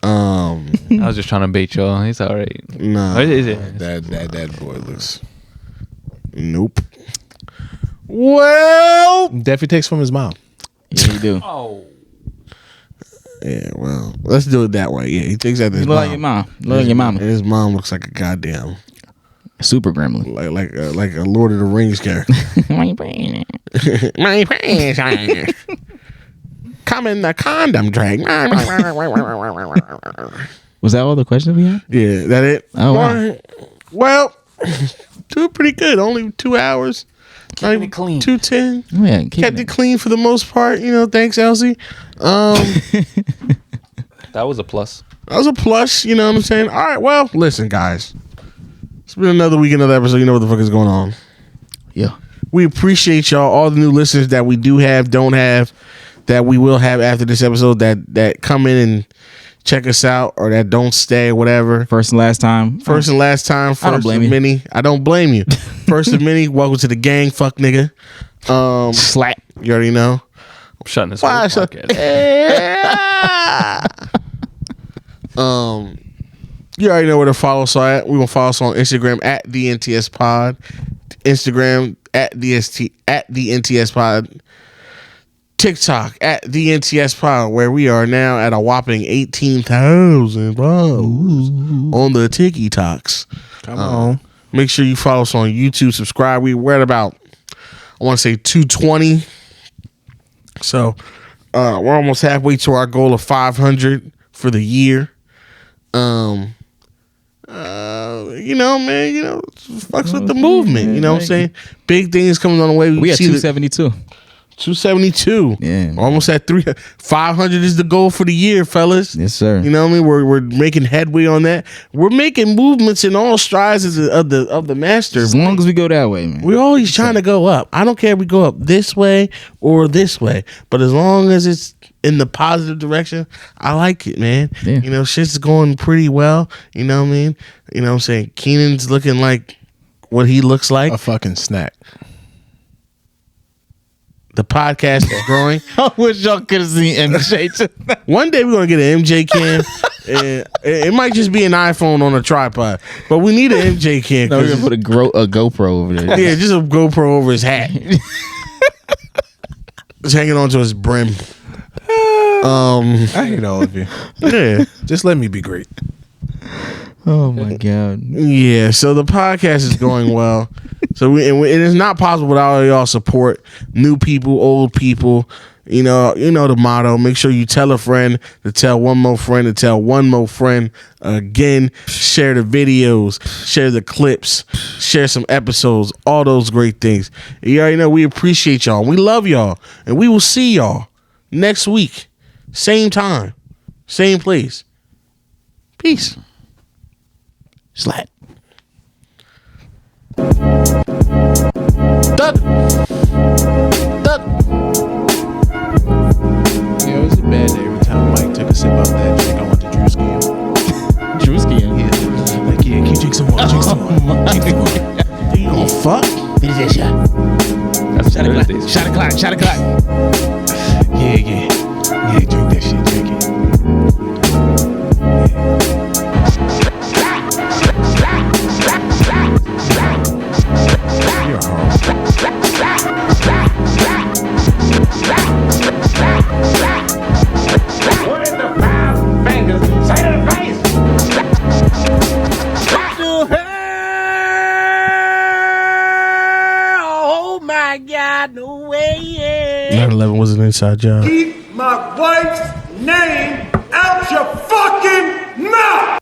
I was just trying to bait y'all. He's all right. Nah, Is it? That boy looks. nope. Well, Definitely takes from his mom. Yeah, you do. Oh. yeah. Well, let's do it that way. Yeah, he thinks that his You look like your mom. You look like your mama. And his mom looks like a goddamn Super gremlin. like a Lord of the Rings character. My pants. Come in the condom drag. Was that all the questions we had? Yeah, that it. Oh, wow. Alright. Well, doing pretty good. Only 2 hours. Keeping it clean. 2:10. Oh, yeah, Kept it clean for the most part. You know, thanks, Elsie. That was a plus. That was a plus. You know what I'm saying? All right. Well, listen, guys. It's been another week, another episode. You know what the fuck is going on. Yeah. We appreciate y'all, all the new listeners that we do have, don't have, that we will have after this episode, that come in and check us out, or that don't stay, whatever. First and last time. First and last time. First I don't blame and you. many. I don't blame you. First and many. Welcome to the gang. Fuck nigga. Slap. You already know. I'm shutting this whole podcast. You already know where to follow us at. We're gonna follow us on Instagram at the NTSpod, Instagram at the NTSpod, TikTok at the NTSpod, where we are now at a whopping 18,000 followers on the TikToks. Come on. Make sure you follow us on YouTube. Subscribe. We're at about, I want to say 220. So we're almost halfway to our goal of 500 for the year. You know, man, fucks with the movement. You know what I'm saying? Big things coming on the way. We at 272. 272. Yeah. Almost at 500 is the goal for the year, fellas. Yes, sir. You know what I mean? We're making headway on that. We're making movements in all strides of the master. As long as we go that way, man. We're always trying to go up. I don't care if we go up this way or this way, but as long as it's in the positive direction, I like it, man. Yeah. You know, shit's going pretty well. You know what I mean? You know what I'm saying? Keenan's looking like what he looks like. A fucking snack. The podcast is growing. I wish y'all could have seen MJ. One day we're gonna get an MJ cam. And it might just be an iPhone on a tripod, but we need an MJ cam. No, we're gonna put a GoPro over there. Yeah, just a GoPro over his hat. It's hanging onto his brim. I hate all of you. Yeah. Just let me be great. Oh my god. Yeah, so the podcast is going well. So it is not possible without all y'all support. New people, old people. You know the motto. Make sure you tell a friend to tell one more friend to tell one more friend. Again, share the videos, share the clips, share some episodes, all those great things. You already know we appreciate y'all. We love y'all. And we will see y'all next week. Same time, same place. Peace. Slat. Duck. Yeah, it was a bad day every time Mike took a sip out that drink. I went to Drewski. Drewski. Yeah. Like, yeah, can you drink some more? Drink some more. Drink some more. You gonna fuck? Finish that shot. That's Shot o'clock. Shot o'clock. Shot o'clock. Yeah, yeah. Yeah, drink that shit. Drink it. You're horrible. What in the 5 fingers? Say to the face. What the hell? Oh my God, no way. 9/11 was an inside job. Keep my wife's name out your fucking mouth!